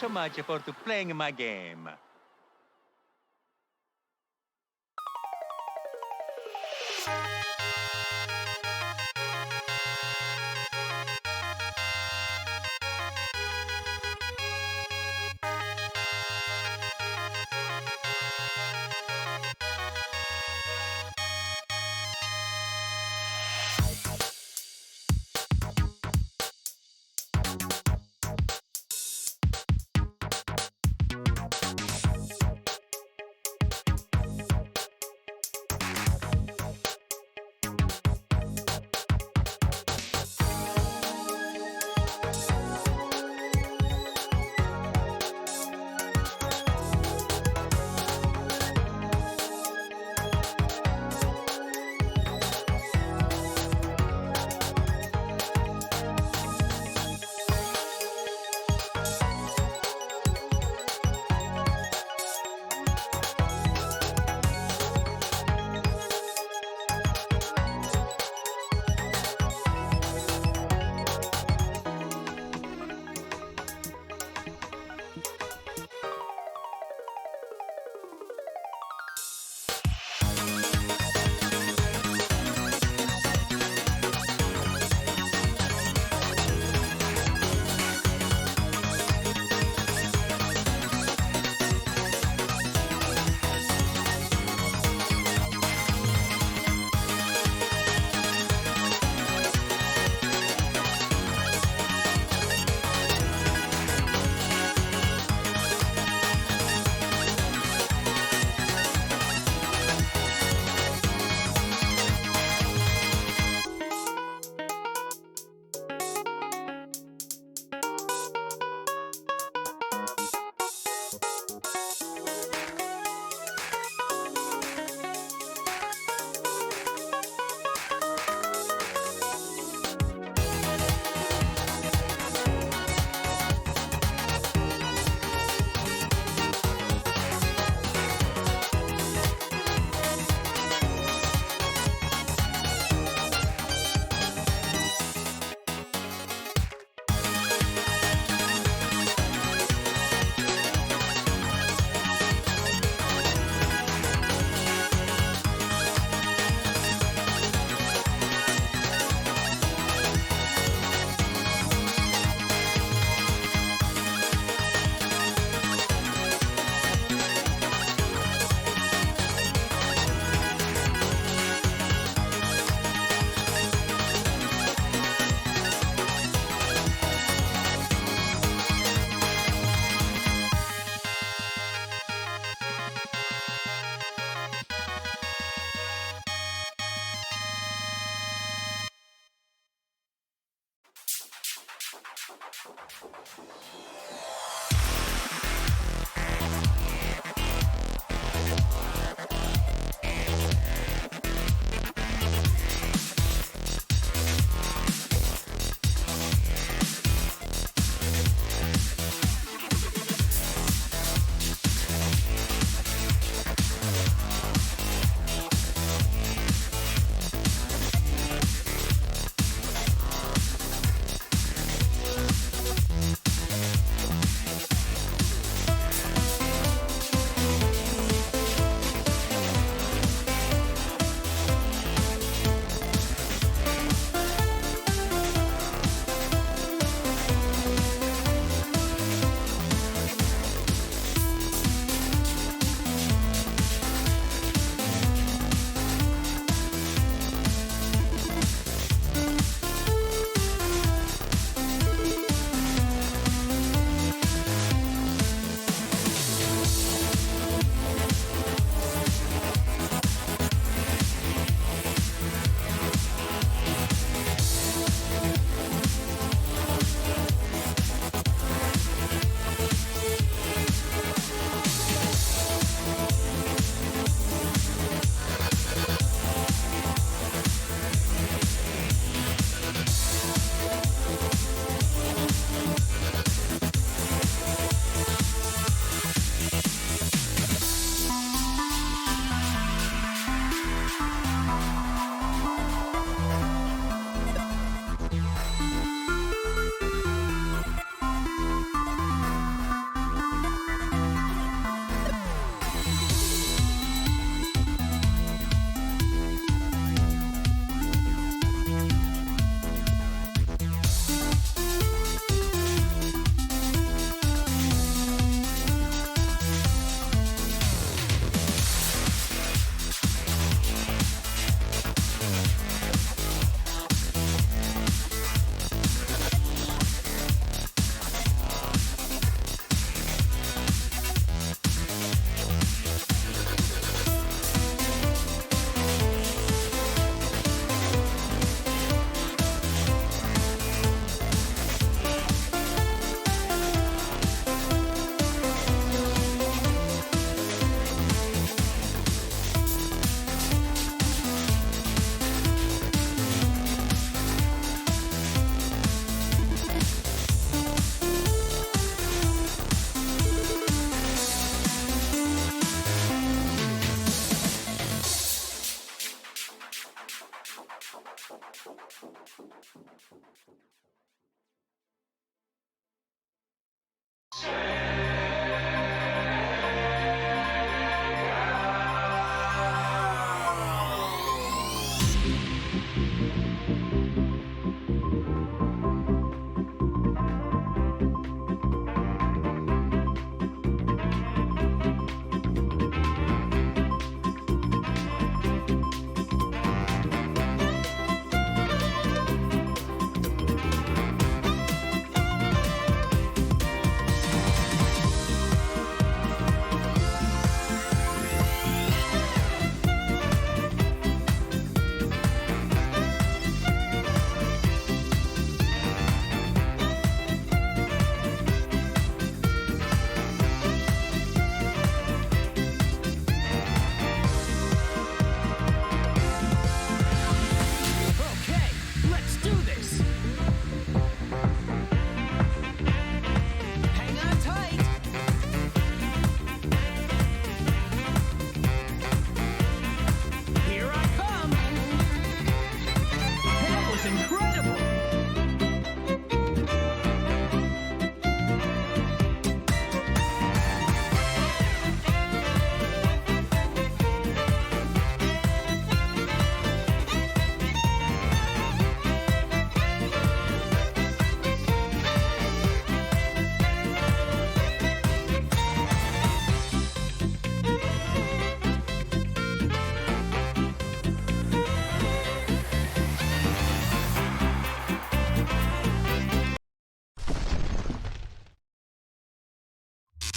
so much for to playing my game.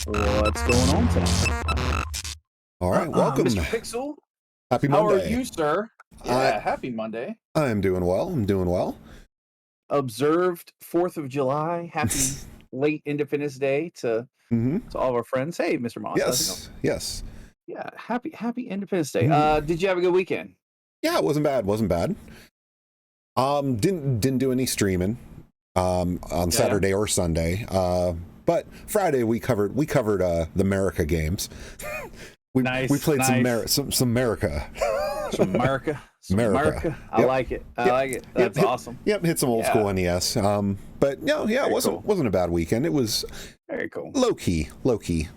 What's going on tonight? All right, welcome. Mr. Pixel. Happy How Monday. are you, sir? Yeah, happy Monday. I'm doing well. I'm doing well. Observed 4th of July. Happy late Independence Day to all of our friends. Hey, Mr. Moss. How's it going? Yes. Yeah, happy Independence Day. Did you have a good weekend? Yeah, it wasn't bad. Didn't do any streaming on Saturday or Sunday. But Friday we covered the America games. We played some America. Some America. I like it. That's awesome. Hit some old school NES. But it wasn't a bad weekend. It was very cool. Low key.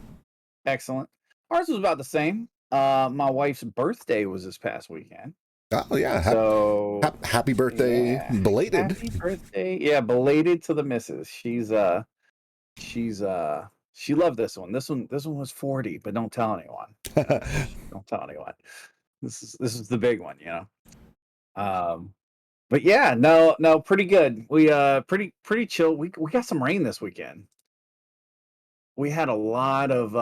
Excellent. Ours was about the same. My wife's birthday was this past weekend. Oh yeah. So happy birthday, belated. Happy birthday. Yeah, belated to the missus. She loved this one. This one was 40, but don't tell anyone. Don't tell anyone. This is the big one, But yeah, no, pretty good. We pretty chill. We got some rain this weekend. We had a lot of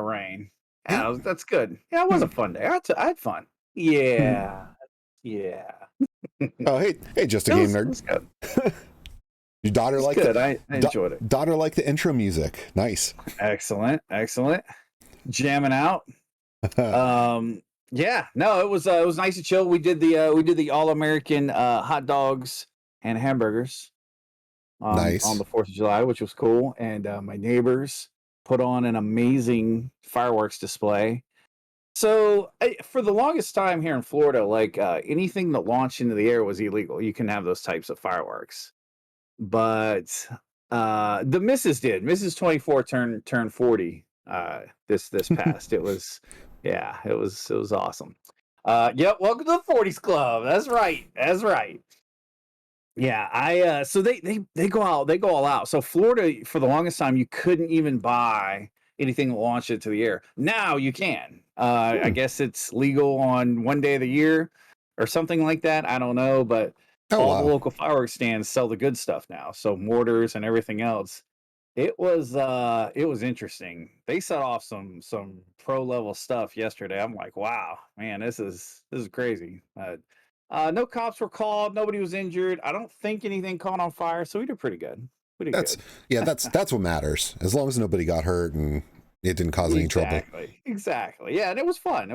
rain. Yeah, that's good. Yeah, it was a fun day. I had fun. Yeah. Oh, hey, just a game nerd. Your daughter liked it. I enjoyed it. Daughter liked the intro music. Nice. Excellent. Jamming out. Yeah, no, it was nice and chill. We did the All-American hot dogs and hamburgers nice on the 4th of July, which was cool. And my neighbors put on an amazing fireworks display. So for the longest time here in Florida, like anything that launched into the air was illegal. You can have those types of fireworks. But the missus did. Mrs. 24 turned 40 this past. It was awesome. Yep, welcome to the 40s Club. That's right. Yeah, so they go all out. So Florida, for the longest time, you couldn't even buy anything that launched it to the air. Now you can. I guess it's legal on one day of the year or something like that. I don't know, but the local fireworks stands sell the good stuff now. So mortars and everything else. It was interesting. They set off some pro level stuff yesterday. I'm like, wow, man, this is crazy. No cops were called. Nobody was injured. I don't think anything caught on fire. So we did pretty good. That's what matters. As long as nobody got hurt and it didn't cause any trouble. Exactly. Yeah, and it was fun.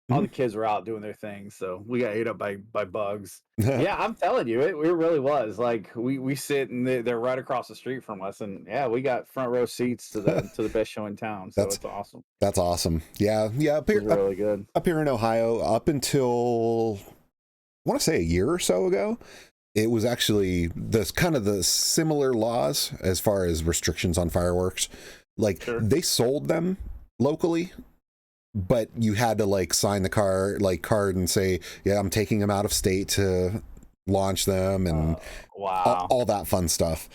All the kids were out doing their thing, so we got ate up by bugs. Yeah, I'm telling you, it really was. Like we sit and they're right across the street from us, and yeah, we got front row seats to the best show in town. So it's awesome. That's awesome. Yeah. Up here, really good. Up here in Ohio, up until want to say a year or so ago. It was actually the similar laws as far as restrictions on fireworks. Like they sold them locally, but you had to like sign the card and say, yeah, I'm taking them out of state to launch them and all that fun stuff.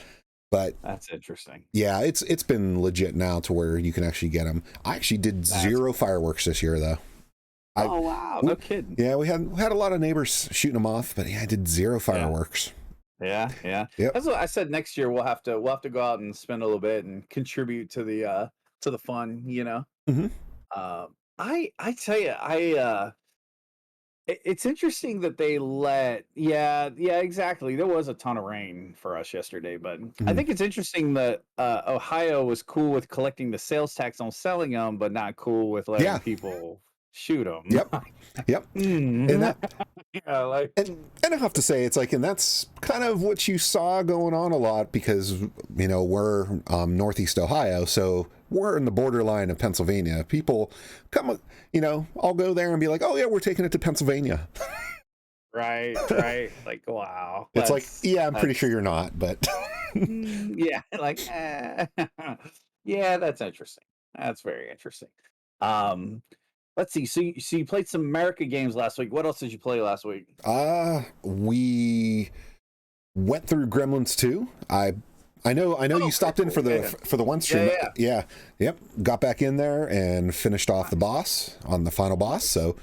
But that's interesting. Yeah, it's been legit now to where you can actually get them. I actually did zero fireworks this year though. Wow, no kidding. Yeah, we had a lot of neighbors shooting them off, but yeah, I did zero fireworks. Yeah. Yep. That's what I said. Next year we'll have to go out and spend a little bit and contribute to the fun. Mm-hmm. I tell you, it's interesting that they exactly. There was a ton of rain for us yesterday, but I think it's interesting that Ohio was cool with collecting the sales tax on selling them, but not cool with letting people shoot them. Yep. And that, and I have to say, it's like, and that's kind of what you saw going on a lot because we're Northeast Ohio, so we're in the borderline of Pennsylvania. People come, I'll go there and be like, oh yeah, we're taking it to Pennsylvania. Right. Like, wow. It's like, yeah, I'm pretty sure you're not, but yeah, like, yeah, that's interesting. That's very interesting. Let's see. So you played some America games last week. What else did you play last week? We went through Gremlins 2. I know you stopped in for the one stream. Yeah. Yep. Got back in there and finished off the boss on the final boss. So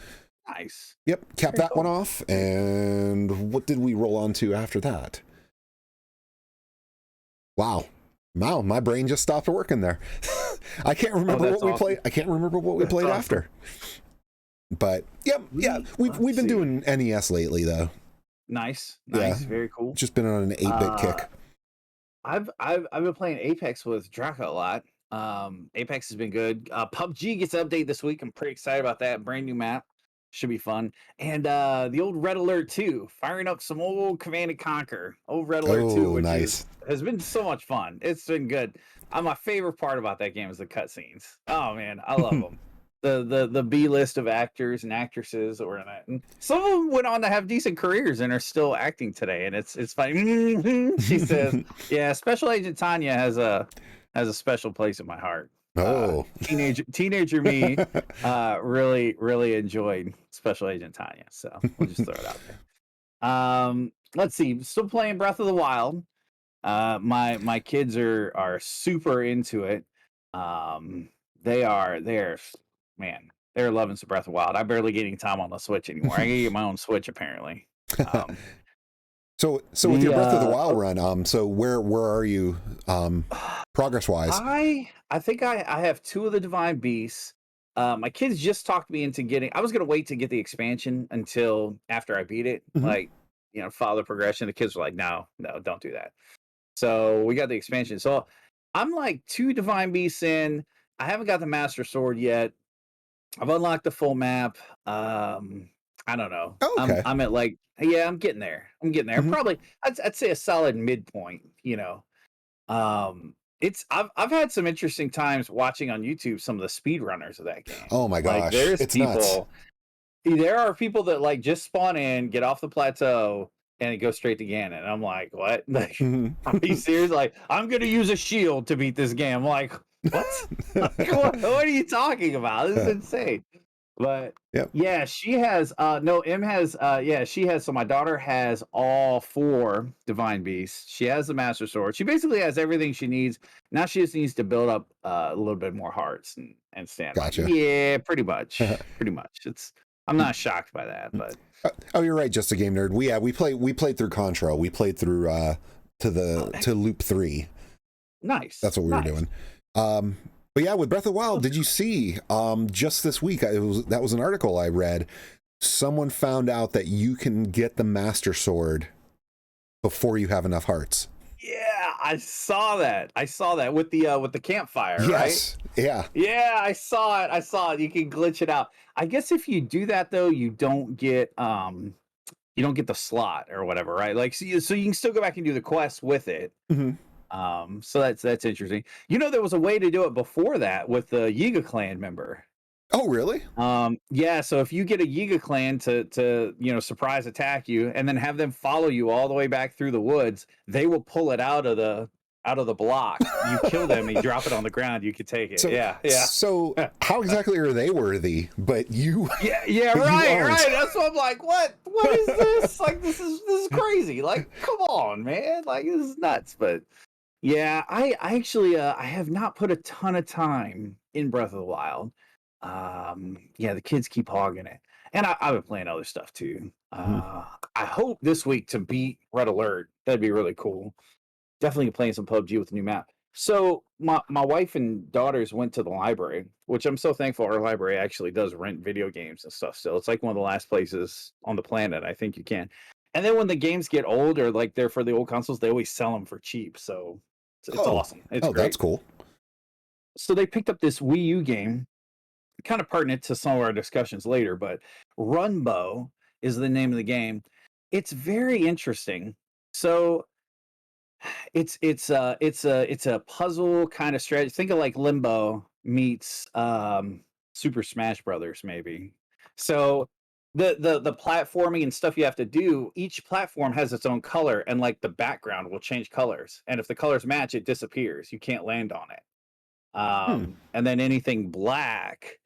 nice. Yep. Capped that one off. And what did we roll on to after that? Wow, my brain just stopped working there. I can't remember what we played. I can't remember what we played after. But yeah, we've been doing NES lately though. Nice, very cool. Just been on an 8-bit kick. I've been playing Apex with Draka a lot. Apex has been good. PUBG gets an update this week. I'm pretty excited about that. Brand new map. Should be fun. And the old Red Alert 2, firing up some old Command & Conquer. Old Red Alert 2, which has been so much fun. It's been good. My favorite part about that game is the cutscenes. Oh man, I love them. The B list of actors and actresses that were in it. And some of them went on to have decent careers and are still acting today. And it's funny. She says, "Yeah, Special Agent Tanya has a special place in my heart." Teenager me really enjoyed Special Agent Tanya, so we'll just throw it out there. Let's see, still playing Breath of the Wild. My kids are super into it. They're loving some Breath of the Wild. I barely get any time on the Switch anymore. I can get my own Switch apparently. So with your Breath of the Wild run, so where are you progress wise? I think I have 2 of the Divine Beasts. My kids just talked me into getting. I was gonna wait to get the expansion until after I beat it, follow the progression. The kids were like, no, don't do that. So we got the expansion. So I'm like 2 Divine Beasts in. I haven't got the Master Sword yet. I've unlocked the full map. I don't know. Okay. I'm at like, I'm getting there. Mm-hmm. Probably, I'd say a solid midpoint. I've had some interesting times watching on YouTube some of the speedrunners of that game. Oh my gosh, it's nuts. There are people that like just spawn in, get off the plateau, and it goes straight to Ganon. And I'm like, what? Like, are you serious? Like, I'm gonna use a shield to beat this game. I'm like, what? What are you talking about? This is insane. But yeah, she has M has she has. So my daughter has all 4 Divine Beasts. She has the Master Sword. She basically has everything she needs. Now she just needs to build up a little bit more hearts and stand. Gotcha. Yeah, pretty much. I'm not shocked by that, but oh, you're right, just a game nerd. We played through Contra. We played through to loop 3. Nice. That's what we were doing. But yeah, with Breath of the Wild, did you see just this week? That was an article I read. Someone found out that you can get the Master Sword before you have enough hearts. Yeah, I saw that with the campfire. Yes. Right? Yeah, I saw it. You can glitch it out. I guess if you do that though, you don't get the slot or whatever, right? Like so you can still go back and do the quest with it. Mm-hmm. So that's interesting. There was a way to do it before that with the Yiga clan member. Oh, really? Yeah, so if you get a Yiga clan to surprise attack you and then have them follow you all the way back through the woods, they will pull it out of the block. You kill them and you drop it on the ground, you could take it. So, Yeah, yeah. so how exactly are they worthy? But you, Yeah, but you right, aren't. right. That's what I'm like, what is this? Like this is crazy. Like, come on, man. Like this is nuts. But yeah, I actually I have not put a ton of time in Breath of the Wild. Yeah, the kids keep hogging it. And I've been playing other stuff too. Mhm. I hope this week to beat Red Alert. That'd be really cool. Definitely playing some PUBG with the new map. So my wife and daughters went to the library, which I'm so thankful our library actually does rent video games and stuff still. It's like one of the last places on the planet I think you can. And then when the games get old or like they're for the old consoles, they always sell them for cheap. So it's Oh, awesome. It's oh, that's great. cool. So they picked up this Wii U game, kind of pertinent to some of our discussions later, but Runbow is the name of the game. It's very interesting. So it's a puzzle kind of strategy. Think of like Limbo meets Super Smash Brothers, maybe. So the platforming and stuff you have to do, each platform has its own color, and like the background will change colors. And if the colors match, it disappears. You can't land on it. Hmm. And then anything black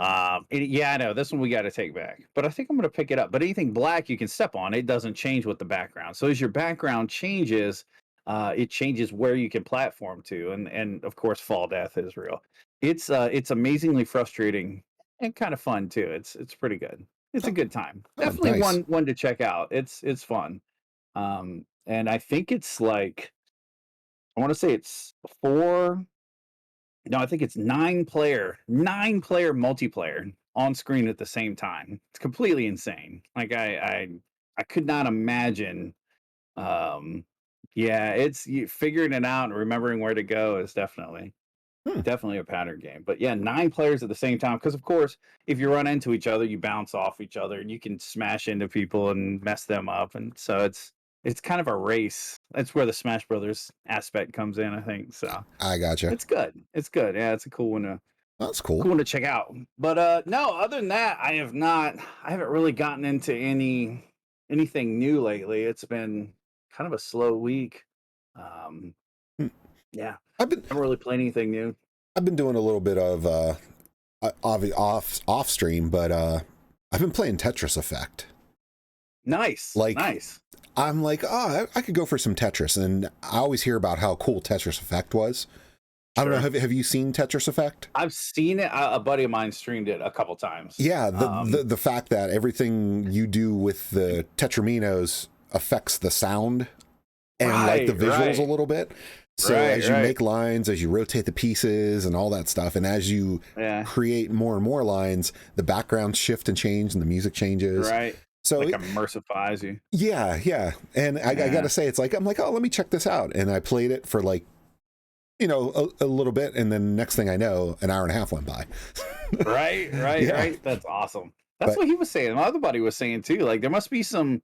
yeah, I know this one we got to take back, but I think I'm going to pick it up. But anything black you can step on, it doesn't change with the background. So as your background changes, it changes where you can platform to, and of course, fall death is real. It's amazingly frustrating and kind of fun too. It's pretty good. It's a Oh, good time. oh, Definitely nice. one to check out. It's fun. And I think it's like I want to say it's four. No, I think it's nine player multiplayer on screen at the same time. It's completely insane. Like I could not imagine. Um, yeah, figuring it out and remembering where to go is Hmm. definitely a pattern game. But yeah, nine players at the same time. Because of course, if you run into each other, you bounce off each other, and you can smash into people and mess them up. And so it's kind of a race. That's where the Smash Brothers aspect comes in, I think. So I gotcha. it's good. It's good. Yeah, it's a That's cool. cool one to check out. But no, other than that, I haven't really gotten into anything new lately. It's been kind of a slow week. Um Hmm. yeah. I've been Haven't really played anything new. I've been doing a little bit of off stream, but I've been playing Tetris Effect. Nice. Like Nice. I'm like, oh, I could go for some Tetris, and I always hear about how cool Tetris Effect was. I don't know. Sure. Have you seen Tetris Effect? I've seen it. A buddy of mine streamed it a couple times. Yeah, the fact that everything you do with the Tetraminos affects the sound and like the Right, visuals a right. little bit. So Right, as you right. make lines, as you rotate the pieces and all that stuff, and as you Yeah. create more and more lines, the backgrounds shift and change, and the music changes. Right. So Like immersifies you. yeah, and I Yeah. gotta say, it's like I'm like, oh, let me check this out, and I played it for like a little bit, and then next thing I know, an hour and a half went by. Right, Yeah, right. That's awesome. That's but what he was saying. My other buddy was saying too. Like there must be some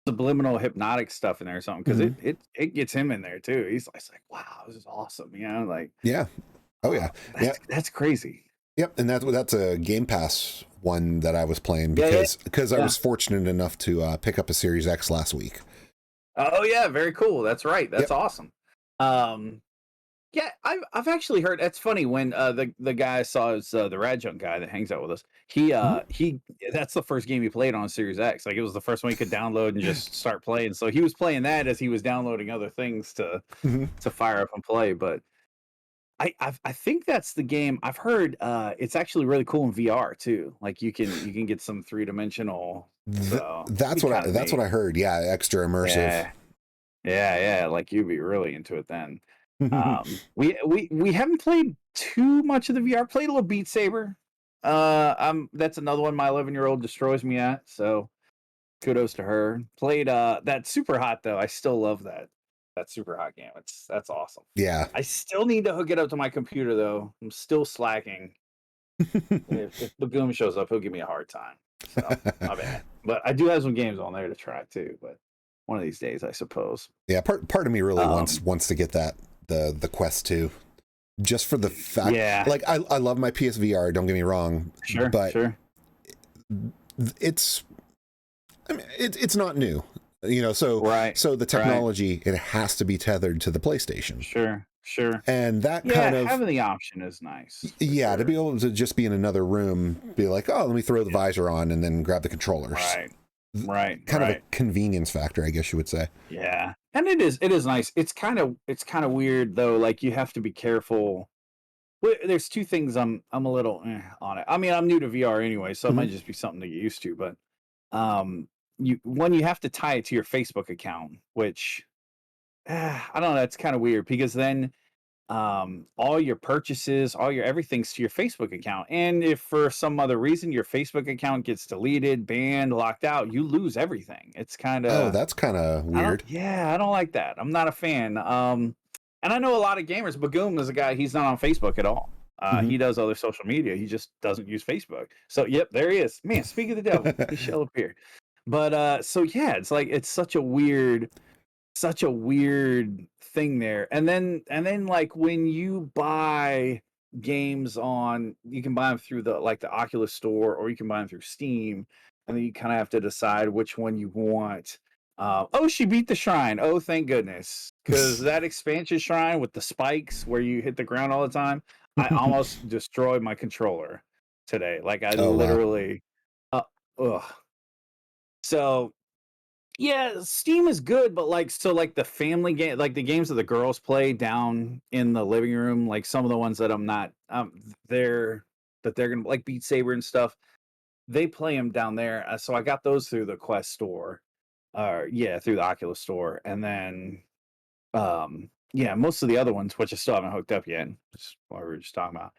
subliminal hypnotic stuff in there or something because mhm, it gets him in there too. He's like, wow, this is awesome. You know, like yeah, oh yeah, yeah, that's crazy. yep, and that's a Game Pass one that I was playing Yeah, yeah, because I yeah. was fortunate enough to pick up a Series X last week. Oh yeah, very cool. That's right. That's Yep. awesome. Um, Yeah, I've actually heard. It's funny when the guy I saw is the Radjunk guy that hangs out with us. Mhm. He that's the first game he played on Series X. Like it was the first one he could download and just start playing. So he was playing that as he was downloading other things Mhm. to fire up and play. But I think that's the game. I've heard it's actually really cool in VR too. Like you can get some three dimensional. So it'd be kind of That's what neat. I heard. Yeah, extra immersive. Yeah, yeah. Like you'd be really into it then. We haven't played too much of the VR. Played a little Beat Saber. That's another one my 11-year-old destroys me at. So kudos to her. Played that Super Hot though. I still love that Super Hot game. That's awesome. Yeah. I still need to hook it up to my computer though. I'm still slacking. If Bagoom shows up, he'll give me a hard time. So my bad. But I do have some games on there to try too. But one of these days, I suppose. Yeah, part of me really Um, wants to get the Quest 2. just for the fact, Yeah. like I love my PSVR, don't get me wrong, Sure. but Sure. it's, I mean, it's not new, you know, so Right. the Right. technology, it has to be tethered to the PlayStation. Sure. Sure. And that Yeah. kind of, Having the option is nice. For yeah, to be sure. able to just be in another room, be like, oh, let me throw the visor on and then grab the controllers. Right. Right. Kind of a Right. convenience factor, I guess you would say. Yeah. And it is nice. It's kind of weird though. Like you have to be careful. Well, there's two things I'm a little on it. I mean, I'm new to VR anyway, so it Mhm. might just be something to get used to. But you have to tie it to your Facebook account, which I don't know. It's kind of weird because then all your purchases, all your everything's to your Facebook account, and if for some other reason your Facebook account gets deleted, banned, locked out, you lose everything. It's kind Oh, of that's kind of weird. I don't like that. I'm not a fan. And I know a lot of gamers. Bagoom is a guy. He's not on Facebook at all. Mhm. He does other social media. He just doesn't use Facebook. So, yep, there he is. Man, speak of the devil, he shall appear. But so yeah, it's like it's such a weird thing there. And then like when you buy games on, you can buy them through the Oculus store, or you can buy them through Steam, and then you kind of have to decide which one you want. Oh, she beat the shrine. Oh, thank goodness, because that expansion shrine with the spikes where you hit the ground all the time, I almost destroyed my controller today. Like I Oh, wow. literally, ugh. So yeah, Steam is good, but like the family game, like the games that the girls play down in the living room, like some of the ones that I'm not, they're they're gonna like Beat Saber and stuff. They play them down there, so I got those through the Quest store, yeah, through the Oculus store, and then yeah, most of the other ones, which I still haven't hooked up yet, just what we were just talking about,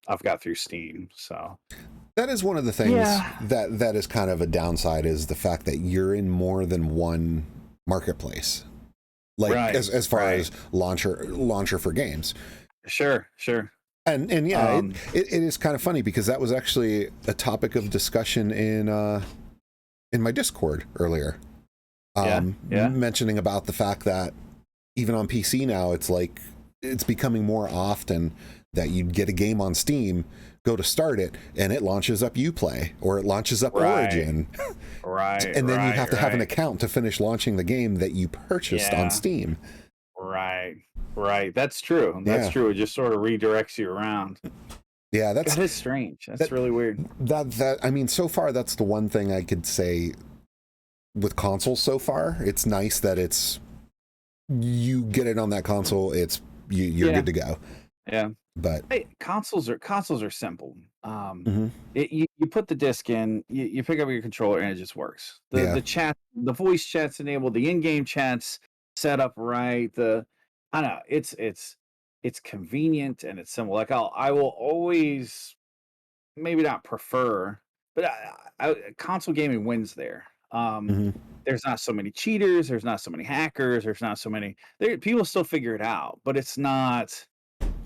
I've got through Steam. So That is one of the things yeah, that is kind of a downside, is the fact that you're in more than one marketplace. Like right, as far right, as launcher for games. sure, sure, And yeah, um, it is kind of funny because that was actually a topic of discussion in my Discord earlier. yeah, yeah. Mentioning about the fact that even on PC now, it's like it's becoming more often that you'd get a game on Steam, go to start it, and it launches up Uplay or it launches up Right, Origin, right, and then you have to have an right. account to finish launching the game that you purchased on Yeah, Steam. right, right. That's true. That's Yeah, true. It just sort of redirects you around. yeah, That is strange. That's really weird. that I mean, so far that's the one thing I could say with consoles so far. It's nice that it's, you get it on that console, it's you're Yeah, good to go. yeah. But Hey, consoles are simple. mhm, You put the disc in, you pick up your controller, and it just works. yeah, The voice chat's enabled, the in-game chat's set up right. I don't know, it's convenient and it's simple. Like I will always maybe not prefer, but console gaming wins there. mhm, There's not so many cheaters, there's not so many hackers, there's not so many. People still figure it out, but it's not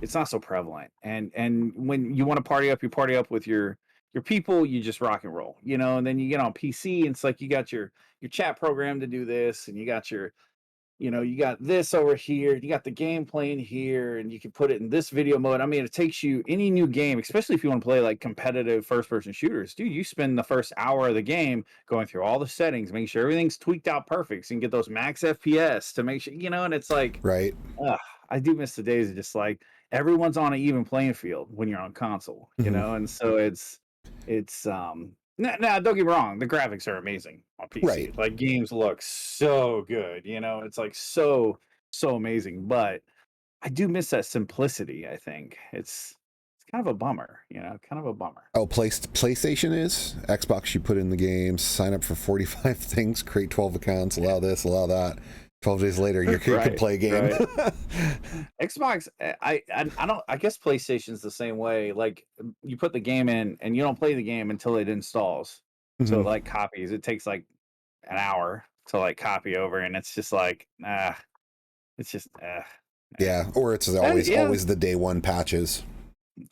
so prevalent. And when you want to party up, you party up with your people, you just rock and roll, and then you get on PC, and it's like you got your chat program to do this, and you got you got this over here, you got the game playing here, and you can put it in this video mode. I mean, it takes you any new game, especially if you want to play like competitive first person shooters, dude. You spend the first hour of the game going through all the settings, making sure everything's tweaked out perfect, so you can get those max FPS to make sure, and it's like, right, ugh, I do miss the days of just like everyone's on an even playing field when you're on console, mhm, and so it's now don't get me wrong, the graphics are amazing on right. PC. Like games look so good, it's like so amazing, but I do miss that simplicity. I think it's kind of a bummer, kind of a bummer. Oh, PlayStation is Xbox. You put in the games, sign up for 45 things, create 12 accounts, allow this, allow that. 12 days later, you can Right, play a game. right. Xbox, I don't. I guess PlayStation's the same way. Like you put the game in, and you don't play the game until it installs. So it Mhm. like copies. It takes like an hour to like copy over, and it's just like it's just Yeah, anyway. or it's That, yeah, always the day one patches.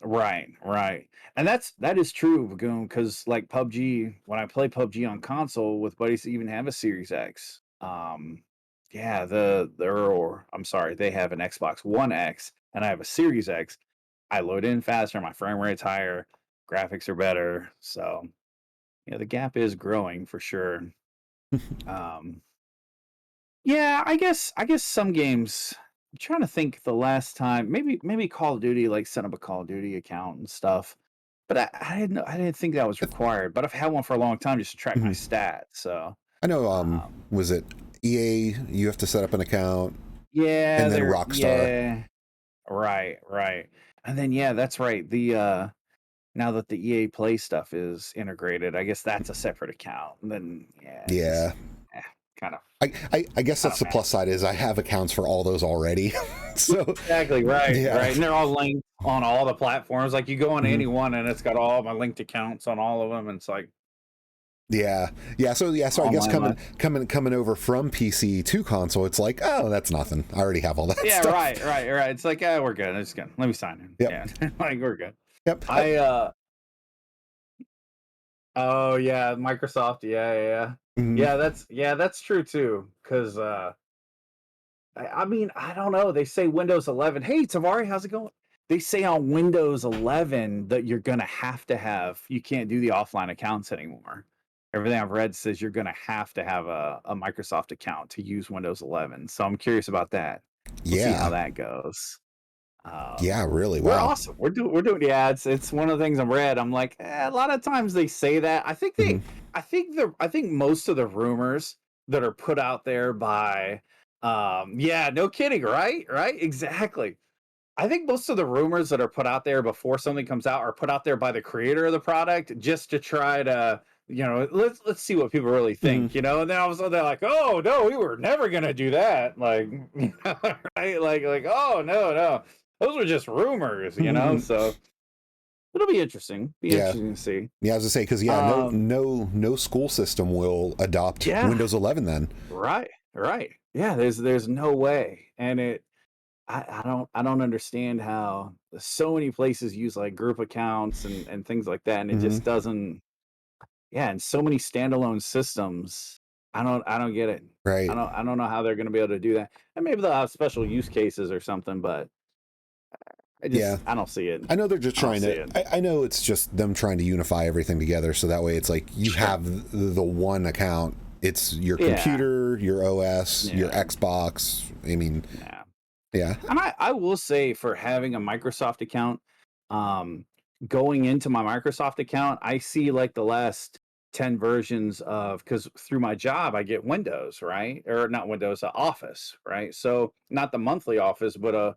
right, right. And that is true, because like PUBG, when I play PUBG on console with buddies that even have a Series X, yeah, or I'm sorry, they have an Xbox One X, and I have a Series X, I load in faster, my frame rate's higher, graphics are better. So, the gap is growing for sure. Um, yeah, I guess some games. I'm trying to think the last time, maybe Call of Duty, like set up a Call of Duty account and stuff. But I didn't think that was required. But I've had one for a long time just to track my Mhm. stats. So I know. um, Was it EA? You have to set up an account, yeah, and then Rockstar. yeah, right, right. And then yeah, that's right. Now that the EA Play stuff is integrated, I guess that's a separate account. And then yeah, it's just Yeah. eh, kind of I guess kind that's of the meh. plus side is I have accounts for all those already. So Exactly, right, yeah. right. And they're all linked on all the platforms. Like you go on Mhm. any one and it's got all my linked accounts on all of them. And it's like Yeah. So I guess online life. coming over from PC to console, it's like, oh, that's nothing. I already have all that Yeah, stuff. right, right, right. It's like, we're good. It's good. Let me sign in. Yep. Yeah. Like we're good. Yep. I oh yeah, Microsoft. Yeah, yeah, yeah. Mhm. That's true too. Cause I mean, I don't know. They say Windows 11. Hey, Tavari, how's it going? They say on Windows 11 that you're gonna have to have. You can't do the offline accounts anymore. Everything I've read says you're gonna have to have a Microsoft account to use Windows 11. So I'm curious about that. We'll see how Yeah. that goes. Yeah. Really. We're Wow. awesome. We're doing yeah. It's one of the things I'm read. I'm like a lot of times they say that. Mhm. I think most of the rumors that are put out there by yeah, no kidding, right exactly. I think most of the rumors that are put out there before something comes out are put out there by the creator of the product just to try to let's see what people really Mhm. think, and then all of a sudden they're like, oh no, we were never gonna do that, like right, like oh no, those were just rumors. So it'll be Yeah. interesting to see. Yeah. I was gonna say because Um, no school system will adopt yeah, Windows 11 then. right, right, yeah. There's no way, and I don't understand how so many places use like group accounts and things like that, and it Hmm. just doesn't. Yeah, and so many standalone systems. I don't get it. I Right. don't I don't know how they're going to be able to do that. And maybe they'll have special use cases or something, but Yeah. I don't see it. I know they're just I don't trying see to. it. I know it's just them trying to unify everything together, so that way it's like you Sure. have the one account. It's your Yeah. computer, your OS, your Yeah. Xbox. I mean, Yeah. yeah. And I will say for having a Microsoft account, um, going into my Microsoft account, I see like the last 10 versions of because through my job I get Windows, right? Or not Windows, Office, right? So not the monthly Office, but a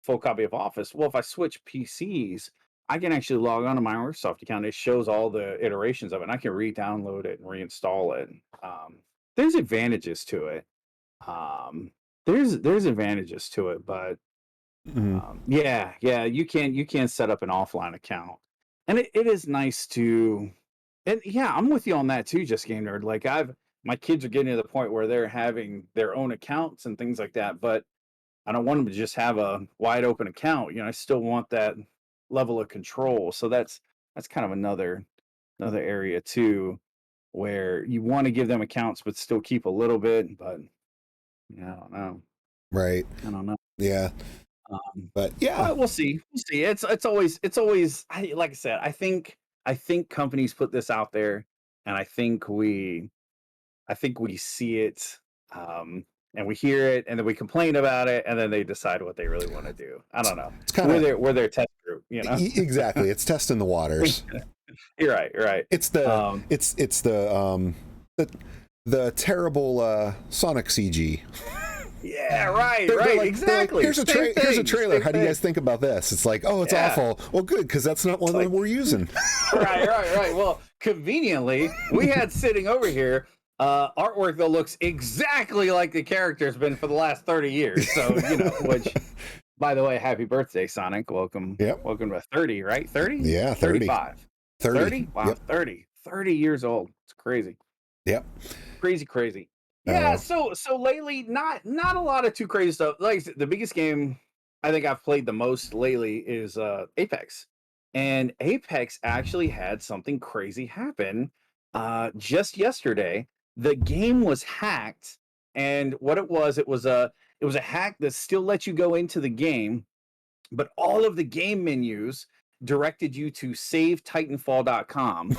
full copy of Office. Well, if I switch PCs, I can actually log on to my Microsoft account. It shows all the iterations of it. And I can re-download it and reinstall it. There's advantages to it. Um, there's advantages to it, but Mhm. yeah, you can set up an offline account, and it is nice to, and yeah, I'm with you on that too. Just game nerd, like my kids are getting to the point where they're having their own accounts and things like that, but I don't want them to just have a wide open account. I still want that level of control. So that's kind of another area too, where you want to give them accounts but still keep a little bit, but yeah, I don't know. Right. I don't know. Yeah. Um, But yeah. but we'll see. We'll see. It's always like I said. I think companies put this out there, and I think we see it, um, and we hear it, and then we complain about it, and then they decide what they really want to do. I don't know. It's kind We're of their test group. exactly. It's testing the waters. You're right. You're right. It's the Um, it's the the terrible Sonic CG. yeah. Right. They're Right. like, Exactly. here's Same a thing. trailer. Same How do you thing. guys think about this? It's like, oh, it's Yeah. awful. Well, good, because that's not one It's of them like we're using. right. Well, conveniently, we had sitting over here artwork that looks exactly like the character's been for the last 30 years. So, which, by the way, happy birthday, Sonic. Welcome. Yep. Welcome to 30, right? 30? Yeah, 30. 35. 30. 30? Wow, Yep. 30. 30 years old. It's crazy. Yep. Crazy, crazy. Yeah, Uh, so lately, not a lot of too crazy stuff. Like I said, the biggest game I think I've played the most lately is Apex. And Apex actually had something crazy happen just yesterday. The game was hacked, and what it was a hack that still lets you go into the game, but all of the game menus directed you to savetitanfall.com,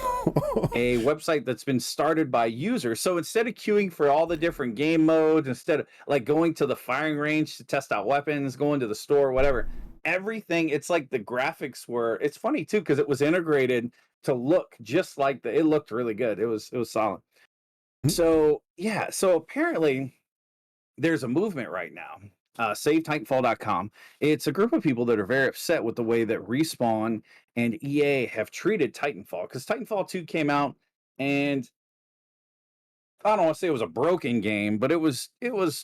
a website that's been started by users. So instead of queuing for all the different game modes, instead of like going to the firing range to test out weapons, going to the store, whatever, everything, it's like the graphics were, it's funny too, because it was integrated to look just like it looked really good. It was solid. So yeah, so apparently there's a movement right now. SaveTitanfall.com. It's a group of people that are very upset with the way that Respawn and EA have treated Titanfall, because Titanfall 2 came out, and I don't want to say it was a broken game, but it was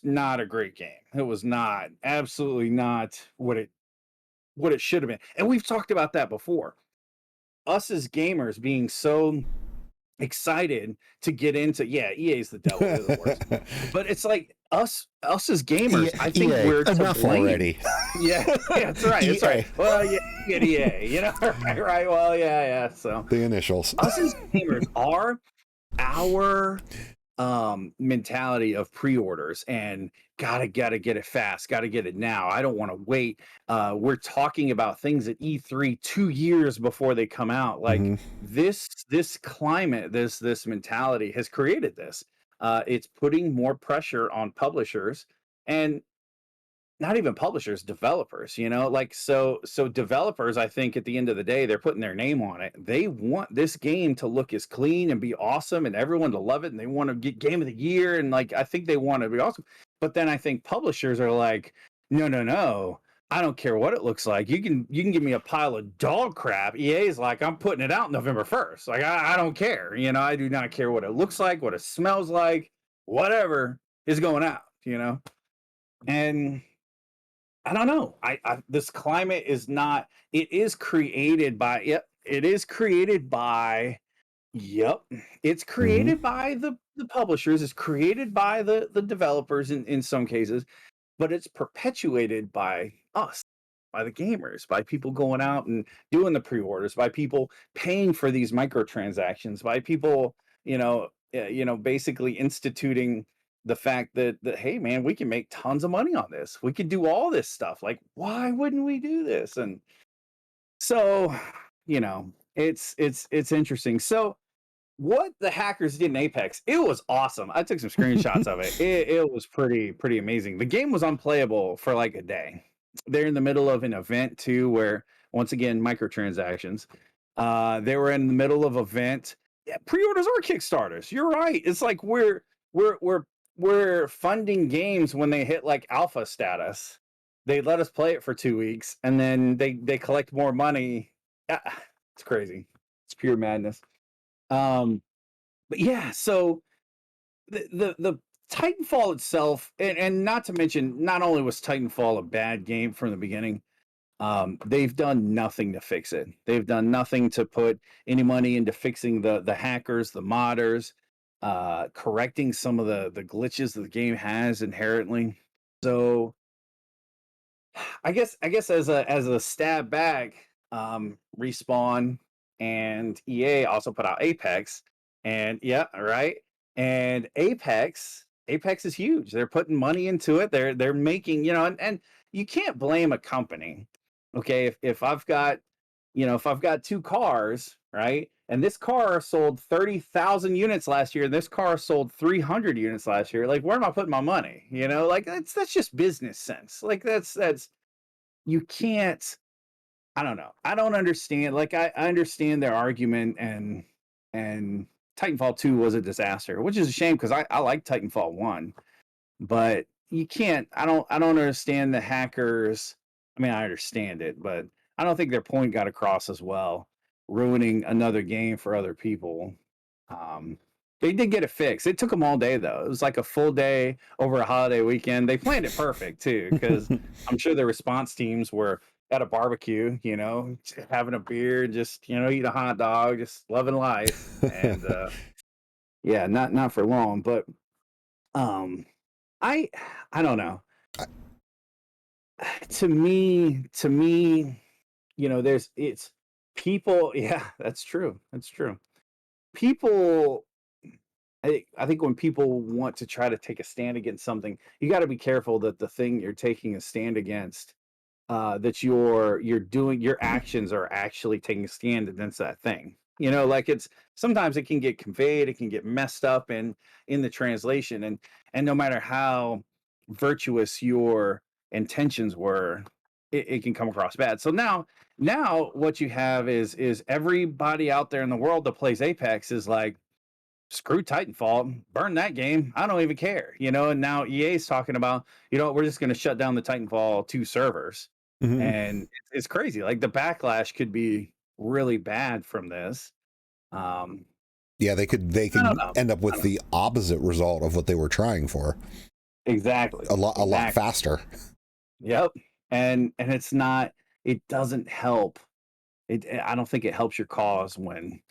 not a great game. It was not, absolutely not what it should have been. And we've talked about that before. Us as gamers being so excited to get into, yeah, EA's the devil, they're the worst. But it's like us as gamers, I think EA, we're to enough blame. already. Yeah, that's right. That's right. Well, yeah, you get EA, you know, right? Well, yeah. So the initials. Us as gamers are our mentality of pre-orders and gotta get it fast, gotta get it now. I don't want to wait. We're talking about things at E3 2 years before they come out. Like this climate, this mentality has created this. It's putting more pressure on publishers, and not even publishers, developers, you know, like so developers, I think at the end of the day, they're putting their name on it. They want this game to look as clean and be awesome and everyone to love it, and they want to get game of the year, and like I think they want to be awesome. But then I think publishers are like, no. I don't care what it looks like. You can give me a pile of dog crap. EA's like, I'm putting it out November 1st. Like I don't care. You know, I do not care what it looks like, what it smells like, whatever is going out, you know. And I don't know. This climate is not. It is created by. Yep. It is created by. Yep. It's created by the publishers. It's created by the developers in some cases, but it's perpetuated by us, by the gamers, by people going out and doing the pre-orders, by people paying for these microtransactions, by people, basically instituting the fact that hey man, we can make tons of money on this. We could do all this stuff. Like, why wouldn't we do this? And so, it's interesting. So what the hackers did in Apex, it was awesome. I took some screenshots of it. It was pretty amazing. The game was unplayable for like a day. They're in the middle of an event too, where once again microtransactions. They were in the middle of event. Yeah, pre-orders are Kickstarters. You're right. It's like we're funding games when they hit like alpha status. They let us play it for 2 weeks, and then they collect more money. It's crazy. It's pure madness. But yeah, so the Titanfall itself, and not to mention, not only was Titanfall a bad game from the beginning, they've done nothing to fix it. They've done nothing to put any money into fixing the hackers, the modders, correcting some of the glitches that the game has inherently. So I guess as a stab back, Respawn and EA also put out Apex, and yeah, right. And Apex is huge. They're putting money into it. They're making, and you can't blame a company. Okay, if I've got, if I've got two cars, right, and this car sold 30,000 units last year, and this car sold 300 units last year, like where am I putting my money? Like that's just business sense. Like that's you can't. I don't know. I don't understand. Like I understand their argument, and Titanfall 2 was a disaster, which is a shame because I like Titanfall 1, but you can't. I don't understand the hackers. I mean, I understand it, but I don't think their point got across as well, ruining another game for other people. Um, they did get it fixed. It took them all day though. It was like a full day over a holiday weekend. They planned it perfect too, because I'm sure the response teams were at a barbecue, having a beer, just eat a hot dog, just loving life. And yeah, not for long, but um, I don't know. To me, it's people. Yeah, that's true. That's true. People. I think when people want to try to take a stand against something, you got to be careful that the thing you're taking a stand against that you're doing, your actions are actually taking a stand against that thing. You know, like it's sometimes it can get conveyed, it can get messed up in the translation, and no matter how virtuous your intentions were, it can come across bad. So now what you have is everybody out there in the world that plays Apex is like, screw Titanfall, burn that game. I don't even care, you know. And now EA's talking about, you know, we're just going to shut down the Titanfall 2 servers, Mhm. and it's crazy. Like the backlash could be really bad from this. Um, Yeah, they could I don't know. end up I with don't the opposite result of what they were trying for. exactly, A lot exactly. faster. Yep. And it's not. It doesn't help. I don't think it helps your cause when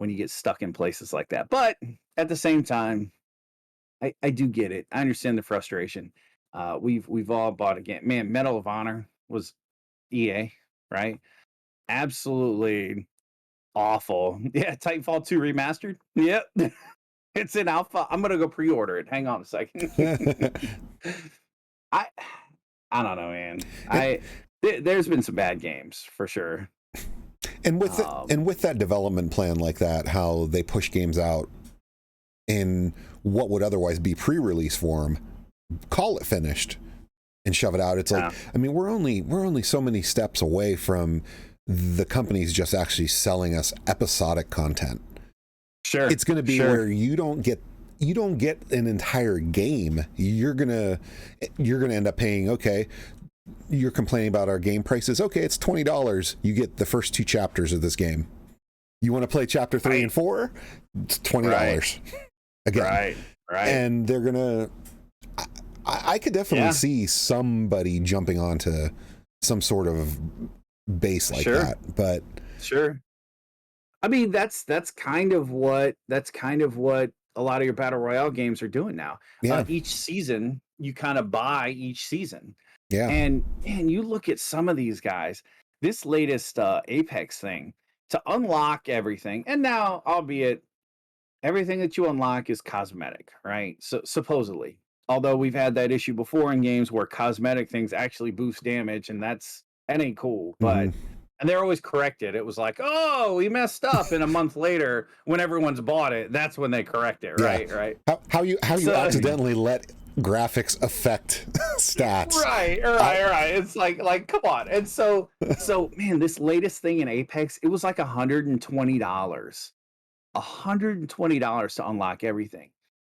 you get stuck in places like that. But at the same time, I do get it. I understand the frustration. We've all bought a game. Man, Medal of Honor was EA, right? Absolutely awful. Yeah, Titanfall 2 remastered. Yep. It's in alpha. I'm gonna go pre-order it. Hang on a second. I I don't know, man. There's been some bad games for sure. And with that development plan like that, how they push games out in what would otherwise be pre-release form, call it finished and shove it out. It's like, I mean, we're only so many steps away from the companies just actually selling us episodic content. Sure. It's going to be where you don't get an entire game. You're going to end up paying, okay, you're complaining about our game prices. Okay, it's $20. You get the first 2 chapters of this game. You want to play chapter 3 and 4? It's $20 again. Right. And they're gonna. I could definitely see somebody jumping onto some sort of base like that, but sure. I mean, that's kind of what a lot of your battle royale games are doing now. Yeah. Each season, you kind of buy each season. Yeah. And you look at some of these guys. This latest Apex thing, to unlock everything, and now, albeit everything that you unlock is cosmetic, right? So supposedly, although we've had that issue before in games where cosmetic things actually boost damage, and that ain't cool. But and they're always corrected. It was like, oh, we messed up, and a month later, when everyone's bought it, that's when they correct it, right? Yeah. Right. How you accidentally let graphics affect stats? Right. It's like come on. And so man, this latest thing in Apex, it was like $120. $120 to unlock everything.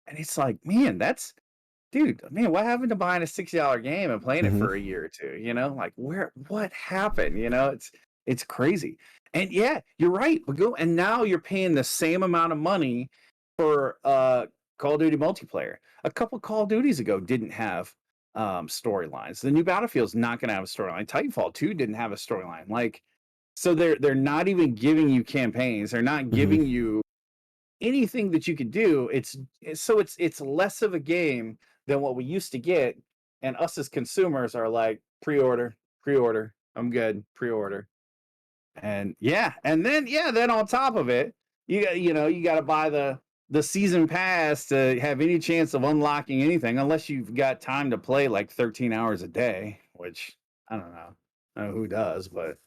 And it's like, man, man, what happened to buying a $60 game and playing it for a year or two? You know, like what happened? You know, it's crazy. And yeah, you're right. And now you're paying the same amount of money for Call of Duty multiplayer. A couple Call of Duties ago didn't have storylines. The new Battlefield's not going to have a storyline. Titanfall 2 didn't have a storyline. Like, so they're not even giving you campaigns. They're not giving you anything that you could do. It's less of a game than what we used to get, and us as consumers are like, pre-order, I'm good, pre-order. And then on top of it, you got to buy the season pass to have any chance of unlocking anything, unless you've got time to play like 13 hours a day, which I don't know who does. But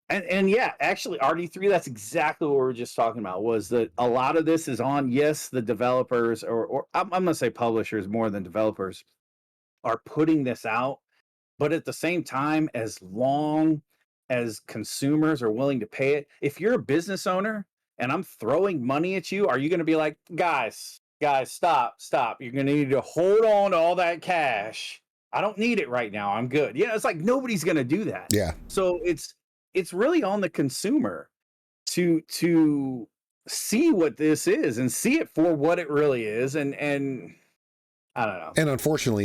and yeah, actually, RD3, that's exactly what we were just talking about, was that a lot of this is on, yes, the developers, or I'm going to say publishers more than developers, are putting this out. But at the same time, as long as consumers are willing to pay it, if you're a business owner and I'm throwing money at you, are you going to be like, guys, stop. You're going to need to hold on to all that cash. I don't need it right now. I'm good. Yeah, it's like nobody's going to do that. Yeah. So it's really on the consumer to see what this is and see it for what it really is. And I don't know. And unfortunately,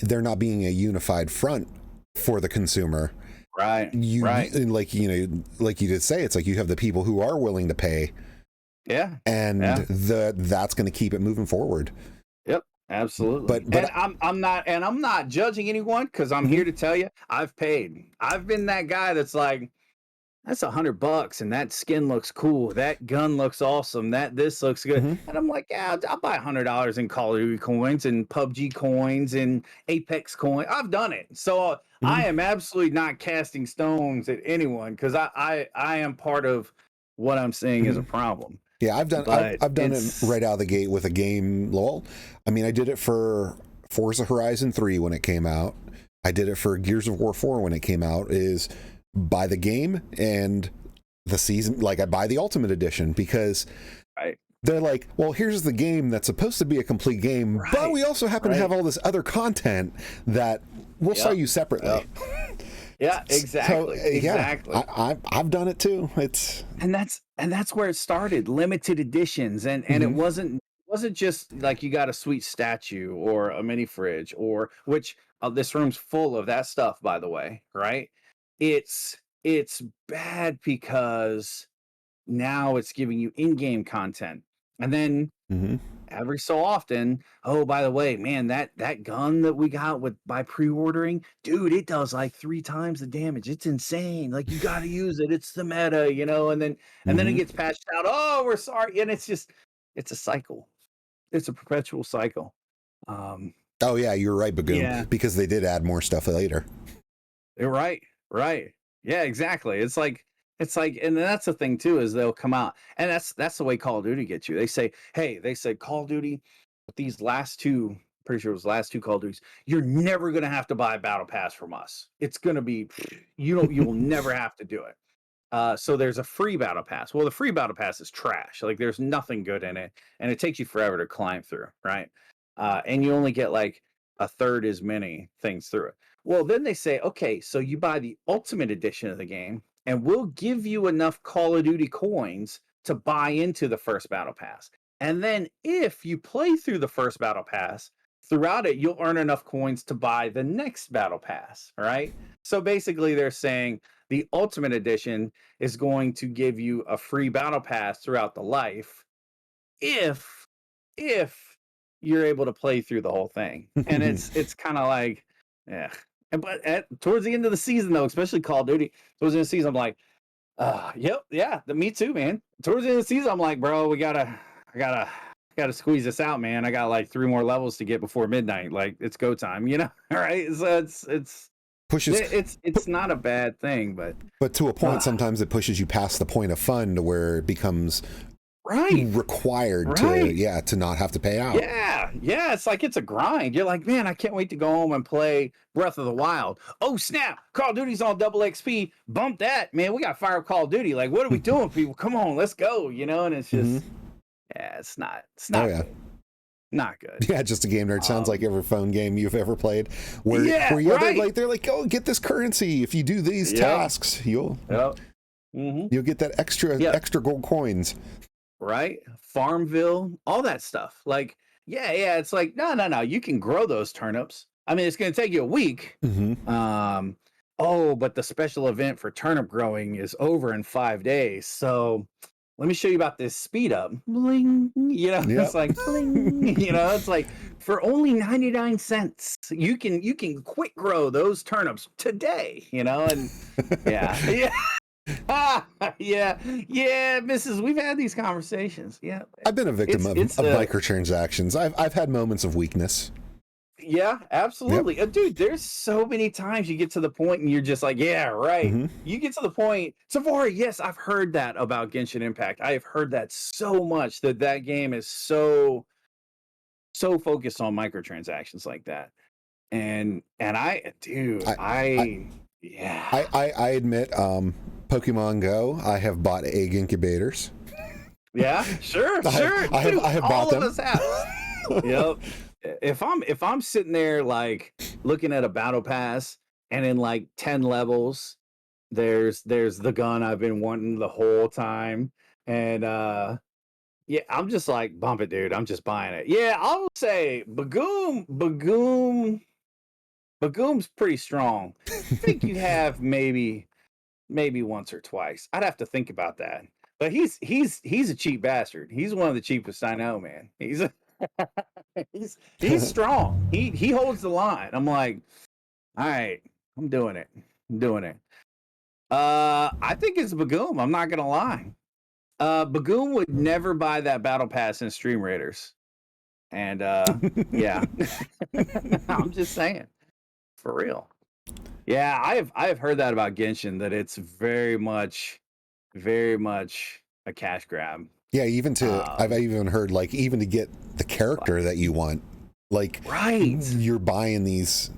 they're not being a unified front for the consumer. Right. Like you did say, it's like you have the people who are willing to pay. Yeah. And that's going to keep it moving forward. Yep. Absolutely. But I'm not judging anyone, because I'm here to tell you, I've paid. I've been that guy that's like, that's $100 and that skin looks cool. That gun looks awesome. This looks good. Mm-hmm. And I'm like, yeah, I'll buy $100 in Call of Duty coins and PUBG coins and Apex coins. I've done it. So I Mm-hmm. am absolutely not casting stones at anyone because I am part of what I'm saying is a problem. Yeah, I've But done it right out of the gate with a game. Well, I mean, I did it for Forza Horizon 3 when it came out. I did it for Gears of War 4 when it came out. Is buy the game and the season, like I buy the Ultimate Edition because right. they're like, well, here's the game that's supposed to be a complete game, but we also happen to have all this other content that we'll sell you separately. Yeah, exactly. So, exactly. I've done it too. And that's where it started, limited editions, and it wasn't just like you got a sweet statue or a mini fridge or which this room's full of that stuff, by the way, right? It's bad because now it's giving you in-game content, and then every so often, oh, by the way, man, that gun that we got by pre-ordering, dude, it does like 3 times the damage. It's insane. Like you got to use it. It's the meta, and then it gets patched out. Oh, we're sorry. And it's a cycle. It's a perpetual cycle. Oh yeah, you're right, Bagoom. Yeah. Because they did add more stuff later. You're right. Yeah, exactly. It's like, and that's the thing too, is they'll come out, and that's the way Call of Duty gets you. They say Call of Duty with these last two, pretty sure it was the last two Call of Duties, you're never gonna have to buy a battle pass from us. It's gonna be you will never have to do it. So there's a free battle pass. Well, the free battle pass is trash. Like there's nothing good in it, and it takes you forever to climb through, right? And you only get like a third as many things through it. Well, then they say, okay, so you buy the ultimate edition of the game, and we'll give you enough Call of Duty coins to buy into the first battle pass. And then if you play through the first battle pass, throughout it, you'll earn enough coins to buy the next battle pass, right? So basically, they're saying the ultimate edition is going to give you a free battle pass throughout the life if you're able to play through the whole thing. And it's kind of like, yeah. But towards the end of the season, though, especially Call of Duty, towards the end of the season, I'm like, yep, yeah, me too, man. Towards the end of the season, I'm like, bro, I gotta squeeze this out, man. I got like 3 more levels to get before midnight. Like it's go time, All right, so it's pushes. It's not a bad thing, but to a point, sometimes it pushes you past the point of fun to where it becomes required to not have to pay out. Yeah, it's like it's a grind. You're like, man, I can't wait to go home and play Breath of the Wild. Oh snap, Call of Duty's on double XP. Bump that, man. We got fire Call of Duty. Like, what are we doing, people? Come on, let's go. And it's just it's not good. Not good. Yeah, just a game nerd. Sounds like every phone game you've ever played where they're like, oh, get this currency. If you do these tasks, you'll get that extra gold coins. Right? Farmville, all that stuff. Like, yeah, it's like, no, you can grow those turnips. I mean, it's going to take you a week. But the special event for turnip growing is over in 5 days. So let me show you about this speed up. Bling, it's like, bling, it's like for only 99 cents, you can quick grow those turnips today, and yeah. Yeah, Mrs. We've had these conversations. Yeah, I've been a victim of microtransactions. I've had moments of weakness. Yeah, absolutely. Dude, there's so many times you get to the point and you're just like, yeah, right. You get to the point. Safari, yes, I've heard that about Genshin Impact. I have heard that so much that game is so focused on microtransactions like that. And I admit, Pokemon Go, I have bought egg incubators. Yeah, sure. I have bought them. All of us have. Yep. If I'm sitting there like looking at a battle pass and in like 10 levels, there's the gun I've been wanting the whole time. And I'm just like, bump it, dude. I'm just buying it. Yeah, I'll say Bagoom's pretty strong. I think you have maybe once or twice. I'd have to think about that. But he's a cheap bastard. He's one of the cheapest I know, man. He's strong. He holds the line. I'm like, all right, I'm doing it. I think it's Bagoom. I'm not gonna lie. Bagoom would never buy that battle pass in Stream Raiders. And yeah. I'm just saying. For real. Yeah, I have heard that about Genshin, that it's very much a cash grab. Yeah, even to I've Um, even heard like even to get the character that you want, like right, you're buying these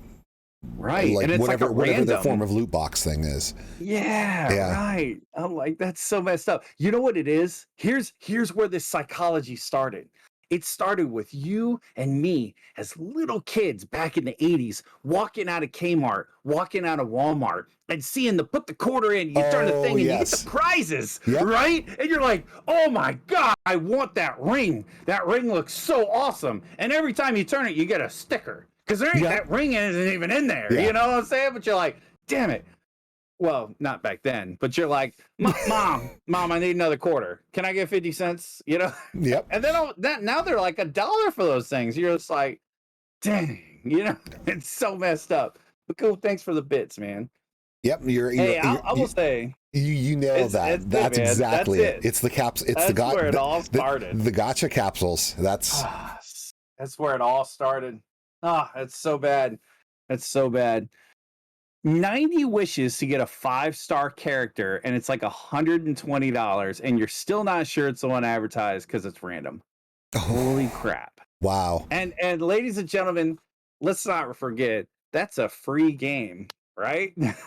right, like and it's like a whatever their form random. of loot box thing is. Yeah, Yeah. right. I'm like, that's so messed up. You know what it is? Here's where this psychology started. It started with you and me as little kids back in the 80s, walking out of Kmart, walking out of Walmart, and seeing the put the quarter in, you turn the Oh thing and you get the yes. prizes, Yep. right? And you're like, oh my God, I want that ring. That ring looks so awesome. And every time you turn it, you get a sticker. Because there ain't Yep. that ring isn't even in there. Yeah. You know what I'm saying? But you're like, damn it. Well, not back then, but you're like, mom, I need another quarter. Can I get 50 cents? You know? Yep. And then now they're like $1 for those things. You're just like, dang, you know, it's so messed up. But cool, thanks for the bits, man. Yep. Hey, I will say You nailed it's that. good, That's man. That's exactly it. it. It's the caps. It's That's where it all started. the gotcha capsules. That's That's where it all started. That's so bad. That's so bad. 90 wishes to get a 5-star character, and it's like $120, and you're still not sure it's the one advertised because it's random. Holy crap. wow. And ladies and gentlemen, let's not forget that's a free game, right? Like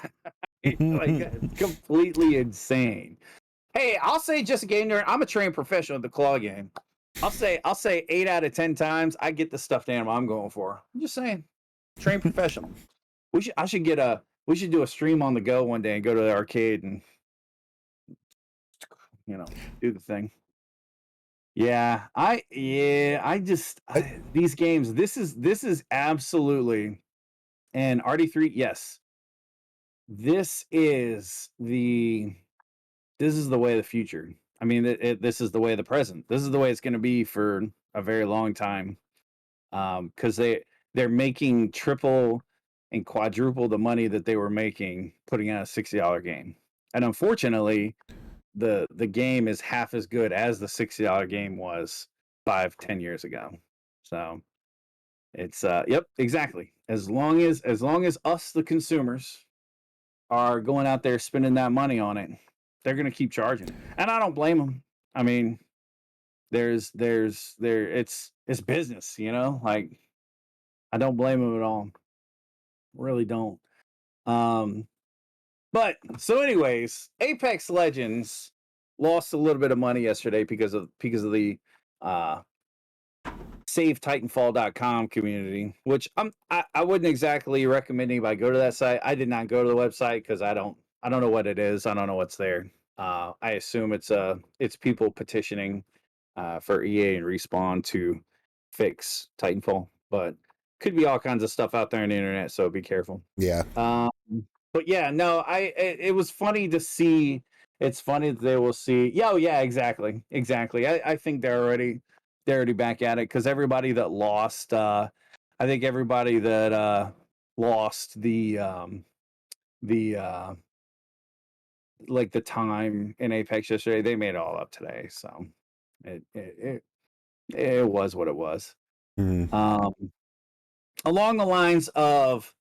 it's completely insane. Hey, I'll say just a game nerd. I'm a trained professional at the claw game. I'll say 8 out of 10 times I get the stuffed animal I'm going for. I'm just saying, trained professional. We should do a stream on the go one day and go to the arcade and do the thing. Yeah, these games. This is absolutely and RD3. Yes, this is the this is the way of the future. I mean, this is the way of the present. This is the way it's going to be for a very long time. Because they're making triple and quadruple the money that they were making putting out a $60 game. And unfortunately, the game is half as good as the $60 game was 5-10 years ago. So it's yep, exactly. As long as us the consumers are going out there spending that money on it, they're gonna keep charging. And I don't blame them. I mean, it's business, like I don't blame them at all. Really don't. Um, but so, anyways, Apex Legends lost a little bit of money yesterday because of the uh SaveTitanfall.com community, which I wouldn't exactly recommend anybody go to that site. I did not go to the website because I don't know what it is. I don't know what's there. I assume it's people petitioning for EA and Respawn to fix Titanfall, but could be all kinds of stuff out there on the internet, so be careful. Yeah. Um, but yeah, no, it was funny to see. It's funny that they will see. Yeah, oh, yeah, exactly. I think they're already back at it because everybody that lost, I think everybody that lost the like the time in Apex yesterday, they made it all up today. So it was what it was. Mhm. Along the lines of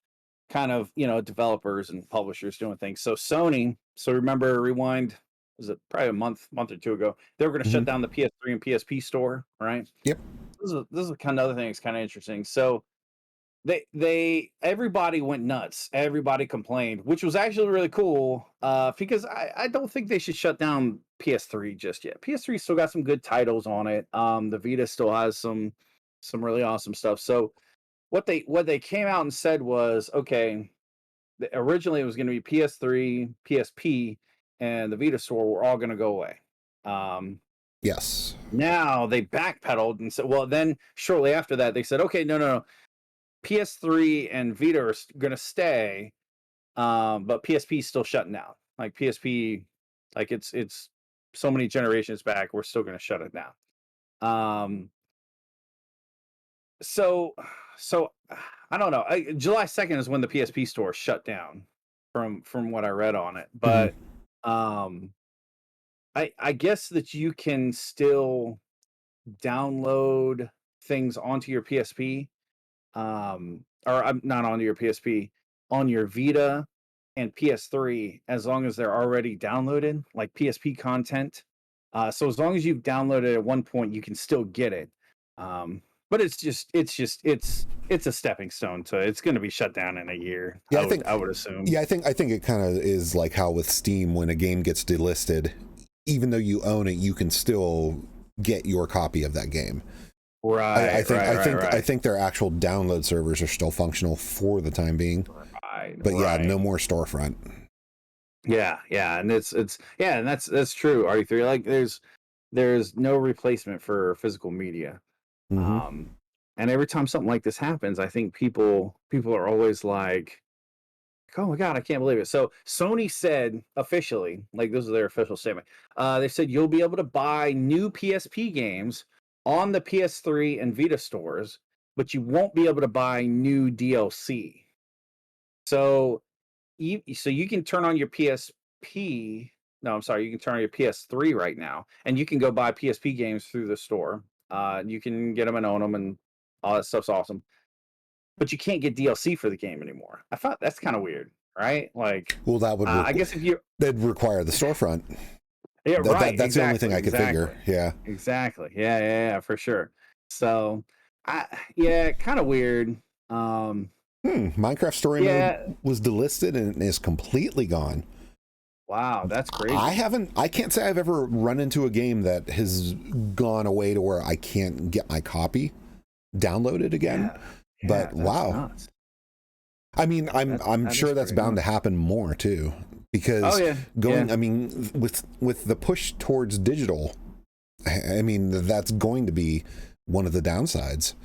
kind of developers and publishers doing things. So Sony, so remember Rewind, was it probably a month or two ago, they were going to shut Mhm. down the PS3 and PSP store, right? Yep. This is kind of other thing that's kind of interesting. So everybody went nuts, everybody complained, which was actually really cool, because I don't think they should shut down PS3 just yet. PS3 still got some good titles on it. The Vita still has some really awesome stuff. So what they came out and said was, okay, originally it was going to be PS3, PSP, and the Vita store were all going to go away. Um, Yes. Now they backpedaled and said, well, then shortly after that they said, okay, no, PS3 and Vita are going to stay, but PSP is still shutting down. Like PSP, like it's so many generations back, we're still going to shut it down. Um, so I don't know. July 2nd is when the PSP store shut down. from what I read on it. Mhm. But I guess that you can still download things onto your PSP, or not onto your PSP, on your Vita and PS3, as long as they're already downloaded, like PSP content. So as long as you've downloaded at one point, you can still get it. Um, but it's a stepping stone to it's going to be shut down in a year. Yeah, I would assume. yeah, I think it kind of is like how with Steam, when a game gets delisted, even though you own it, you can still get your copy of that game. Right, I think their actual download servers are still functional for the time being. But yeah, no more storefront. Yeah, and it's yeah, and that's true. RE3, like there's no replacement for physical media. Mm-hmm. And every time something like this happens, I think people are always like, "Oh my God, I can't believe it." So Sony said officially, like this is their official statement. They said you'll be able to buy new PSP games on the PS3 and Vita stores, but you won't be able to buy new DLC. So you can turn on your PSP. No, I'm sorry, you can turn on your PS3 right now, and you can go buy PSP games through the store. You can get them and own them, and all that stuff's awesome. But you can't get DLC for the game anymore. I thought that's kind of weird, right? Like, Well, that would I guess if you that'd require the storefront. yeah, right, That's the only thing I could exactly, figure. Yeah. exactly, yeah, for sure. So, yeah, kind of weird. Um, Minecraft Story Mode yeah, was delisted and is completely gone. wow, that's crazy. I can't say I've ever run into a game that has gone away to where I can't get my copy downloaded again. But That's wow. nuts. I mean, I'm That is sure that's pretty bound to nuts. happen more too, Oh because yeah, I mean, with the push towards digital, I mean, that's going to be one of the downsides.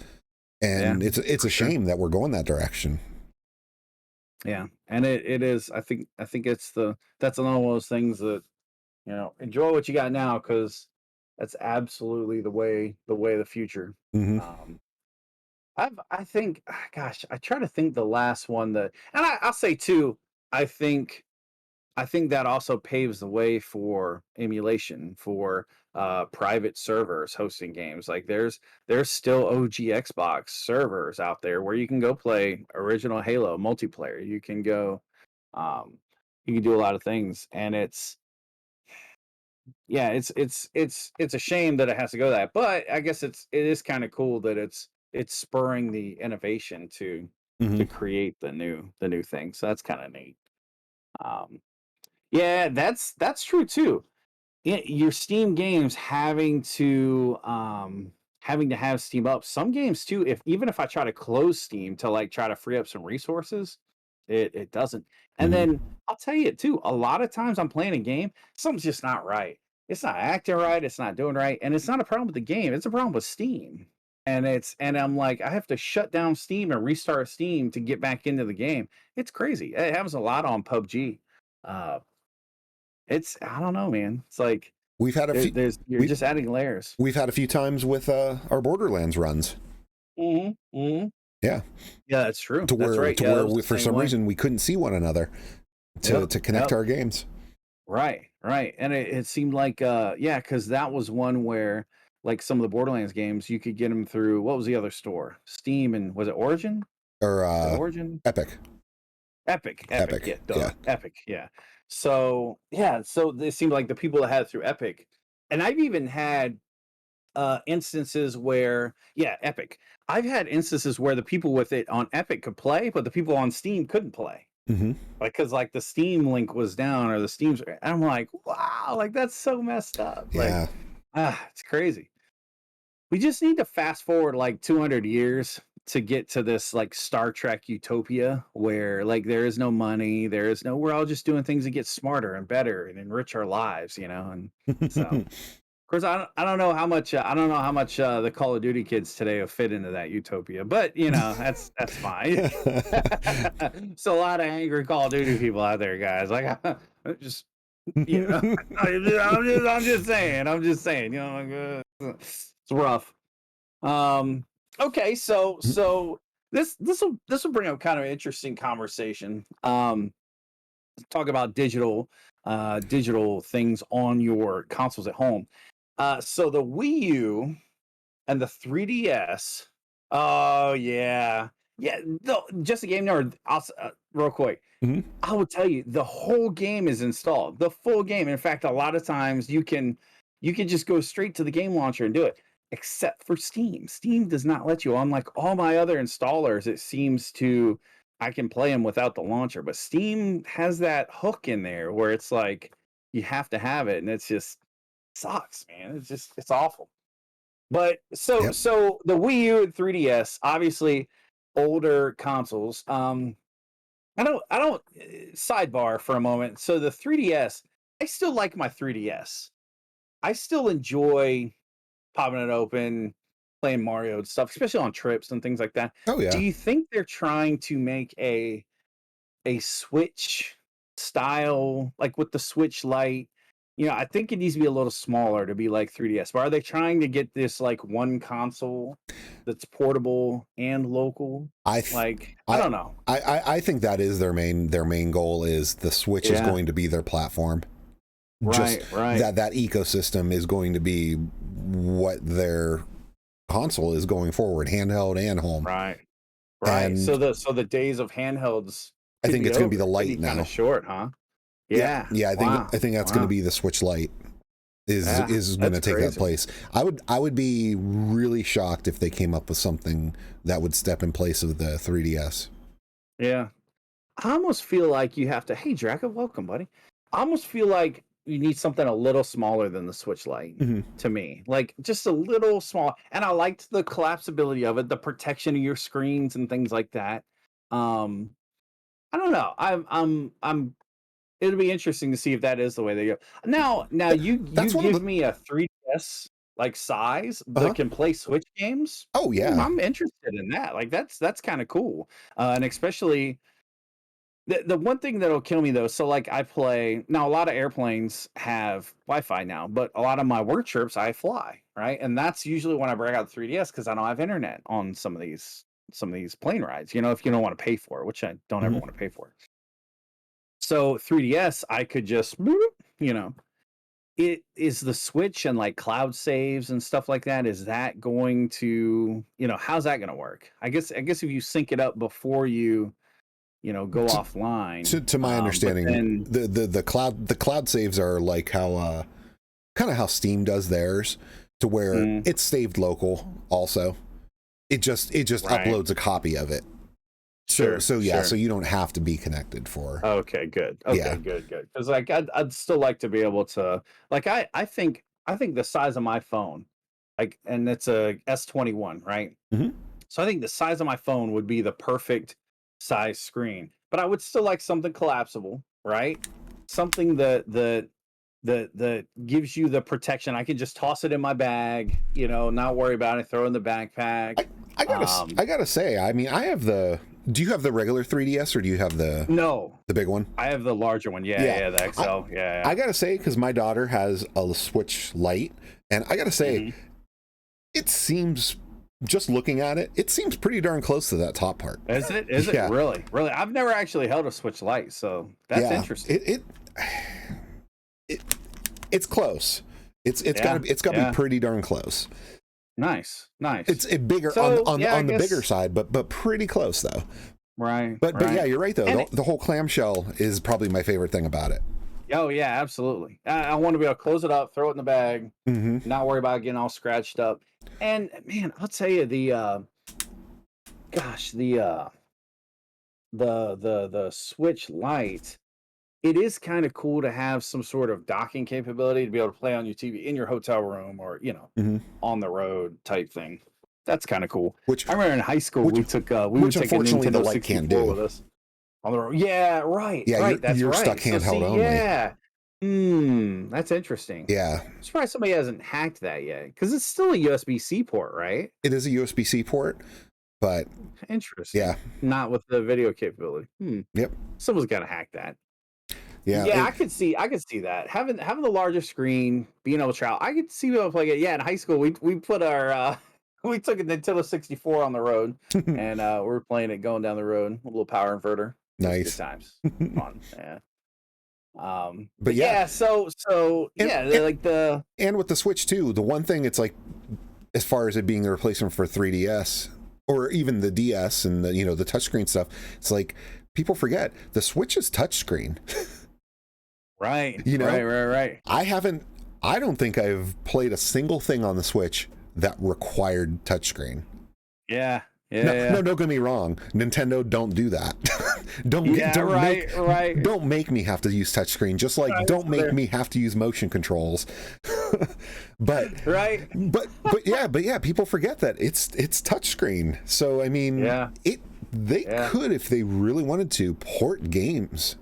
And it's a shame that we're going that direction. yeah, and it is. I think that's another one of those things that enjoy what you got now, because that's absolutely the future. Mm-hmm. Um, I think, gosh, I try to think the last one that, and I'll say too. I think I think that also paves the way for emulation for private servers hosting games. Like there's still OG Xbox servers out there where you can go play original Halo multiplayer. Um, you can do a lot of things, and it's yeah, it's a shame that it has to go that, but I guess it is kind of cool that it's spurring the innovation Mm-hmm. to create the new thing. So that's kind of neat. Um, yeah, that's true too. Your Steam games having to have Steam up. Some games too, if even if I try to close Steam to like try to free up some resources, it doesn't. And Mm-hmm. then I'll tell you too, a lot of times I'm playing a game, something's just not right. It's not acting right, it's not doing right, and it's not a problem with the game, it's a problem with Steam. And I'm like, I have to shut down Steam and restart Steam to get back into the game. It's crazy. It happens a lot on PUBG. Uh, I don't know, man. It's like We've had a few there's you're we just adding layers. we've had a few times with our Borderlands runs. Mm-hmm. Yeah, Yeah, that's true. That's right. to Yeah, that where was the for same some way. reason we couldn't see one another to connect Yep. our games. Right. And it seemed like yeah, because that was one where like some of the Borderlands games you could get them through what was the other store? Steam, and was it Origin? Or Is it Origin? Epic. Epic, yeah, Yeah. duh. Epic, yeah. So yeah, so it seemed like the people that had it through Epic, and I've even had instances where yeah, Epic. I've had instances where the people with it on Epic could play, but the people on Steam couldn't play. Mm-hmm. Like, cause like the Steam link was down, or the Steam's, and I'm like, wow, like that's so messed up. Like, Yeah. it's crazy. We just need to fast forward like 200 years to get to this like Star Trek utopia where like there is no money, we're all just doing things to get smarter and better and enrich our lives, And so, of course, I don't know how much the Call of Duty kids today have fit into that utopia, but that's fine. So a lot of angry Call of Duty people out there, guys. Like, just I'm just saying, like, it's rough. Okay, so this will bring up kind of an interesting conversation. talk about digital things on your consoles at home. So the Wii U and the 3DS. Oh yeah, yeah. Just a game nerd. Real quick, Mhm. I will tell you the whole game is installed. The full game. In fact, a lot of times you can just go straight to the game launcher and do it. Except for Steam. Steam does not let you. Unlike all my other installers, it seems to I can play them without the launcher. But Steam has that hook in there where it's like you have to have it, and it's just sucks, man. It's awful. But so Yep. so the Wii U and 3DS, obviously older consoles. I don't sidebar for a moment. So the 3DS, I still like my 3DS. I still enjoy popping it open, playing Mario and stuff, especially on trips and things like that. Oh Do yeah. you think they're trying to make a Switch style, like with the Switch Lite? I think it needs to be a little smaller to be like 3DS. But are they trying to get this like one console that's portable and local? I th- Like, I I, don't know. I think that is their main goal is the Switch is Yeah. going to be their platform. Just Right. that ecosystem is going to be what their console is going forward, handheld and home. Right. And So the days of handhelds I could think be it's going to be over. the Could be Lite kind now. of short, huh? Yeah, Yeah. yeah. I Wow. think that's going to Wow. be the Switch Lite. Yeah, Is going to that's take that crazy. place. I would be really shocked if they came up with something that would step in place of the 3DS. Yeah. I almost feel like you have to. Hey, Draco, welcome, buddy. I almost feel like you need something a little smaller than the Switch Lite Mhm. to me, like just a little small. And I liked the collapsibility of it, the protection of your screens and things like that. Um, I don't know. I'm. It'll be interesting to see if that is the way they go. Now you That's one of give the. me a 3DS like size that Uh-huh. can play Switch games. Oh yeah. I'm interested in that. Like that's kind of cool. And especially the one thing that'll kill me though, so like I play now a lot of airplanes have Wi-Fi now, but a lot of my work trips I fly, right? And that's usually when I break out the 3DS because I don't have internet on some of these plane rides, if you don't want to pay for it, which I don't ever Mhm. want to pay for. So 3DS, I could just, you know, it is the Switch and like cloud saves and stuff like that. Is that going to, how's that going to work? I guess if you sync it up before you, go To, offline. to my But understanding, then, the cloud saves are like how kind of how Steam does theirs, to where mm, it's saved local also. It just right, uploads a copy of it. So sure, so yeah, so sure. you don't have to be connected for. Okay, good. Yeah. Okay, good. Because like I'd still like to be able to, like I think the size of my phone, like, and it's a S21, right? Mhm. So I think the size of my phone would be the perfect size screen, but I would still like something collapsible, right? Something that gives you the protection. I can just toss it in my bag, not worry about it, throw it in the backpack. I, I gotta say, I mean, I have the. Do you have the regular 3DS or do you have the No, big one? I have the larger one. Yeah, Yeah, yeah, the I XL. Yeah, I gotta say, because my daughter has a Switch Lite, and I gotta yeah. say, it seems, just looking at it, it seems pretty darn close to that top part. Is it? Is it Yeah, really? Really? I've never actually held a Switch Lite, so that's yeah. interesting. It it's close. It's Yeah, gotta be yeah. pretty darn close. Nice, It's nice. bigger on So yeah, I the bigger guess side, but pretty close though. right, But yeah, right. you're right though. And The whole clamshell is probably my favorite thing about it. oh yeah, absolutely. I want to be able to close it up, throw it in the bag, Hmm. not worry about getting all scratched up. And man, I'll tell you gosh, the Switch Lite, it is kind of cool to have some sort of docking capability to be able to play on your TV in your hotel room or, Hmm. on the road type thing. That's kind of cool. Which I remember in high school which we would which take a unfortunately the Nintendo light can't 64 do. with us on the road. Yeah, right, Yeah, right. That's you're stuck right. So handheld see, only. yeah. That's interesting. Yeah, I'm surprised somebody hasn't hacked that yet. Because it's still a USB-C port, right? it is a USB-C port, but yeah, Interesting. Not with the video capability. yep, Someone's gotta hack that. yeah. Yeah, I could see that. Having the larger screen, being able to travel. I could see people playing it. Yeah, in high school we put our we took a Nintendo 64 on the road and we were playing it going down the road, a little power inverter. It was good Nice. times. Fun. Yeah. But yeah, so like the and with the Switch too, the one thing it's like, as far as it being a replacement for 3DS or even the DS and the, the touchscreen stuff, it's like people forget the Switch is touchscreen. right. Right. I don't think I've played a single thing on the Switch that required touchscreen. Yeah. No, don't get me wrong. Nintendo don't do that. Don't make me have to use touchscreen. Just like don't make me have to use motion controls. but yeah, people forget that it's touchscreen. So I mean, they could, if they really wanted to, port games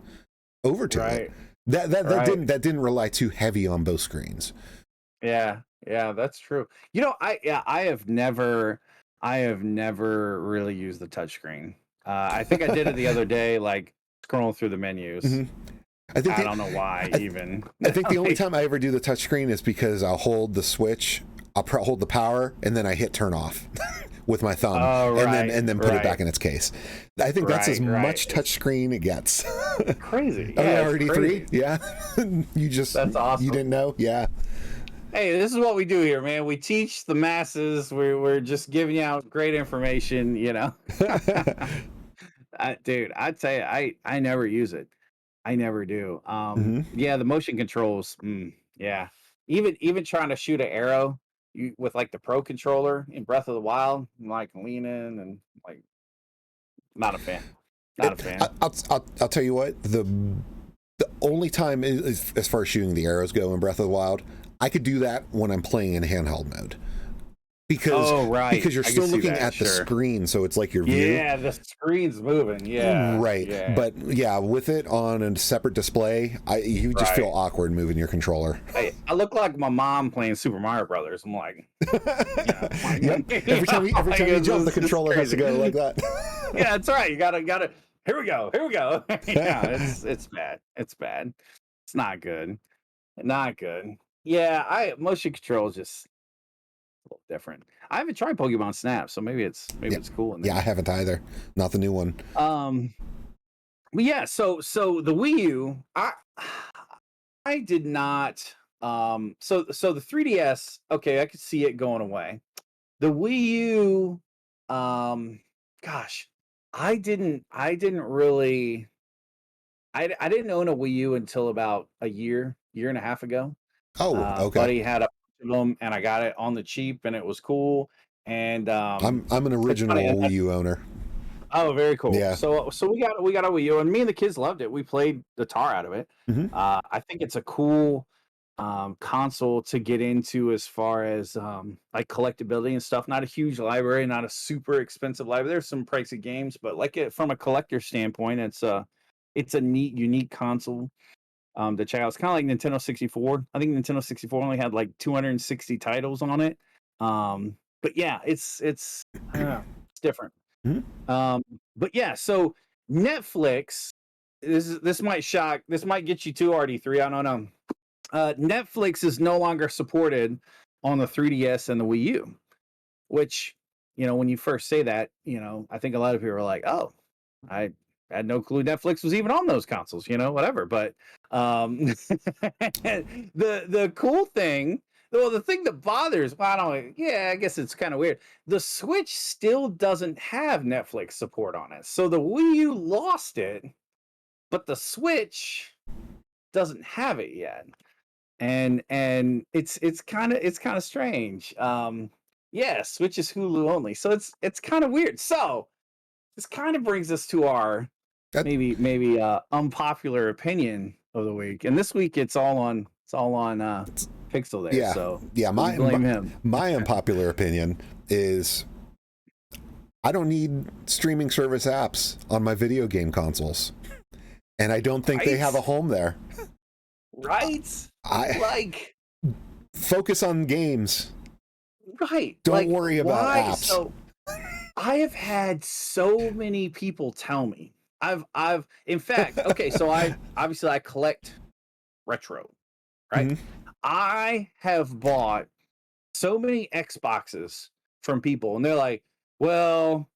over to it. That didn't rely too heavy on both screens. Yeah, that's true. I have never really used the touchscreen. I think I did it the other day, like scrolling through the menus. Mm-hmm. I don't know why even. I think the only time I ever do the touchscreen is because I'll hold the Switch, I'll hold the power, and then I hit turn off with my thumb, and then put it back in its case. I think that's as much touchscreen it gets. Crazy. Yeah, RD3. Yeah, that's awesome. You didn't know? Yeah. Hey, this is what we do here, man. We teach the masses. We're just giving out great information, Dude, I'd say I never use it. I never do. Yeah, the motion controls. Yeah, even trying to shoot an arrow with like the Pro controller in Breath of the Wild, I'm like leaning and like, not a fan. I'll tell you what, the only time is, as far as shooting the arrows go in Breath of the Wild, I could do that when I'm playing in handheld mode. Because you're still looking at the screen, so it's like your view. Yeah, the screen's moving. Yeah, right. Yeah. But yeah, with it on a separate display, you just feel awkward moving your controller. I look like my mom playing Super Mario Brothers. I'm like, every time you jump, the controller has to go like that. Yeah, that's right. You gotta. Here we go. Yeah, it's bad. It's bad. It's not good. Not good. Yeah, motion control is just a little different. I haven't tried Pokemon Snap, so maybe it's cool. Yeah, I haven't either. Not the new one. But yeah, so the Wii U, I did not. So the 3DS, okay, I could see it going away. The Wii U, gosh, I didn't really. I didn't own a Wii U until about a year and a half ago. Oh, okay. Buddy had a bunch of them, and I got it on the cheap, and it was cool. And I'm an original Wii U owner. Oh, very cool. Yeah. So we got a Wii U, and me and the kids loved it. We played the tar out of it. Mm-hmm. I think it's a cool console to get into as far as like collectability and stuff. Not a huge library, not a super expensive library. There's some pricey games, but like from a collector standpoint, it's a neat, unique console. To check out. It's kind of like Nintendo 64. I think Nintendo 64 only had like 260 titles on it. But yeah, it's different. Mm-hmm. But yeah, so Netflix, this might get you to RD3. I don't know. Netflix is no longer supported on the 3DS and the Wii U, which, when you first say that, I think a lot of people are like, oh, I had no clue Netflix was even on those consoles, whatever. But the cool thing, the thing that bothers, I guess it's kind of weird. The Switch still doesn't have Netflix support on it. So the Wii U lost it, but the Switch doesn't have it yet. And it's kind of strange. Switch is Hulu only. So it's kind of weird. So this kind of brings us to our maybe unpopular opinion of the week, and this week it's all on Pixel there. Yeah, so blame him. My unpopular opinion is I don't need streaming service apps on my video game consoles, and I don't think they have a home there. Right? Focus on games. Right. Don't worry about apps. So I have had so many people tell me. In fact, okay, so I collect retro, right? Mm-hmm. I have bought so many Xboxes from people, and they're like, well,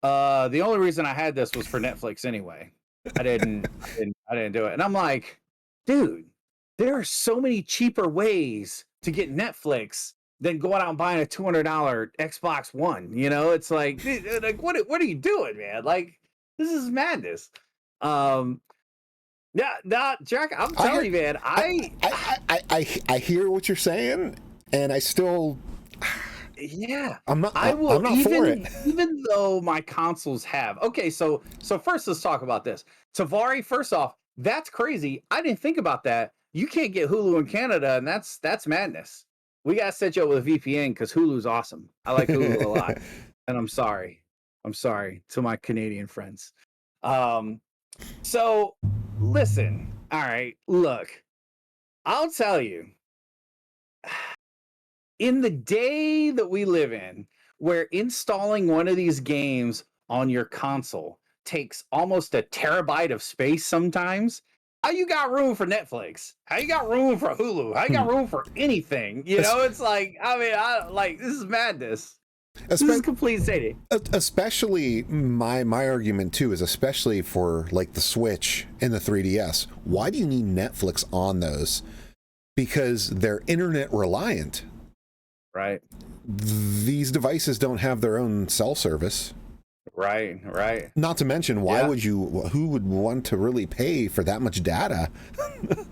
the only reason I had this was for Netflix anyway. I didn't do it. And I'm like, dude, there are so many cheaper ways to get Netflix than going out and buying a $200 Xbox One. You know, it's like, dude, like what are you doing, man? Like, this is madness. Yeah, nah, Jack, I'm telling you, man, I hear what you're saying, and I still, yeah, I'm not even for it. even though my consoles have. Okay, so first let's talk about this. Tavari, first off, that's crazy. I didn't think about that. You can't get Hulu in Canada, and that's madness. We gotta set you up with a VPN because Hulu's awesome. I like Hulu a lot, and I'm sorry to my Canadian friends. So listen, all right, look, I'll tell you, in the day that we live in, where installing one of these games on your console takes almost a terabyte of space sometimes, how you got room for Netflix? How you got room for Hulu? How you got room for anything? You know, it's like, I mean, this is madness. This is complete insanity. Especially my argument too is especially for like the Switch and the 3DS. Why do you need Netflix on those? Because they're internet reliant. Right. These devices don't have their own cell service. Right. Not to mention, who would want to really pay for that much data?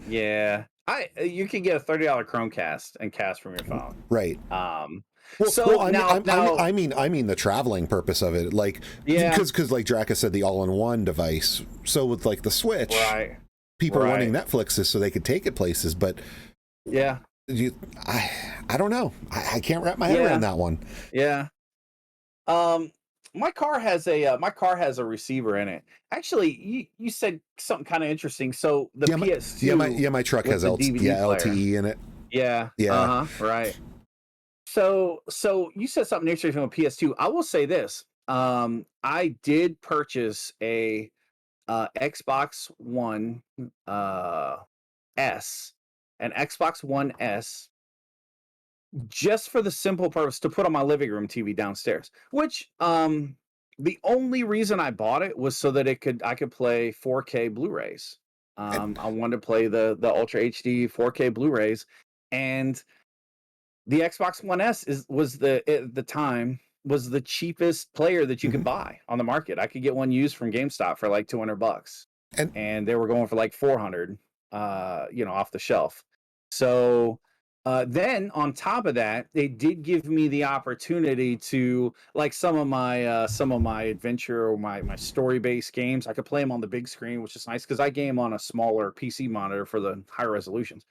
Yeah. You could get a $30 Chromecast and cast from your phone. Right. I mean the traveling purpose of it, like, because like Draka said, the all-in-one device. So with like the Switch, right, people wanting Netflix is so they could take it places, but yeah, I don't know. I can't wrap my head around that one. Yeah. My car has a receiver in it. Actually, you said something kind of interesting. So the PS2, my truck has LTE in it. Yeah. Right. So you said something interesting from a PS2. I will say this. I did purchase a Xbox One S, an Xbox One S, just for the simple purpose to put on my living room TV downstairs. Which the only reason I bought it was so that I could play 4K Blu-rays. I wanted to play the Ultra HD 4K Blu-rays, and the Xbox One S was at the time the cheapest player that you could buy on the market. I could get one used from GameStop for like $200, and they were going for like 400, off the shelf. So then on top of that, they did give me the opportunity to, like, some of my adventure or my story-based games, I could play them on the big screen, which is nice because I game on a smaller PC monitor for the higher resolutions,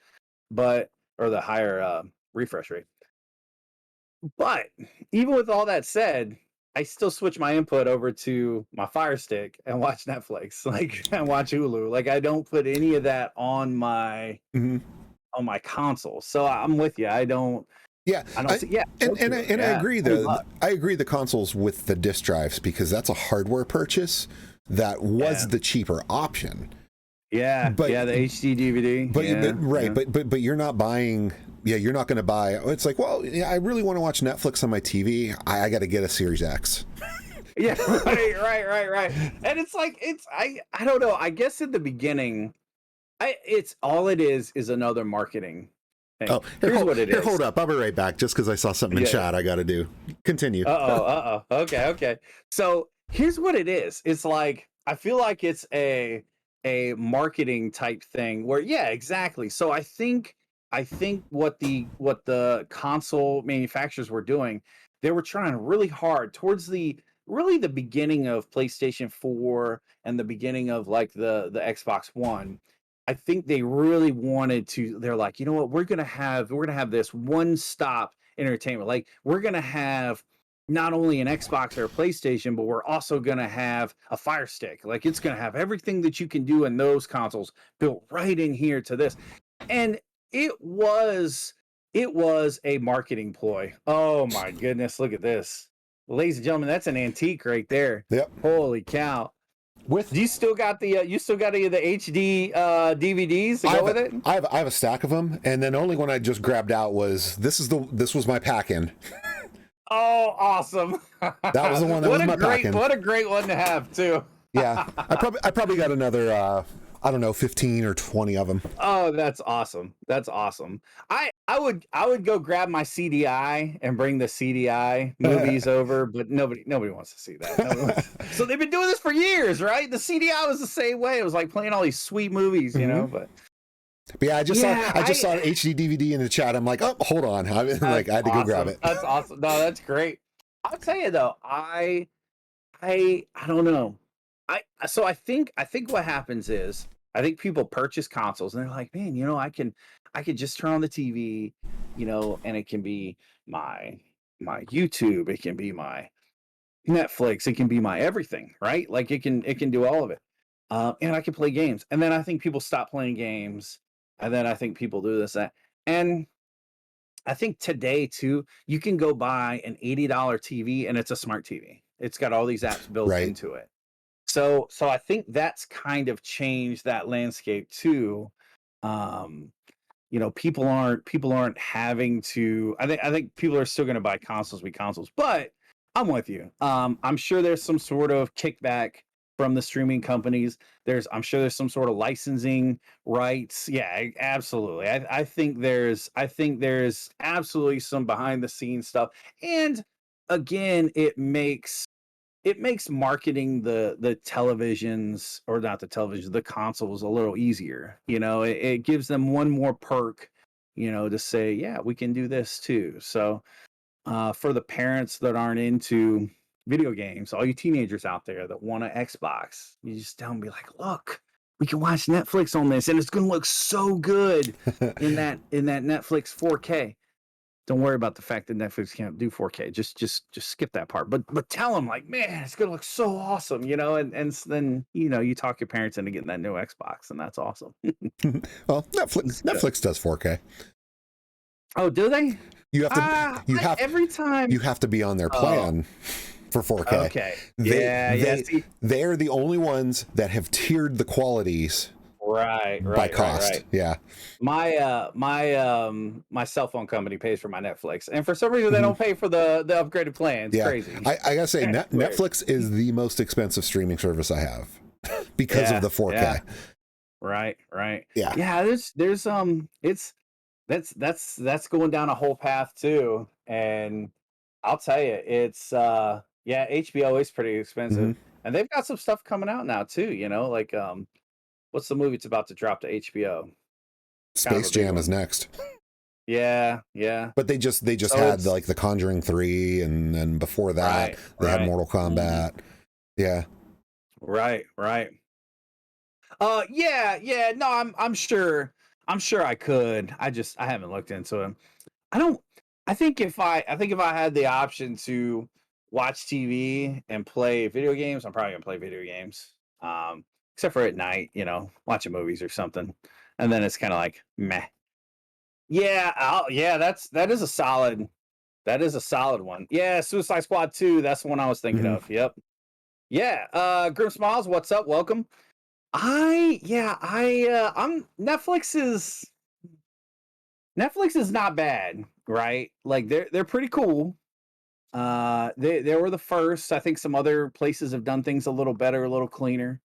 or the higher refresh rate. But even with all that said, I still switch my input over to my Fire Stick and watch Netflix, like, and watch Hulu. Like, I don't put any of that on my console. So I'm with you. I don't. Yeah, I agree though. I agree the consoles with the disc drives, because that's a hardware purchase that was the cheaper option. Yeah, the HD DVD. But you're not buying. Yeah, you're not going to buy. It's like, well, I really want to watch Netflix on my TV. I got to get a Series X. Yeah, right. And it's like, I don't know. I guess in the beginning, it's all it is another marketing thing. Oh, here's hold up. I'll be right back. Just because I saw something in chat, I got to do. Continue. Okay. So here's what it is. It's like, I feel like it's a marketing type thing where, exactly. So I think what the console manufacturers were doing, they were trying really hard towards the beginning of PlayStation 4 and the beginning of like the Xbox One. I think they really wanted to. They're like, you know what, we're gonna have this one-stop entertainment. Like, we're gonna have not only an Xbox or a PlayStation, but we're also gonna have a Fire Stick. Like, it's gonna have everything that you can do in those consoles built right in here to this. And it was a marketing ploy. Oh my goodness, look at this. Ladies and gentlemen, that's an antique right there. Yep. Holy cow. You still got any of the HD DVDs to go with it? I have a stack of them, and then the only one I just grabbed out was this was my pack-in. Oh, awesome. That was the one that was my pack-in. What a great one to have too. Yeah. I probably got another I don't know, 15 or 20 of them. Oh, that's awesome. That's awesome. I would go grab my CDI and bring the CDI movies over, but nobody wants to see that. So they've been doing this for years, right? The CDI was the same way. It was like playing all these sweet movies, you know, but yeah, I just saw an I HD DVD in the chat. I'm like, oh, hold on. I had to go grab it. That's awesome. No, that's great. I'll tell you though, I don't know. I think what happens is I think people purchase consoles and they're like, man, I could just turn on the TV, and it can be my YouTube, it can be my Netflix, it can be my everything, right? Like it can do all of it. And I can play games. And then I think people stop playing games. And then I think people do this, that. And I think today too, you can go buy an $80 TV and it's a smart TV. It's got all these apps built Right. into it. So I think that's kind of changed that landscape too. Um, people aren't having to. I think people are still going to buy consoles with consoles, but I'm with you. I'm sure there's some sort of kickback from the streaming companies. I'm sure there's some sort of licensing rights. Yeah, absolutely. I think there's absolutely some behind the scenes stuff, and again, it makes marketing the televisions, or not the television, the consoles, a little easier. It gives them one more perk, to say, yeah, we can do this too. So for the parents that aren't into video games, all you teenagers out there that want an Xbox, you just tell them, be like, look, we can watch Netflix on this and it's going to look so good in that Netflix 4K. Don't worry about the fact that Netflix can't do 4K. Just skip that part. But tell them, like, man, it's gonna look so awesome, and then you talk your parents into getting that new Xbox, and that's awesome. Well, Netflix does 4K. Oh, do they? You have to every time you have to be on their plan for 4K. Okay. They're the only ones that have tiered the qualities by cost. Right. Yeah. My cell phone company pays for my Netflix, and for some reason they don't pay for the upgraded plan. It's crazy. I gotta say, Netflix is the most expensive streaming service I have because of the 4K. Yeah. Right. Yeah. There's that's going down a whole path too, and I'll tell you, it's HBO is pretty expensive, and they've got some stuff coming out now too. Like what's the movie it's about to drop to HBO? Space Jam is next. Yeah. But they just had like The Conjuring 3, and then before that they had Mortal Kombat. Yeah. Right. Yeah. No, I'm sure I could. I haven't looked into it. I think if I had the option to watch TV and play video games, I'm probably gonna play video games. Except for at night, watching movies or something. And then it's kind of like meh. Yeah, that is a solid one. Yeah, Suicide Squad 2, that's the one I was thinking of. Yep. Yeah, Grim Smiles, what's up? Welcome. I'm Netflix is not bad, right? Like they're pretty cool. They were the first. I think some other places have done things a little better, a little cleaner.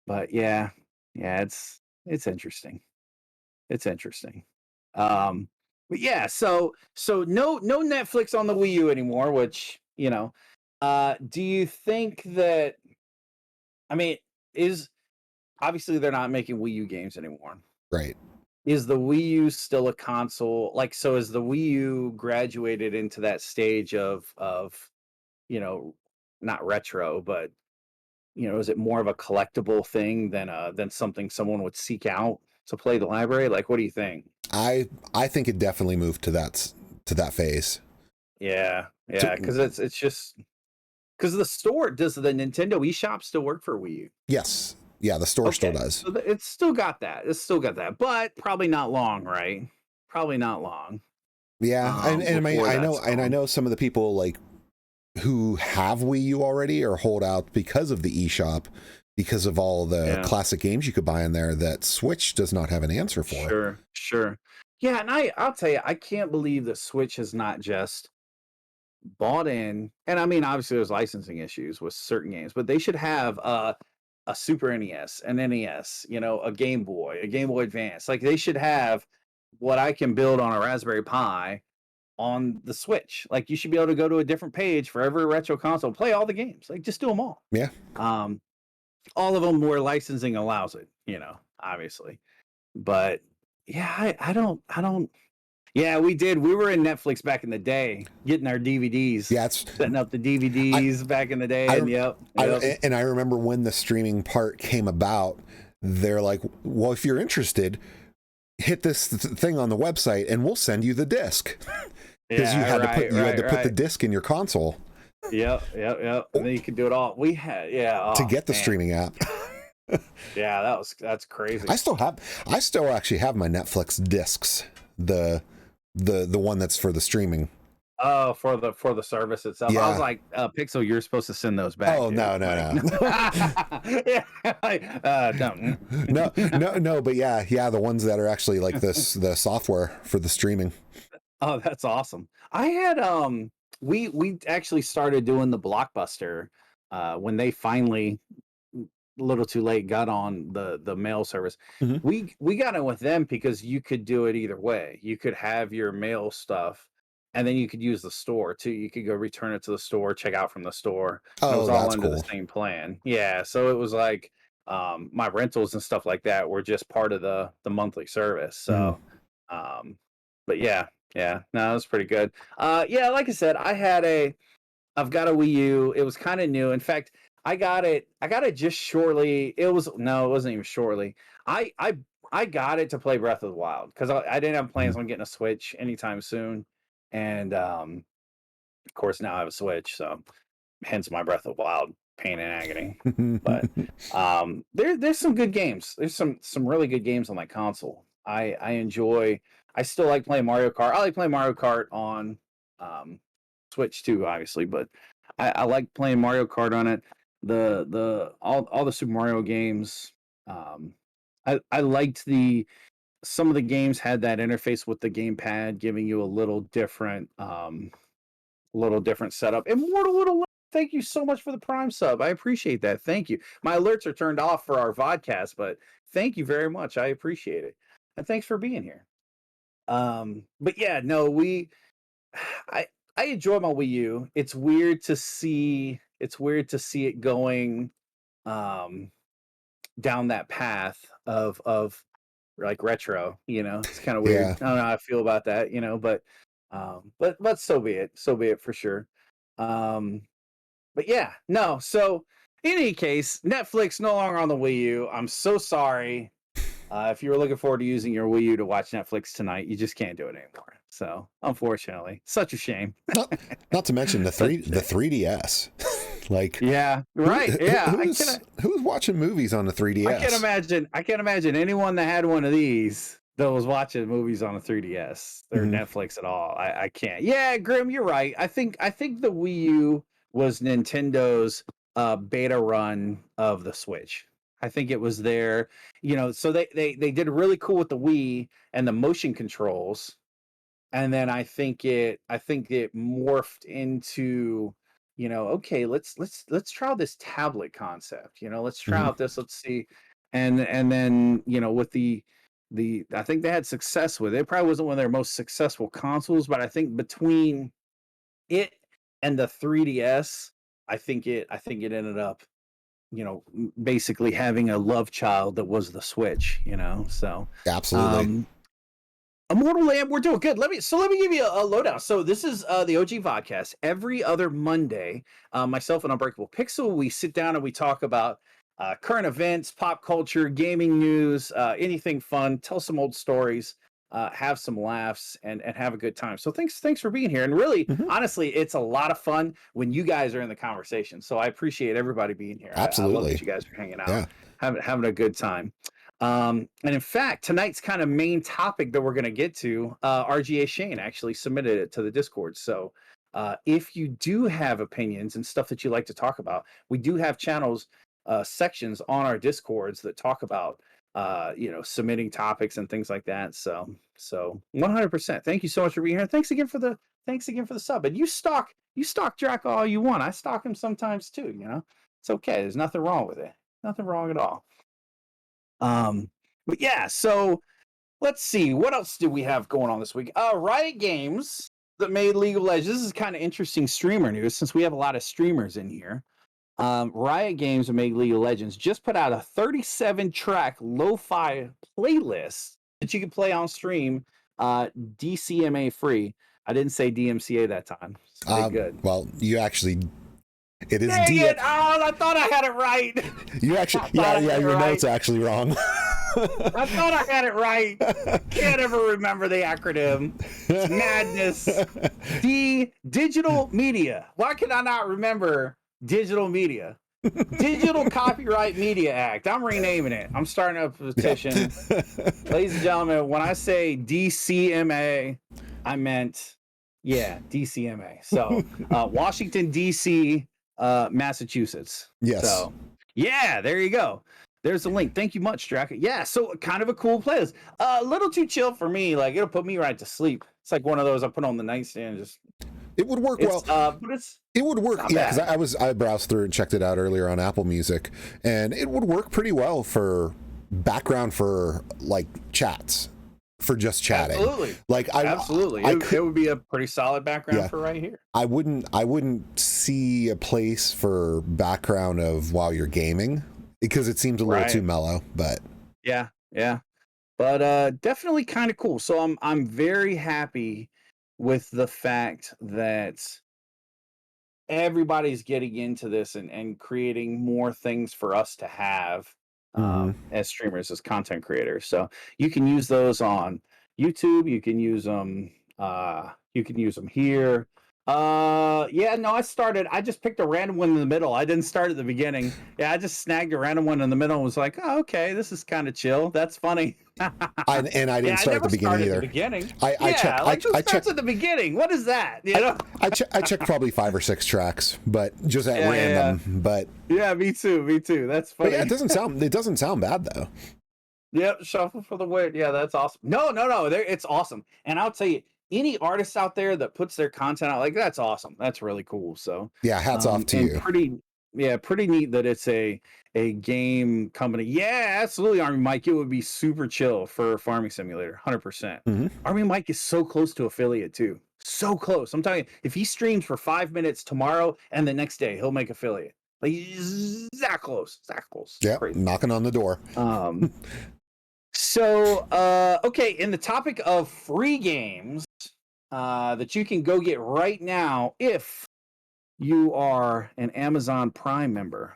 But yeah, it's interesting. It's interesting. But yeah, so no Netflix on the Wii U anymore, which, do you think that, I mean, is obviously they're not making Wii U games anymore. Right. Is the Wii U still a console? Like, so is the Wii U graduated into that stage of not retro, but is it more of a collectible thing than something someone would seek out to play the library? Like, what do you think? I think it definitely moved to that phase. Yeah, because it's just because the store, does the Nintendo eShop still work for Wii U? Yes. Yeah, the store still does. So it's still got that, but probably not long, right? Probably not long. Yeah, I know some of the people like who have Wii U already or hold out because of the eShop, because of all the classic games you could buy in there that Switch does not have an answer for. Sure. Yeah, and I'll tell you, I can't believe that Switch has not just bought in, and I mean, obviously there's licensing issues with certain games, but they should have a Super NES, an NES, a Game Boy, a Game Boy Advance. Like they should have what I can build on a Raspberry Pi on the Switch. Like you should be able to go to a different page for every retro console, play all the games. Like just do them all. Yeah. All of them where licensing allows it, obviously. But yeah, I don't. Yeah, we did. We were in Netflix back in the day, getting our DVDs. Yeah, setting up the DVDs back in the day. Yep. And I remember when the streaming part came about, they're like, well, if you're interested, hit this thing on the website and we'll send you the disc. Because you had to put the disc in your console. Yep. And then you could do it all. We had, to get the streaming app. Yeah, that's crazy. I still actually have my Netflix discs. The one that's for the streaming. Oh, for the service itself. Yeah. I was like, Pixel, you're supposed to send those back. Oh, no. No, but yeah, the ones that are actually like this, the software for the streaming. Oh, that's awesome. I had we actually started doing the Blockbuster when they finally, a little too late, got on the mail service. Mm-hmm. We got in with them because you could do it either way. You could have your mail stuff and then you could use the store too. You could go return it to the store, check out from the store. Oh, it was all under cool. the same plan. Yeah, so it was like my rentals and stuff like that were just part of the monthly service. So but yeah, no, it was pretty good. Yeah, like I said, I've got a Wii U. It was kind of new. In fact, I got it just shortly. It wasn't even shortly. I got it to play Breath of the Wild because I didn't have plans on getting a Switch anytime soon. And of course now I have a Switch, so hence my Breath of the Wild pain and agony. But there's some good games. There's some really good games on that console. I still like playing Mario Kart. I like playing Mario Kart on Switch too, obviously, but I like playing Mario Kart on it. All the Super Mario games. I liked some of the games had that interface with the gamepad, giving you a little different setup. Immortal, thank you so much for the Prime sub. I appreciate that. Thank you. My alerts are turned off for our VODcast, but thank you very much. I appreciate it, and thanks for being here. But yeah, no, I enjoy my Wii U. It's weird to see it going down that path of like retro, it's kind of weird. Yeah. I don't know how I feel about that, but so be it for sure. But yeah, no, so in any case, Netflix no longer on the Wii U. I'm so sorry. If you were looking forward to using your Wii U to watch Netflix tonight, you just can't do it anymore. So, unfortunately, such a shame. Not to mention the 3DS. Like, yeah, right. Who's watching movies on the 3DS? I can't imagine anyone that had one of these that was watching movies on a 3DS or Netflix at all. I can't. Yeah, Grim, you're right. I think the Wii U was Nintendo's beta run of the Switch. I think it was there, so they did really cool with the Wii and the motion controls. And then I think it morphed into, okay, let's try out this tablet concept, let's try out this, let's see. And then, with the I think they had success with it. It probably wasn't one of their most successful consoles, but I think between it and the 3DS, I think it ended up, basically having a love child that was the Switch, so absolutely. Immortal Lamb, we're doing good. Let me give you a lowdown. So this is the OG VODcast. Every other Monday, myself and Unbreakable Pixel, we sit down and we talk about current events, pop culture, gaming news, anything fun, tell some old stories, have some laughs, and have a good time. So thanks for being here. And really, honestly, it's a lot of fun when you guys are in the conversation. So I appreciate everybody being here. Absolutely. I love that you guys are hanging out, having a good time. And in fact, tonight's kind of main topic that we're going to get to, RGA Shane actually submitted it to the Discord. So if you do have opinions and stuff that you like to talk about, we do have channels, sections on our Discords that talk about, submitting topics and things like that. So 100%. Thank you so much for being here. Thanks again for the sub. And you stalk Draco all you want. I stalk him sometimes too. It's okay. There's nothing wrong with it. Nothing wrong at all. But yeah, so let's see. What else do we have going on this week? Riot Games that made League of Legends. This is kind of interesting streamer news since we have a lot of streamers in here. Riot Games that made League of Legends just put out a 37-track lo-fi playlist that you can play on stream, DCMA free. I didn't say DMCA that time. So good. Well, you actually, it is Dang it! Oh, I thought I had it right. You actually, yeah, your note's actually wrong. I thought I had it right. Can't ever remember the acronym. It's madness. Digital media. Why can I not remember digital media? Digital Copyright Media Act. I'm renaming it. I'm starting a petition. Ladies and gentlemen, when I say DCMA, I meant, DCMA. So, Washington, D.C., Massachusetts. Yes. So, yeah, there you go. There's the link. Thank you much, Drac. Yeah, so kind of a cool playlist. A little too chill for me. Like, it'll put me right to sleep. It's like one of those I put on the nightstand. Just it would work well. But it would work, yeah, because I browsed through and checked it out earlier on Apple Music, and it would work pretty well for background for like chats, for just chatting. Absolutely. Like absolutely. It would be a pretty solid background for right here. I wouldn't see a place for background of while you're gaming because it seems a little too mellow, but yeah. But definitely kind of cool. So I'm very happy with the fact that everybody's getting into this and creating more things for us to have as streamers, as content creators. So you can use those on YouTube. You can use them. You can use them here. I just picked a random one in the middle. I didn't start at the beginning. Yeah, I just snagged a random one in the middle and was like, oh, okay, this is kind of chill. That's funny. I didn't start at the beginning either. I checked at the beginning. What is that? You know? I checked probably 5 or 6 tracks, but just at random. Yeah. But yeah, me too. That's funny. But yeah, it doesn't sound bad though. Yep, shuffle for the win. Yeah, that's awesome. No, it's awesome. And I'll tell you, any artist out there that puts their content out, like, that's awesome. That's really cool. So yeah, hats off to you. Pretty neat that it's a game company. Yeah, absolutely, Army Mike. It would be super chill for Farming Simulator, 100%. Army Mike is so close to affiliate too. So close. I'm telling you, if he streams for 5 minutes tomorrow and the next day, he'll make affiliate. Like, that close. Yeah, knocking on the door. So, okay, in the topic of free games that you can go get right now if you are an Amazon Prime member,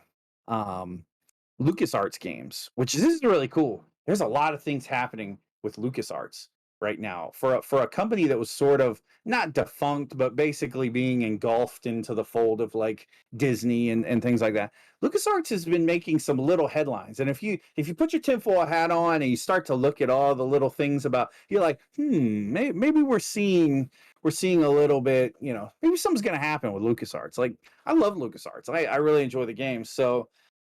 LucasArts games, which this is really cool. There's a lot of things happening with LucasArts right now for a company that was sort of not defunct, but basically being engulfed into the fold of like Disney and things like that. LucasArts has been making some little headlines, and if you put your tinfoil hat on and you start to look at all the little things about, you're like, maybe we're seeing a little bit, maybe something's gonna happen with LucasArts. Like, I love LucasArts. I really enjoy the games. So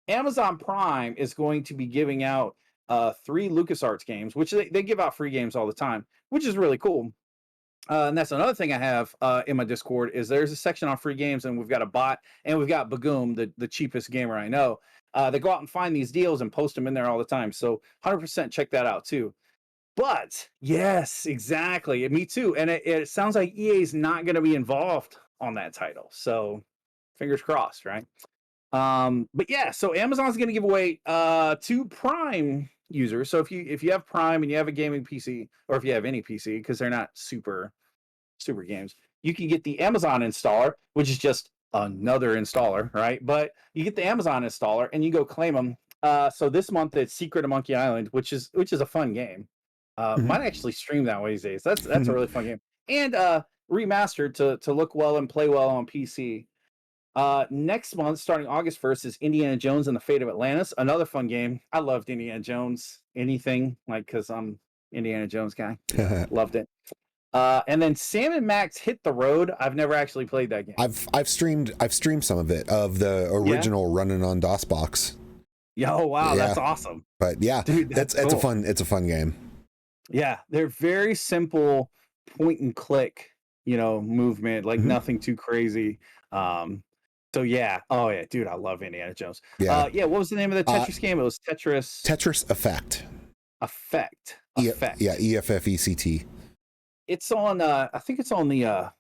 Amazon Prime is going to be giving out 3 LucasArts games, which they give out free games all the time, which is really cool. And that's another thing I have in my Discord is there's a section on free games, and we've got a bot, and we've got Bagoom, the cheapest gamer I know. They go out and find these deals and post them in there all the time. So 100% check that out too. But yes, exactly. Me too. And it sounds like EA is not going to be involved on that title. So fingers crossed, right? But yeah, so Amazon's going to give away 2 Prime users. So if you have Prime and you have a gaming PC, or if you have any PC, because they're not super games, you can get the Amazon installer, which is just another installer, right? But you get the Amazon installer and you go claim them. So this month it's Secret of Monkey Island, which is a fun game. Might actually stream that one these days. That's a really fun game, and remastered to look well and play well on PC. Next month, starting August 1st, is Indiana Jones and the Fate of Atlantis, another fun game. I loved Indiana Jones, anything, like, because I'm Indiana Jones guy. Loved it. And then Sam and Max Hit the Road. I've never actually played that game. I've streamed some of it, of the original running on DOSBox. Oh wow, that's awesome. But yeah, dude, it's cool. It's a fun game. Yeah, they're very simple point and click, movement, like nothing too crazy. So So yeah, oh yeah, dude, I love Indiana Jones. Yeah. Yeah, what was the name of the Tetris game? It was Tetris Effect. Effect. Yeah, EFFECT. It's on. I think it's on the.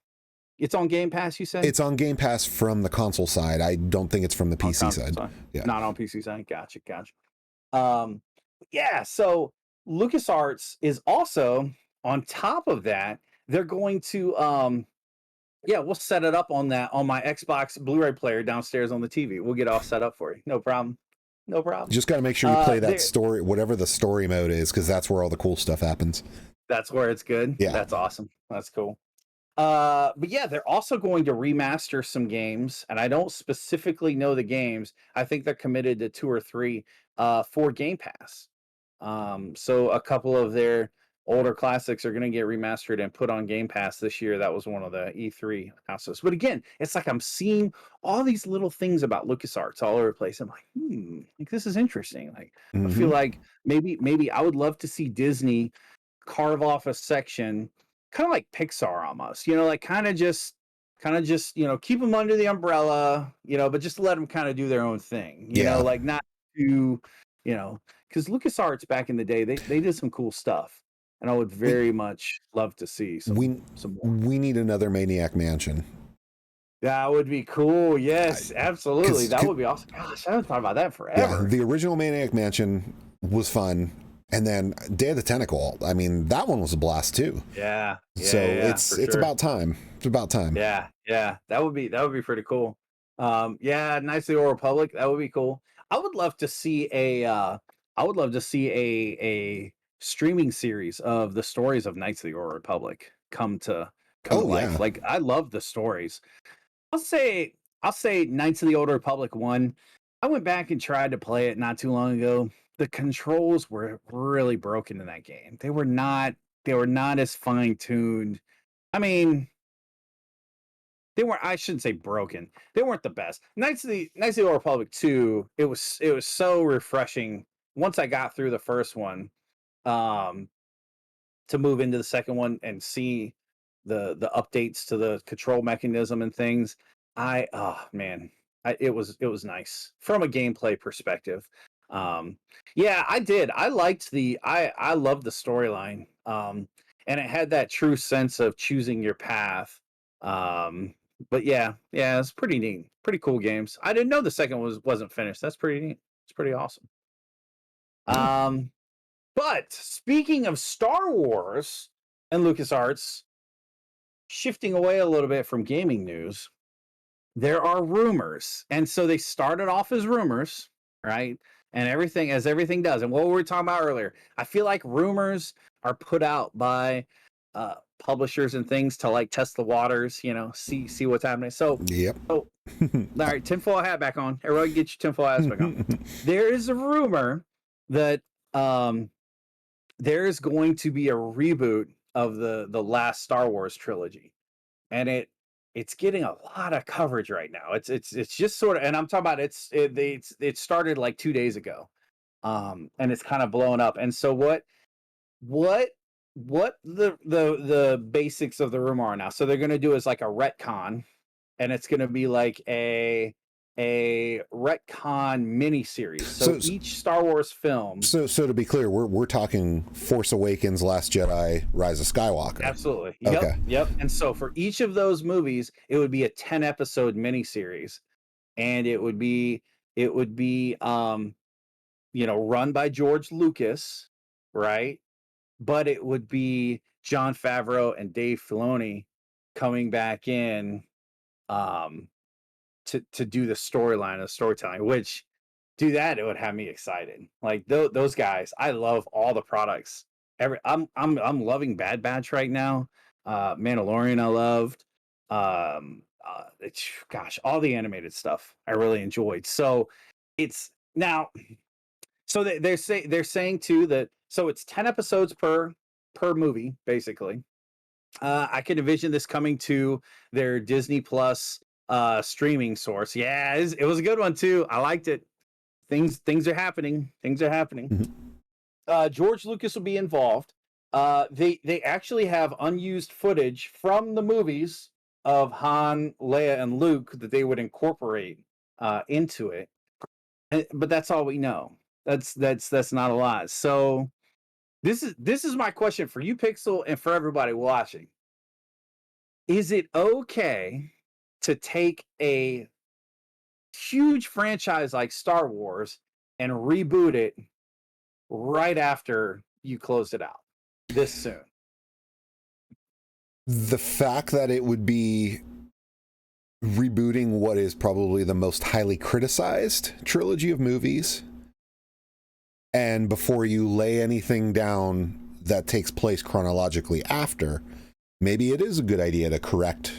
It's on Game Pass. You said it's on Game Pass from the console side. I don't think it's from the PC side. Yeah, not on PC side. Gotcha. Yeah. So LucasArts is also on top of that. They're going to yeah, we'll set it up on my Xbox Blu-ray player downstairs on the TV. We'll get all set up for you. No problem. Just got to make sure you play that story, whatever the story mode is, because that's where all the cool stuff happens. That's where it's good. Yeah, that's awesome. That's cool. But yeah, they're also going to remaster some games, and I don't specifically know the games. I think they're committed to 2 or 3 for Game Pass. So a couple of their older classics are going to get remastered and put on Game Pass this year. That was one of the E3 announcements. But again, it's like I'm seeing all these little things about LucasArts all over the place. I'm like, like this is interesting. Like I feel like maybe I would love to see Disney carve off a section, kind of like Pixar almost, like kind of just, keep them under the umbrella, but just let them kind of do their own thing, like not to, because LucasArts back in the day, they did some cool stuff. And I would very much love to see some more. We need another Maniac Mansion. That would be cool. Yes, absolutely. That would be awesome. Gosh, I haven't thought about that forever. Yeah, the original Maniac Mansion was fun. And then Day of the Tentacle, I mean, that one was a blast too. Yeah. So it's about time. It's about time. Yeah. That would be pretty cool. Yeah, Knights of the Old Republic, that would be cool. I would love to see a streaming series of the stories of Knights of the Old Republic come to life. Yeah. Like I love the stories. I'll say Knights of the Old Republic 1. I went back and tried to play it not too long ago. The controls were really broken in that game. They were not as fine-tuned. I mean, I shouldn't say broken. They weren't the best. Knights of the Old Republic 2, it was so refreshing once I got through the first one, to move into the second one and see the updates to the control mechanism and things. It was nice from a gameplay perspective. Yeah, I did. I liked I loved the storyline. And it had that true sense of choosing your path. But yeah, it's pretty neat. Pretty cool games. I didn't know the second wasn't finished. That's pretty neat. It's pretty awesome. But speaking of Star Wars and LucasArts, shifting away a little bit from gaming news, there are rumors. And so they started off as rumors, right? And everything does. And what we were talking about earlier, I feel like rumors are put out by publishers and things to like test the waters, see what's happening. So, all right, tinfoil hat back on. Everybody get your tinfoil hats back on. There is a rumor that there is going to be a reboot of the last Star Wars trilogy, and it's getting a lot of coverage right now. It's just sort of, and I'm talking about it started like 2 days ago, and it's kind of blown up. And so what the basics of the rumor are now? So they're going to do is like a retcon, and it's going to be like a retcon miniseries. So each Star Wars film. So to be clear, we're talking Force Awakens, Last Jedi, Rise of Skywalker. Absolutely. Yep. And so for each of those movies, it would be a 10-episode miniseries, and it would be run by George Lucas, right? But it would be Jon Favreau and Dave Filoni coming back in to do the storyline and the storytelling, which it would have me excited. Like those guys, I love all the products. I'm loving Bad Batch right now. Mandalorian I loved. All the animated stuff I really enjoyed. So it's now. So they're saying too that so it's 10 episodes per movie basically. I can envision this coming to their Disney Plus streaming source. Yeah, it was a good one too. I liked it. Things are happening. George Lucas will be involved. They actually have unused footage from the movies of Han, Leia, and Luke that they would incorporate into it. But that's all we know. That's not a lot. So this is my question for you, Pixel, and for everybody watching. Is it okay to take a huge franchise like Star Wars and reboot it right after you close it out this soon? The fact that it would be rebooting what is probably the most highly criticized trilogy of movies, and before you lay anything down that takes place chronologically after, maybe it is a good idea to correct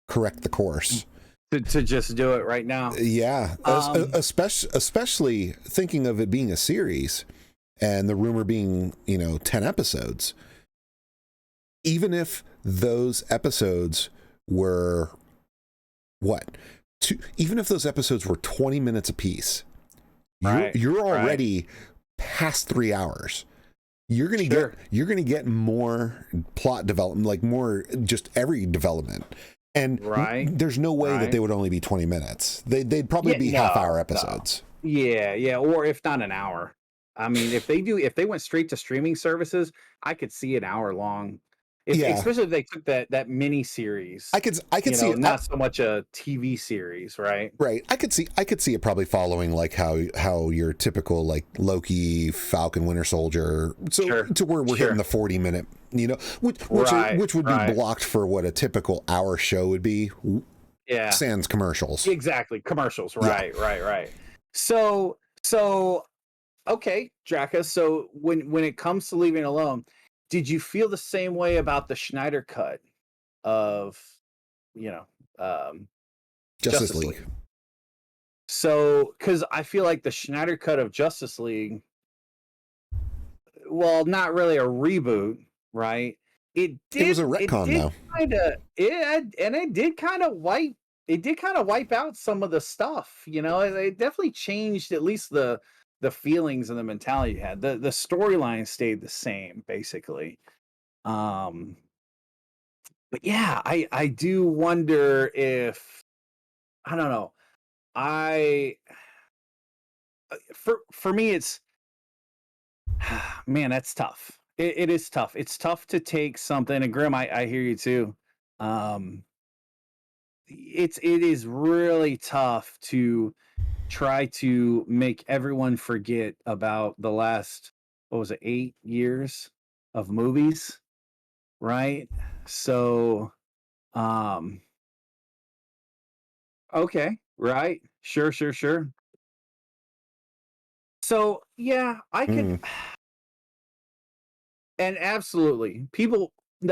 the course. To just do it right now. Yeah, especially thinking of it being a series and the rumor being, 10 episodes. Even if those episodes were even if those episodes were 20 minutes apiece, you're already past 3 hours. You're gonna get more plot development, like more just every development. And there's no way that they would only be 20 minutes. They'd probably be half-hour episodes. No. Yeah, or if not an hour. I mean, if they went straight to streaming services, I could see an hour long. Especially if they took that mini series. I could see it, not so much a TV series, right? Right. I could see it probably following like how your typical like Loki, Falcon, Winter Soldier, to where we're hitting the 40-minute, which would be blocked for what a typical hour show would be. Yeah. Sans commercials. Exactly. Commercials. Right. So okay, Draka. So when it comes to leaving it alone, did you feel the same way about the Schneider cut of, Justice League? So, because I feel like the Schneider cut of Justice League, well, not really a reboot, right? It was a retcon, though. It did kind of wipe out some of the stuff. It definitely changed at least the feelings and the mentality you had. The storyline stayed the same, basically. But yeah, I do wonder if, I don't know. For me, it's, man, that's tough. It is tough. It's tough to take something, and Grim, I hear you too. It is really tough to try to make everyone forget about the last, 8 years of movies, right? So, okay, right, sure. So yeah, I could, and absolutely,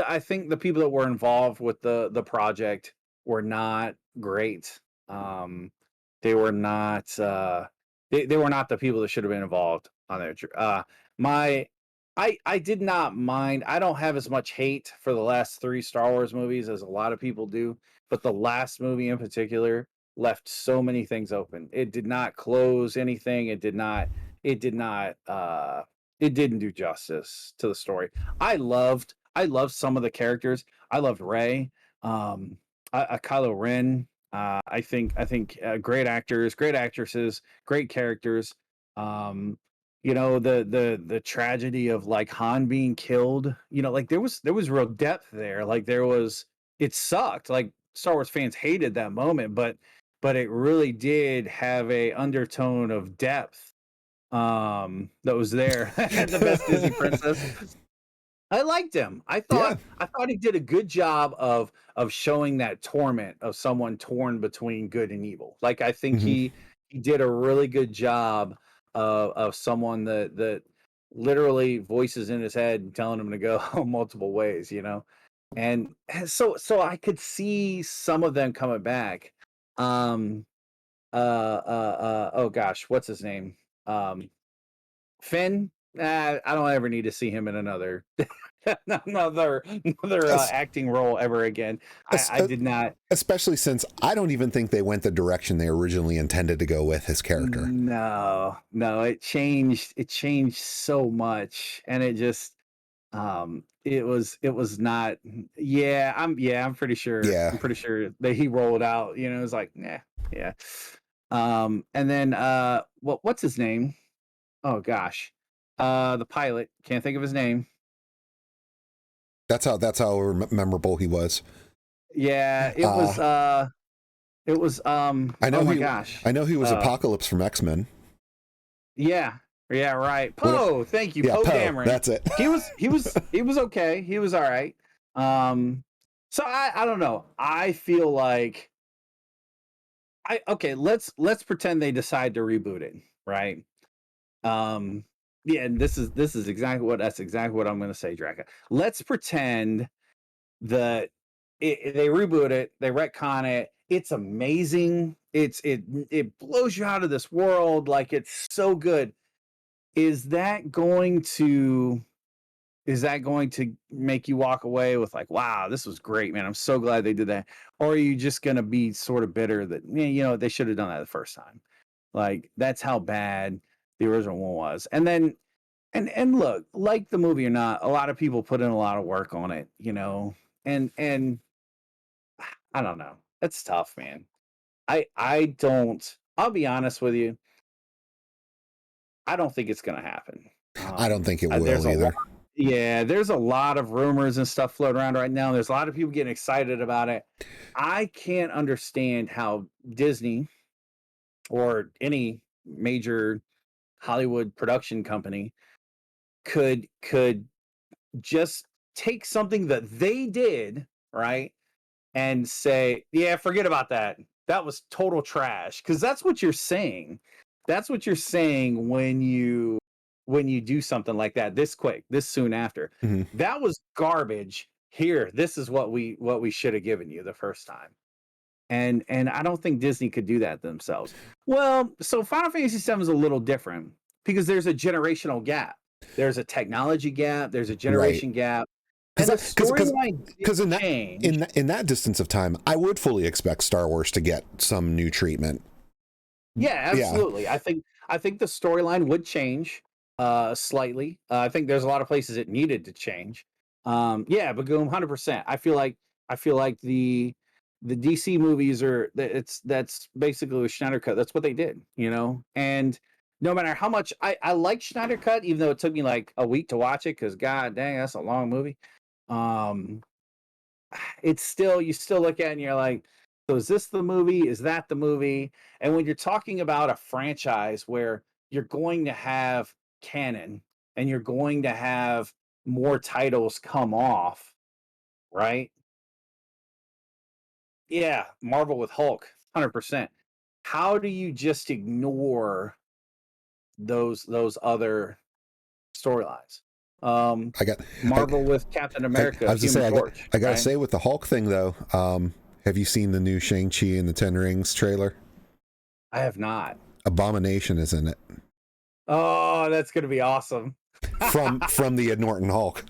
I think the people that were involved with the project were not great. They were not they were not the people that should have been involved on there. I did not mind. I don't have as much hate for the last 3 Star Wars movies as a lot of people do, but the last movie in particular left so many things open. It did not close anything. It didn't do justice to the story. I loved some of the characters. I loved Rey, Kylo Ren. I think great actors, great actresses, great characters. The tragedy of like Han being killed. Like there was real depth there. Like it sucked. Like Star Wars fans hated that moment, but it really did have a undertone of depth that was there. The best Disney princess. I liked him. I thought he did a good job of showing that torment of someone torn between good and evil. Like I think he did a really good job of someone that literally voices in his head telling him to go multiple ways, And so I could see some of them coming back. Oh gosh, what's his name? Finn. I don't ever need to see him in another acting role ever again. I did not. Especially since I don't even think they went the direction they originally intended to go with his character. No, it changed. It changed so much, and it just It was not. Yeah, I'm pretty sure. Yeah. I'm pretty sure that he rolled out. You know, it was like, nah, yeah. And then what's his name? Oh gosh, the pilot. Can't think of his name. That's how memorable he was. Yeah, it was I know oh my gosh. I know he was Apocalypse from X-Men. Yeah. Yeah, right. Poe, thank you, Yeah, Poe Poe. Dameron. That's it. He was okay. He was all right. So I don't know. I feel like let's pretend they decide to reboot it, right? Yeah, and this is exactly what I'm going to say, Draka. Let's pretend that they reboot it, they retcon it. It's amazing. It blows you out of this world. Like it's so good. Is that going to make you walk away with like, wow, this was great, man. I'm so glad they did that. Or are you just going to be sort of bitter that, you know, they should have done that the first time? Like that's how bad the original one was. And then and look, like the movie or not, a lot of people put in a lot of work on it, you know. And I don't know. It's tough, man. I don't. I'll be honest with you. I don't think it's going to happen. I don't think it There's will a lot, either. yeah, there's a lot of rumors and stuff floating around right now. There's a lot of people getting excited about it. I can't understand how Disney or any major Hollywood production company could just take something that they did, right? And say, yeah, forget about that. That was total trash. Because that's what you're saying. That's what you're saying when you do something like that this quick, this soon after. Mm-hmm. That was garbage. Here, this is what we should have given you the first time. And I don't think Disney could do that themselves. Well, so Final Fantasy VII is a little different because there's a generational gap. There's a technology gap. There's a generation gap. And the storyline because change. in that distance of time, I would fully expect Star Wars to get some new treatment. Yeah, absolutely. Yeah. I think the storyline would change slightly. I think there's a lot of places it needed to change. Yeah, Bagoom, 100%. I feel like the DC movies are that's basically a Schneider cut. That's what they did, you know. And no matter how much I like Schneider cut, even though it took me like a week to watch it, because god dang, that's a long movie. Um, it's still you still look at it and you're like, so is this the movie? Is that the movie? And when you're talking about a franchise where you're going to have canon and you're going to have more titles come off, right? Yeah, Marvel with Hulk, 100%. How do you just ignore those other storylines? I got Marvel with Captain America, I was Human to say, Torch. I gotta right? say with the Hulk thing though, have you seen the new Shang-Chi and the Ten Rings trailer? I have not. Abomination is in it. Oh, that's gonna be awesome. from the Ed Norton Hulk.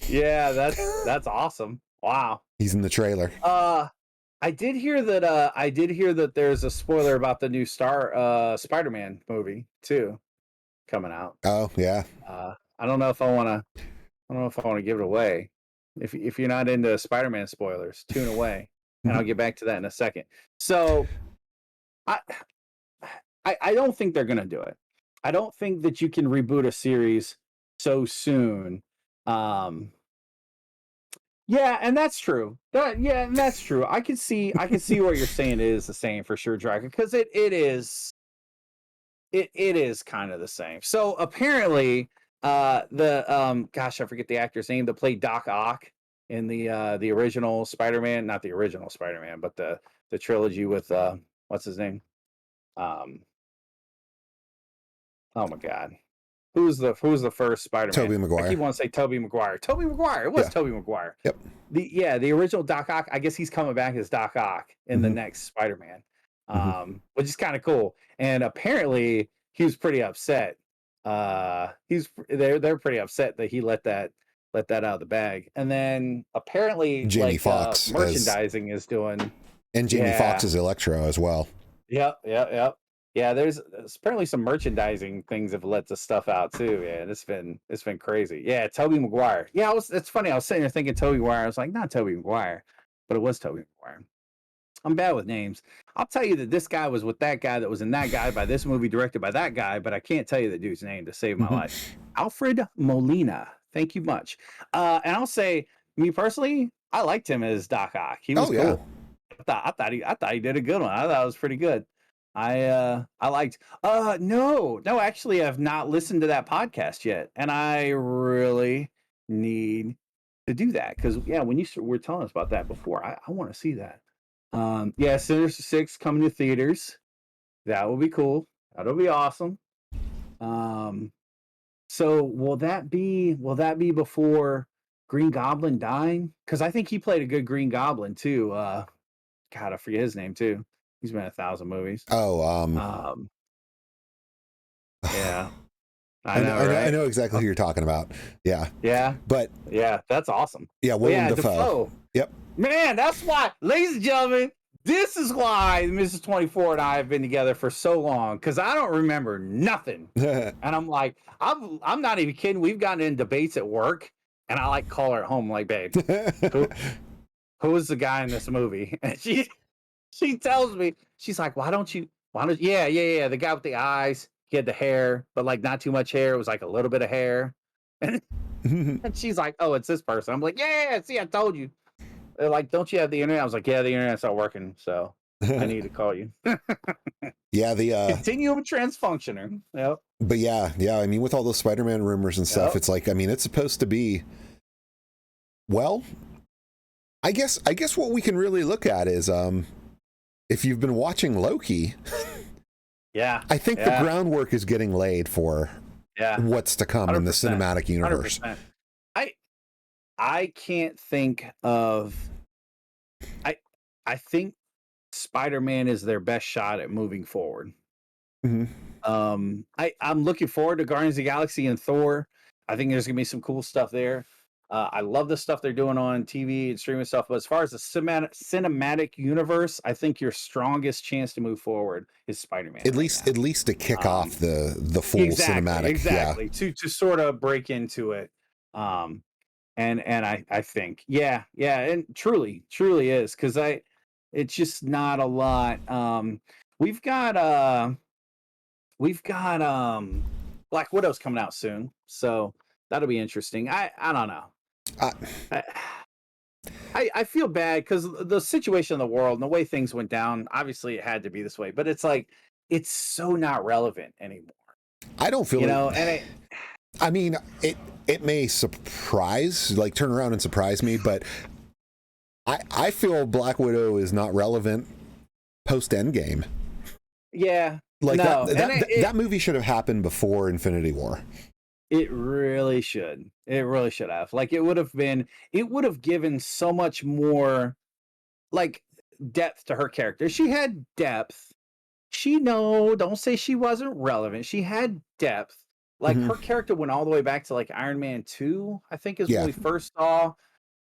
Yeah, that's awesome. Wow. He's in the trailer. I did hear that there's a spoiler about the new Spider-Man movie too coming out. Oh yeah. I don't know if I want to give it away. If you're not into Spider-Man spoilers, tune away, and I'll get back to that in a second. So, I don't think they're gonna do it. I don't think that you can reboot a series so soon. Yeah, and that's true. And that's true. I can see what you're saying is the same for sure, Dragon, because it is kind of the same. So apparently, the gosh, I forget the actor's name that played Doc Ock in the original Spider-Man, not the original Spider-Man, but the trilogy with what's his name? Oh my God. Who's the first Spider-Man? Tobey Maguire. I keep wanting to say Tobey Maguire. Tobey Maguire. It was Tobey Maguire. Yep. The original Doc Ock, I guess he's coming back as Doc Ock in the next Spider-Man. Which is kind of cool. And apparently he was pretty upset. They're pretty upset that he let that out of the bag. And then apparently Jamie Foxx merchandising is doing, and Jamie Foxx is Electro as well. Yep. Yeah, there's apparently some merchandising things have let the stuff out too, man. It's been crazy. Yeah, Tobey Maguire. Yeah, it's funny. I was sitting there thinking Tobey Maguire. I was like, not Tobey Maguire, but it was Tobey Maguire. I'm bad with names. I'll tell you that this guy was with that guy that was in that guy by this movie directed by that guy, but I can't tell you the dude's name to save my life. Alfred Molina. Thank you much. And I'll say, me personally, I liked him as Doc Ock. He was cool. I thought he did a good one. I thought it was pretty good. I liked no, actually I've not listened to that podcast yet, and I really need to do that because yeah, when you were telling us about that before, I want to see that. Yeah, Sinister Six coming to theaters. That will be cool. That'll be awesome. So will that be before Green Goblin dying? Because I think he played a good Green Goblin too. God, I forget his name too. He's been in 1,000 movies. Yeah, I know, right? I know exactly who you're talking about. Yeah. Yeah. But yeah, that's awesome. Yeah, Willem Dafoe. Yep. Man, that's why, ladies and gentlemen, this is why Mrs. 24 and I have been together for so long, because I don't remember nothing. And I'm like, I'm not even kidding. We've gotten in debates at work, and I like call her at home, like, babe, who is the guy in this movie? And she tells me, she's like, why don't you, yeah, the guy with the eyes, he had the hair, but like not too much hair. It was like a little bit of hair. And she's like, oh, it's this person. I'm like, yeah, see, I told you. They're like, don't you have the internet? I was like, yeah, the internet's not working, so I need to call you. Yeah, the continuum transfunctioner. Yep. But yeah, I mean, with all those Spider-Man rumors and stuff, it's like, I mean, it's supposed to be, well, I guess what we can really look at is if you've been watching Loki, yeah, I think the groundwork is getting laid for what's to come in the cinematic universe. 100%. I can't think of. I think Spider-Man is their best shot at moving forward. I'm looking forward to Guardians of the Galaxy and Thor. I think there's gonna be some cool stuff there. I love the stuff they're doing on TV and streaming stuff. But as far as the cinematic universe, I think your strongest chance to move forward is Spider-Man. At least to kick off the full cinematic. Exactly. To sort of break into it. And I think, and truly is, because it's just not a lot. We've got Black Widow's coming out soon, so that'll be interesting. I don't know. I feel bad because the situation in the world and the way things went down, obviously it had to be this way, but it's like it's so not relevant anymore. I don't feel and I mean, it may turn around and surprise me, but I feel Black Widow is not relevant post Endgame. Yeah. Like that movie should have happened before Infinity War. It really should. It really should have. Like it would have given so much more like depth to her character. She had depth. Don't say she wasn't relevant. She had depth. Like her character went all the way back to like Iron Man 2, I think is when we first saw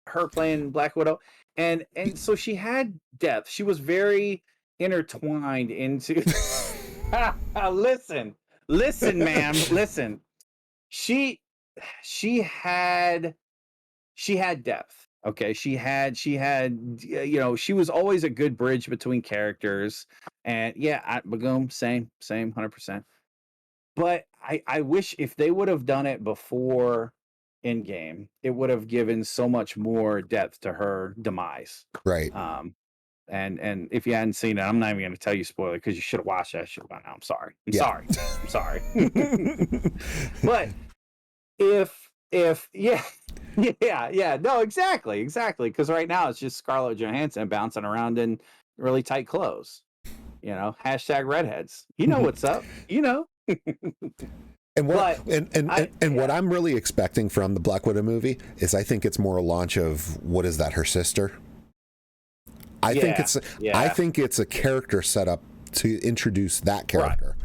her playing Black Widow. And so she had depth. She was very intertwined into listen, ma'am, listen. She had depth. Okay. She had, she was always a good bridge between characters. And Bagoom, same 100%. But I wish if they would have done it before Endgame, it would have given so much more depth to her demise. Right. And if you hadn't seen it, I'm not even going to tell you spoiler because you should have watched that shit by now. I'm sorry. I'm sorry. But if no, exactly. Because right now it's just Scarlett Johansson bouncing around in really tight clothes. Hashtag redheads. You know what's up. And what I'm really expecting from the Black Widow movie is I think it's more a launch of her sister. I think it's a character setup to introduce that character. Right.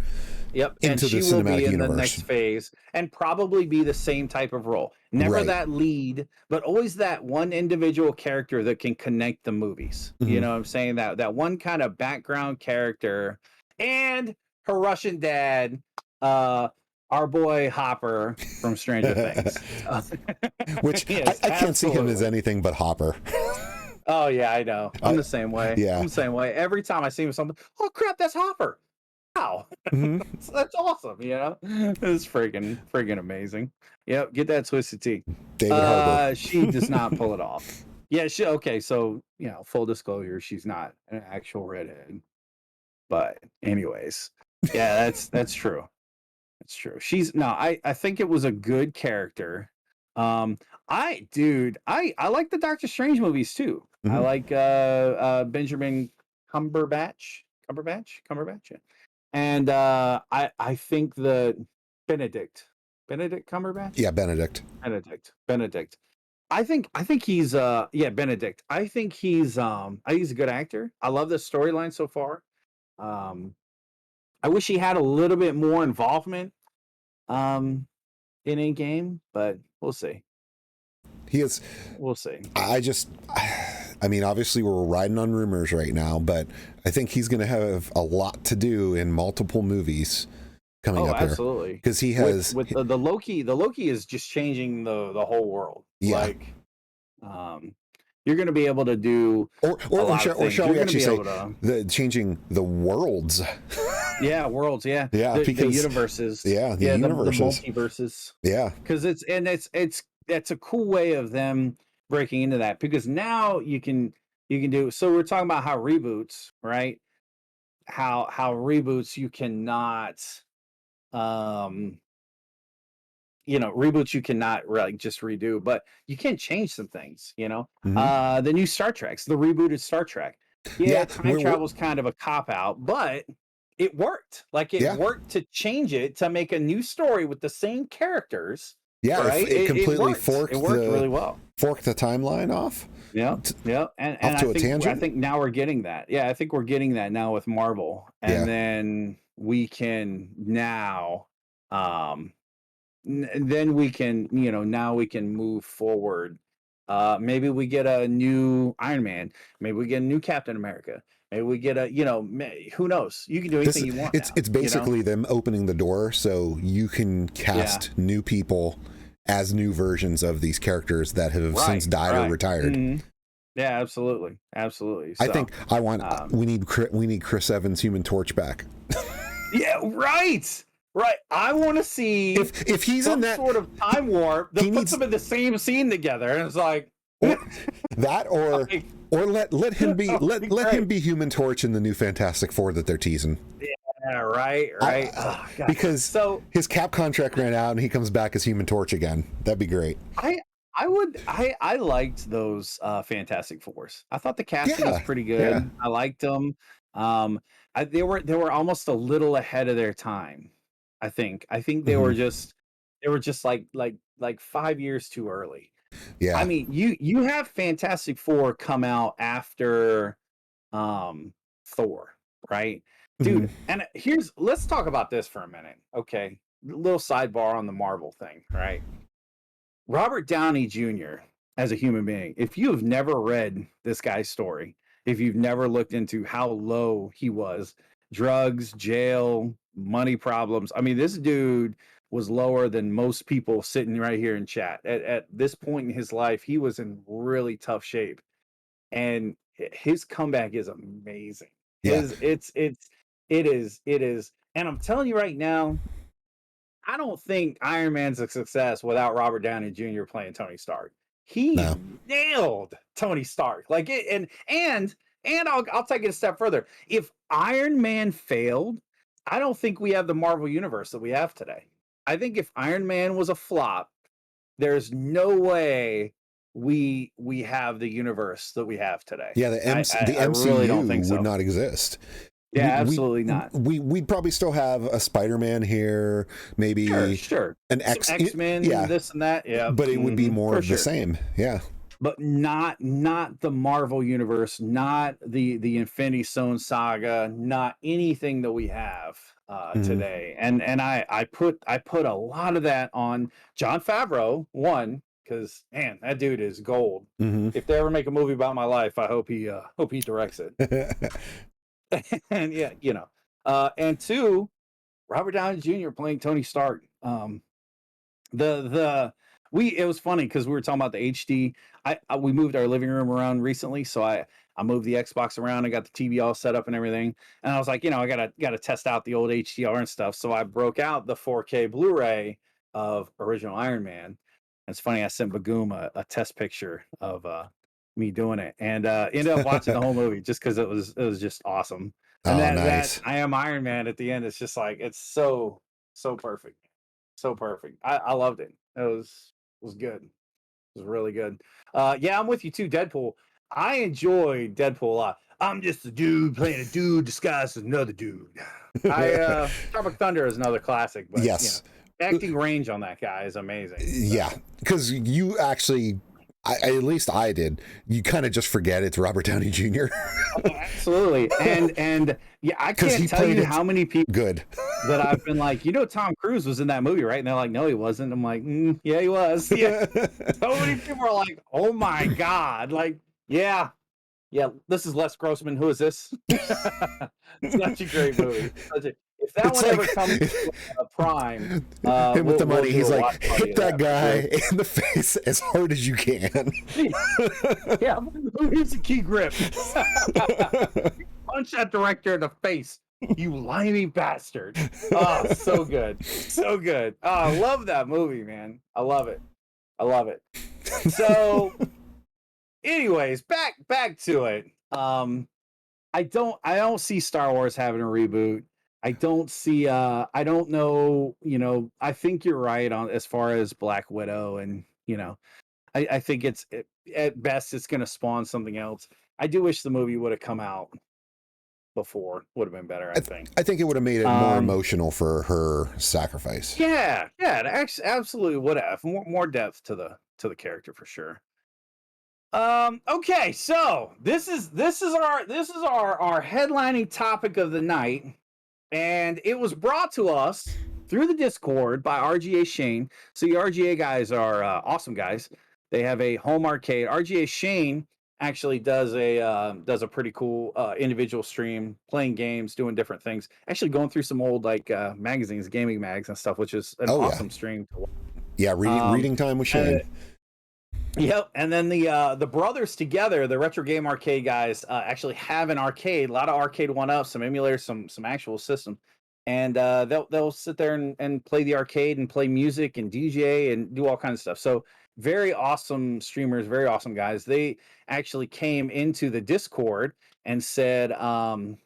Yep. Into the cinematic universe. The next phase and probably be the same type of role. Never that lead, but always that one individual character that can connect the movies. You know what I'm saying? That one kind of background character. And her Russian dad, our boy Hopper from Stranger Things. Which Yes, I can't see him as absolutely. anything but Hopper. Oh yeah, I know. I'm the same way. Yeah. I'm the same way. Every time I see him with something, oh crap, that's Hopper. Wow. Mhm. That's awesome, you know? It's freaking amazing. Yep, get that twisted tea. David Harbour. She does not pull it off. Yeah, okay, so full disclosure, she's not an actual redhead. But anyways, yeah, that's true. That's true. I think it was a good character. I like the Doctor Strange movies too. I Mhm. like Benjamin Cumberbatch, yeah. And I think the Benedict Cumberbatch? Yeah, Benedict. Benedict. I think he's Benedict. I think he's a good actor. I love the storyline so far. Um I wish he had a little bit more involvement um in a game, but we'll see. He is. We'll see. I mean, obviously we're riding on rumors right now, but I think he's going to have a lot to do in multiple movies coming up Absolutely. here, because he has with the Loki. The Loki is just changing the whole world. Yeah. Like, you're going to be able to do or shall we actually say the changing the worlds? Yeah, worlds. Yeah, Yeah, the because universes. Yeah, the universes. The multiverses. Yeah, because that's a cool way of them breaking into that, because now you can do. So we're talking about how reboots, right? How reboots you cannot reboots you cannot really just redo, but you can change some things. Mhm. The new Star Treks, the rebooted Star Trek. Yeah, Time travel is kind of a cop out, but it worked. Like, it Yeah. worked to change it to make a new story with the same characters. Yeah, right. it completely It worked really well. Forked the timeline off. Yeah, yeah, and Off to a I tangent? think now we're getting that. Yeah, I think we're getting that now with Marvel, and Yeah. then we can now, then we can, now we can move forward. Maybe we get a new Iron Man. Maybe we get a new Captain America. Maybe we get a, who knows? You can do anything you want now. It's basically them opening the door so you can cast new people as new versions of these characters that have since died or retired. Mm-hmm. Yeah, absolutely. So, I think we need Chris Evans' Human Torch back. Yeah, right. I want to see if he's in that sort of time warp that puts them in the same scene together, and it's like or let him be let him be Human Torch in the new Fantastic Four that they're teasing. Yeah, right. Because his Cap contract ran out and he comes back as Human Torch again. That'd be great. I liked those Fantastic Fours. I thought the casting was pretty good. Yeah. I liked them. They were almost a little ahead of their time. I think they were just like 5 years too early. Yeah. I mean, you have Fantastic Four come out after Thor, right? Dude, and let's talk about this for a minute. Okay. Little sidebar on the Marvel thing, right? Robert Downey Jr. as a human being, if you have never read this guy's story, if you've never looked into how low he was, drugs, jail, money problems. I mean, this dude was lower than most people sitting right here in chat. At this point in his life, he was in really tough shape. And his comeback is amazing. Yeah. It is. And I'm telling you right now, I don't think Iron Man's a success without Robert Downey Jr. playing Tony Stark. He nailed Tony Stark. Like it, and I'll take it a step further. If Iron Man failed, I don't think we have the Marvel universe that we have today. I think if Iron Man was a flop, there's no way we have the universe that we have today. Yeah, the MCU really don't think so. would not exist. Yeah, absolutely not. We'd probably still have a Spider-Man here, maybe sure. An X-Men, this and that. Yeah, but it would be more of the same. Yeah, but not the Marvel universe, not the Infinity Stone saga, not anything that we have today. And I put a lot of that on Jon Favreau, because man, that dude is gold. If they ever make a movie about my life, I hope he directs it. And yeah, And two, Robert Downey Jr. playing Tony Stark. It was funny because we were talking about the HD. We moved our living room around recently, so I moved the Xbox around. I got the TV all set up and everything, and I was like, I gotta test out the old HDR and stuff. So I broke out the 4K Blu-ray of original Iron Man. It's funny. I sent Bagoom a test picture of me doing it, and ended up watching the whole movie just because it was just awesome. And Oh, that nice. I am Iron Man at the end. It's just like it's so perfect, so perfect. I loved it. It was good. It was really good. Yeah, I'm with you too. Deadpool. I enjoyed Deadpool a lot. I'm just a dude playing a dude disguised as another dude. Tropic Thunder is another classic, but Yes. acting range on that guy is amazing. So. Yeah, because you actually, at least I did. You kind of just forget it's Robert Downey Jr. Oh, absolutely, and yeah, I 'Cause he can't tell played you it how many people good. that I've been like, Tom Cruise was in that movie, right? And they're like, no, he wasn't. I'm like, yeah, he was. Yeah. So many people are like, oh my God. Like, yeah, this is Les Grossman. Who is this? Such a great movie. If that It's one ever like- comes to Prime, Him with the money, do he's a like, watch party hit of that guy for in the face as hard as you can. sure. Yeah, here's a key grip. Punch that director in the face, you limey bastard. Oh, so good. So good. Oh, I love that movie, man. I love it. So, anyways, back to it. I don't see Star Wars having a reboot. I don't see I don't know, I think you're right on as far as Black Widow, and I think at best it's gonna spawn something else. I do wish the movie would have come out before. Would have been better, I think. I think it would have made it more emotional for her sacrifice. Yeah, it actually absolutely would have more depth to the character for sure. Okay, so this is our headlining topic of the night, and it was brought to us through the Discord by RGA Shane. So the RGA guys are awesome guys. They have a home arcade. RGA Shane actually does a pretty cool individual stream, playing games, doing different things. Actually going through some old magazines, gaming mags and stuff, which is an awesome stream to watch. Yeah, reading time with Shane. Yep, and then the brothers together, the Retro Game Arcade guys, actually have an arcade, a lot of arcade one-ups, some emulators, some actual systems, and they'll sit there and play the arcade and play music and DJ and do all kinds of stuff. So very awesome streamers, very awesome guys. They actually came into the Discord and said, RGA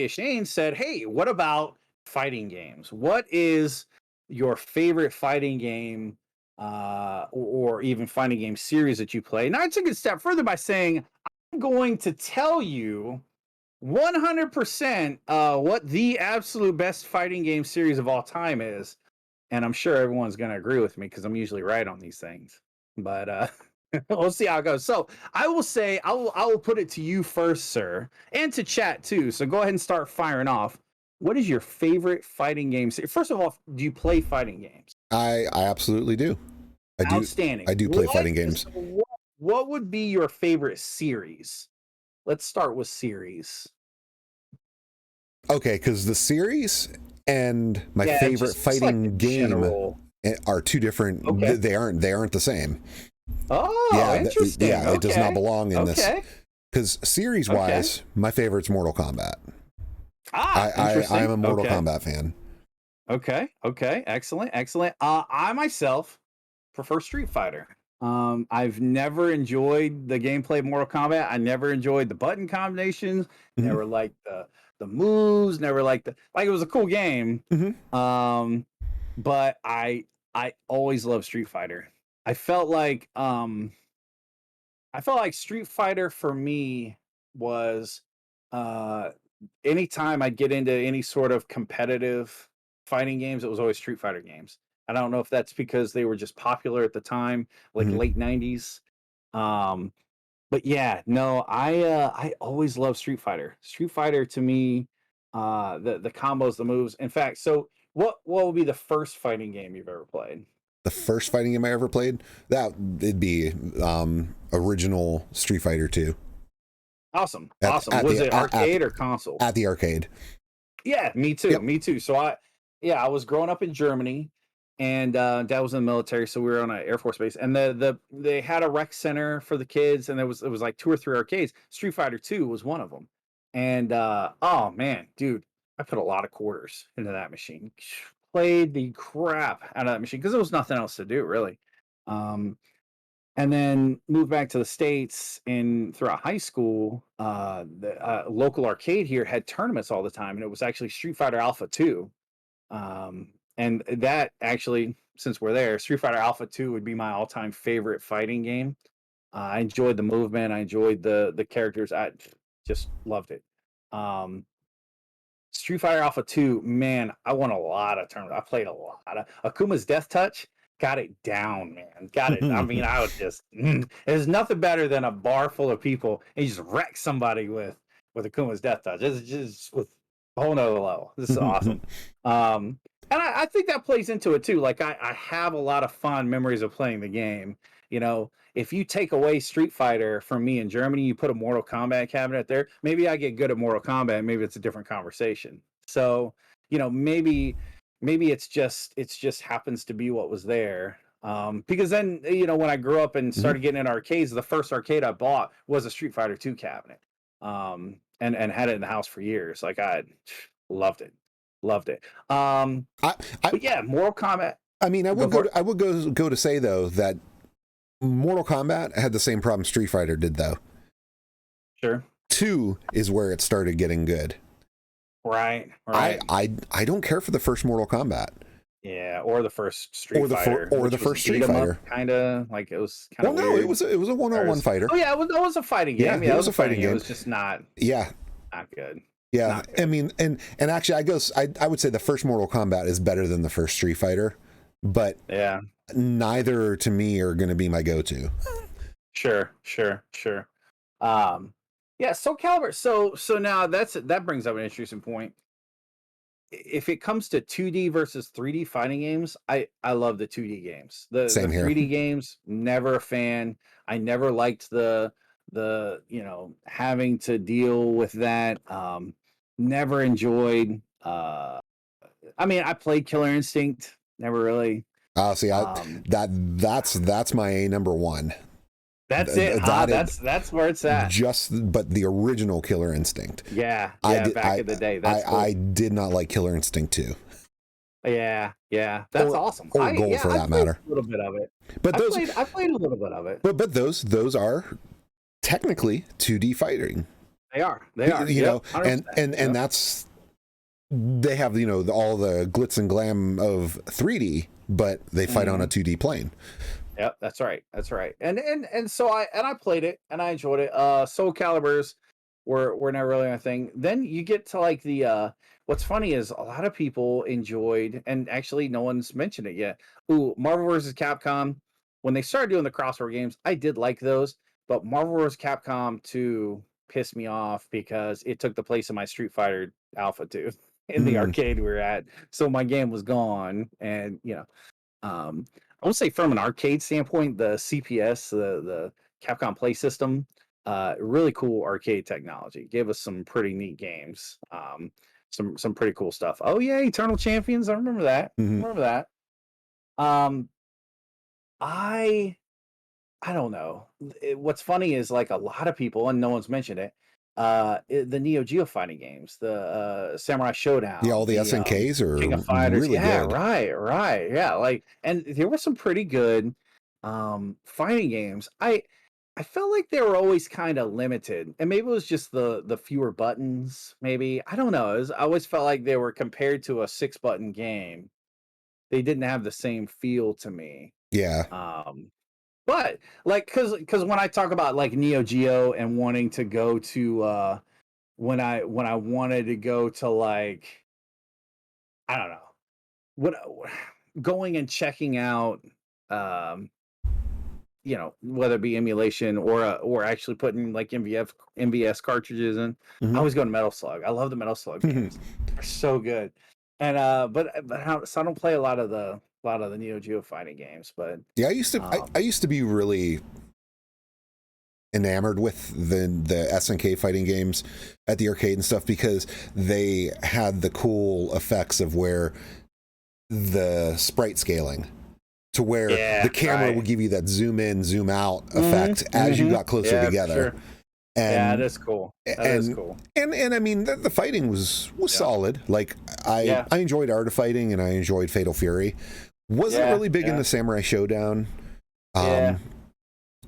Shane said, hey, what about fighting games? What is your favorite fighting game? Or even fighting game series that you play. And I took it a step further by saying, I'm going to tell you 100% what the absolute best fighting game series of all time is. And I'm sure everyone's going to agree with me because I'm usually right on these things. But we'll see how it goes. So I will say, I will put it to you first, sir, and to chat too. So go ahead and start firing off. What is your favorite fighting game? First of all, do you play fighting games? I absolutely do. Outstanding. I do play fighting games. What would be your favorite series? Let's start with series. Okay, because the series and my favorite fighting game are two different. Okay. They aren't the same. Oh, interesting. It does not belong in this. Because series-wise, my favorite's Mortal Kombat. Interesting. I am a Mortal Kombat fan. Okay. Excellent. I myself prefer Street Fighter. I've never enjoyed the gameplay of Mortal Kombat. I never enjoyed the button combinations. Mm-hmm. Never liked the moves. Never liked it was a cool game. Mm-hmm. But I always loved Street Fighter. I felt like Street Fighter for me was anytime I'd get into any sort of competitive fighting games, it was always Street Fighter games. I don't know if that's because they were just popular at the time, like late 90s. But yeah, no, I always loved Street Fighter. Street Fighter to me, the combos, the moves. In fact, so what would be the first fighting game you've ever played? The first fighting game I ever played, it'd be original Street Fighter 2. Awesome. at Was the it arcade or console? at the arcade. Yeah, me too. Yep. Me too. So I was growing up in Germany, and Dad was in the military, so we were on an Air Force base, and they had a rec center for the kids, and it was like 2 or 3 arcades. Street Fighter 2 was one of them, and oh man, dude, I put a lot of quarters into that machine. Played the crap out of that machine because there was nothing else to do really. Um, and then moved back to the states and throughout high school the local arcade here had tournaments all the time, and it was actually Street Fighter Alpha 2. And that actually, since we're there, Street Fighter Alpha 2 would be my all-time favorite fighting game. I enjoyed the movement, I enjoyed the characters, I just loved it. um Street Fighter Alpha 2, man, I won a lot of tournaments. I played a lot of Akuma's Death Touch, got it down, man. Got it. I mean, I was just there's nothing better than a bar full of people and you just wreck somebody with Akuma's Death Touch. It's just with a whole nother level. This is awesome. And I think that plays into it too. Like I have a lot of fond memories of playing the game. You know, if you take away Street Fighter from me in Germany, you put a Mortal Kombat cabinet there, maybe I get good at Mortal Kombat, maybe it's a different conversation. So, you know, maybe it's just happens to be what was there. Because then, you know, when I grew up and started getting in arcades, the first arcade I bought was a Street Fighter 2 cabinet. And had it in the house for years. Like I loved it. Loved it. I, But yeah, Mortal Kombat. I mean, Go I would go to say though that Mortal Kombat had the same problem Street Fighter did though. Sure. 2 is where it started getting good. Right. I don't care for the first Mortal Kombat. Yeah, or the first Street Fighter. Or the first Street Fighter. Kind of like it was kind of Well, no, weird. it was a one-on-one fighter. Oh yeah, it was a fighting game. Yeah, it was a fighting game. It was just not good. Yeah, Not good. I mean, and actually, I would say the first Mortal Kombat is better than the first Street Fighter, but yeah, neither to me are going to be my go-to. Sure. Yeah, Soul Calibur. So now that brings up an interesting point. If it comes to 2D versus 3D fighting games, I love the 2D games. Same The here. 3D games, never a fan. I never liked the having to deal with that. Never enjoyed. I mean, I played Killer Instinct. Never really. See, that's my number one. That's it. That's where it's at. But the original Killer Instinct. Yeah, back in the day. That's cool. I did not like Killer Instinct 2. Yeah, that's awesome. Or Gold for that matter. A little bit of it. But I played a little bit of it. But those are technically 2D fighting. They are. You know, and that's, they have, you know, all the glitz and glam of 3D, but they fight on a 2D plane. Yep, that's right. And so I played it and I enjoyed it. Soul Caliburs were not really my thing. Then you get to like the what's funny is a lot of people enjoyed, and actually no one's mentioned it yet. Marvel vs. Capcom. When they started doing the crossover games, I did like those, but Marvel vs. Capcom 2 pissed me off because it took the place of my Street Fighter Alpha 2 in the arcade we were at. So my game was gone, and you know, I would say from an arcade standpoint, the CPS, the Capcom Play System, really cool arcade technology. Gave us some pretty neat games. Some pretty cool stuff. Oh yeah, Eternal Champions. I remember that. Remember that. I don't know. What's funny is like a lot of people, and no one's mentioned it. The Neo Geo fighting games, the Samurai Showdown. Yeah, all the SNKs are King of Fighters. really Yeah, good. right. Yeah, like, and there were some pretty good fighting games. I felt like they were always kind of limited, and maybe it was just the fewer buttons. Maybe I don't know. I always felt like they were compared to a 6-button game. They didn't have the same feel to me. Yeah. But like, because when I talk about like Neo Geo and wanting to go to when I wanted to go to like, I don't know, what going and checking out you know, whether it be emulation or actually putting like MVS cartridges in. I always go to Metal Slug. I love the Metal Slug games. They're so good. And so I don't play a lot of the Neo Geo fighting games, but yeah, I used to be really enamored with the SNK fighting games at the arcade and stuff, because they had the cool effects of where the sprite scaling to where the camera would give you that zoom in, zoom out effect as you got closer together. Sure. And that's cool. That is cool. And I mean, the fighting was solid. Like I enjoyed Art of Fighting, and I enjoyed Fatal Fury. Wasn't really big into Samurai Showdown.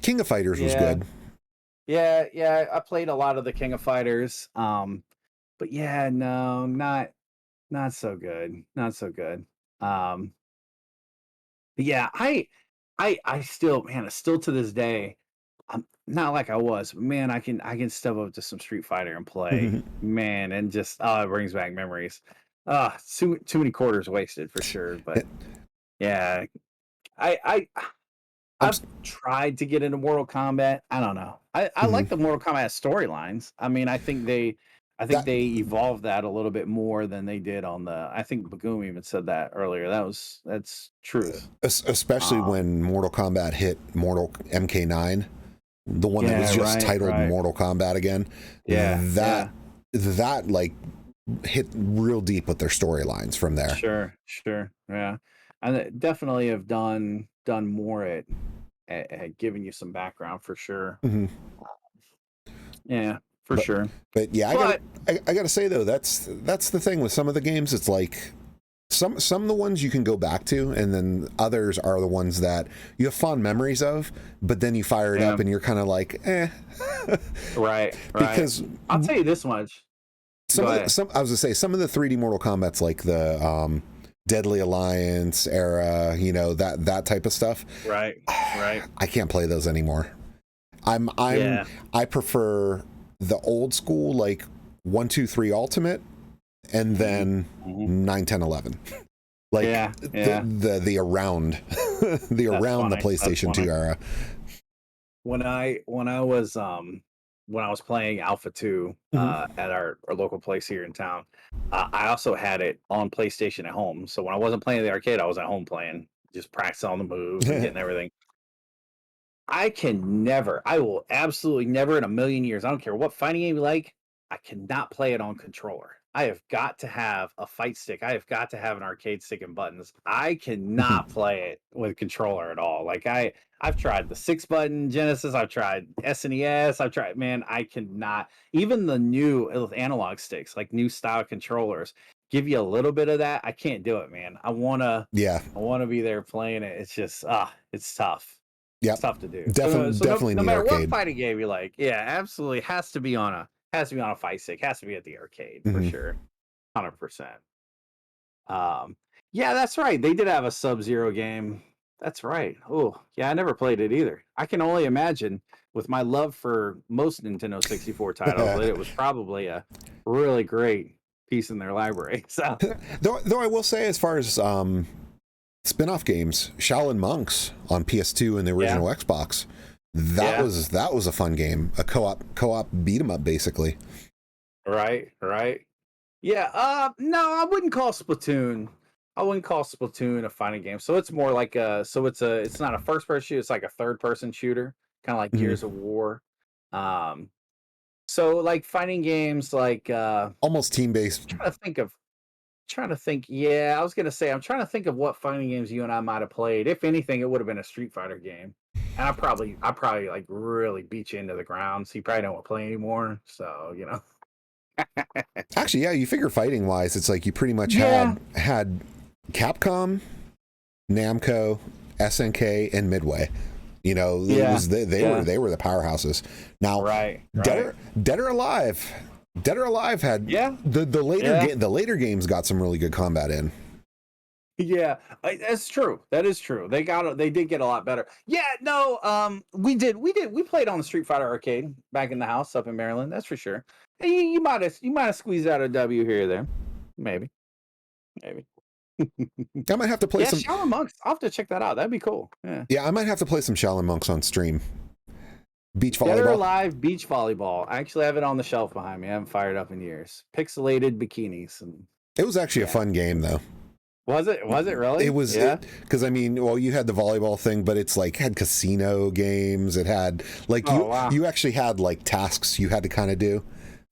King of Fighters was good. Yeah, I played a lot of the King of Fighters. But yeah, no, not so good. Not so good. But yeah, I still, man, still to this day, I'm not like I was, but man, I can step up to some Street Fighter and play, man, and just it brings back memories. Too many quarters wasted for sure. But yeah, I've tried to get into Mortal Kombat. I don't know. I like the Mortal Kombat storylines. I mean, I think they evolved that a little bit more than they did on the. I think Bagoom even said that earlier. That's truth. Especially when Mortal Kombat hit Mortal MK9, the one that was just titled Mortal Kombat again. Yeah, that like hit real deep with their storylines from there. Sure. Yeah, and they definitely have done more at giving you some background for sure. Yeah, for sure. But yeah, I gotta say though, that's the thing with some of the games. It's like some of the ones you can go back to, and then others are the ones that you have fond memories of, but then you fire it up and you're kind of like, right. Because I'll tell you this much. I was gonna say some of the 3D Mortal Kombats, like the Deadly Alliance era, that type of stuff. Right. I can't play those anymore. I prefer the old school, like 1, 2, 3 Ultimate, and then 9, 10, 11. Like the around the PlayStation 2 era. When I was playing Alpha 2 at our local place here in town, I also had it on PlayStation at home. So when I wasn't playing the arcade, I was at home playing, just practicing on the moves and getting everything. I will absolutely never in a million years, I don't care what fighting game you like, I cannot play it on controller. I have got to have a fight stick. I have got to have an arcade stick and buttons. I cannot play it with controller at all. Like I've tried the 6-button Genesis, I've tried SNES, I cannot. Even the new analog sticks, like new style controllers, give you a little bit of that. I can't do it, man. I wanna be there playing it. It's just it's tough. Yeah, it's tough to do. Definitely. No matter what fighting game you like, absolutely has to be on a fight stick. Has to be at the arcade for sure, 100%. Yeah, that's right. They did have a Sub-Zero game. That's right. Oh, yeah, I never played it either. I can only imagine, with my love for most Nintendo 64 titles, that it was probably a really great piece in their library. So, though I will say, as far as spin-off games, Shaolin Monks on PS2 and the original Xbox, that was a fun game, a co-op beat 'em up basically. Right. Yeah, no, I wouldn't call Splatoon a fighting game. So it's more like it's not a first person shooter, it's like a third person shooter, kind of like Gears of War. So like fighting games like almost team-based. I'm trying to think. Yeah, I was gonna say I'm trying to think of what fighting games you and I might have played. If anything, it would have been a Street Fighter game. And I probably like really beat you into the ground, so you probably don't want to play anymore. So Actually, yeah, you figure fighting wise, it's like you pretty much had Capcom, Namco, SNK, and Midway. It was they were the powerhouses. Now, Dead or Alive had the later games got some really good combat in. Yeah, that's true. That is true. They did get a lot better. Yeah, no, we played on the Street Fighter arcade back in the house up in Maryland. That's for sure. You might have squeezed out a W here or there, maybe. I might have to play some Shaolin Monks. I'll have to check that out. That'd be cool. Yeah, I might have to play some Shaolin Monks on stream. Beach volleyball. Dead or Alive beach volleyball. I actually have it on the shelf behind me. I haven't fired up in years. Pixelated bikinis and. It was actually a fun game though. Was it really? It was, yeah. Because I mean, well, you had the volleyball thing, but it's like had casino games. It had like Wow. you actually had like tasks you had to kind of do.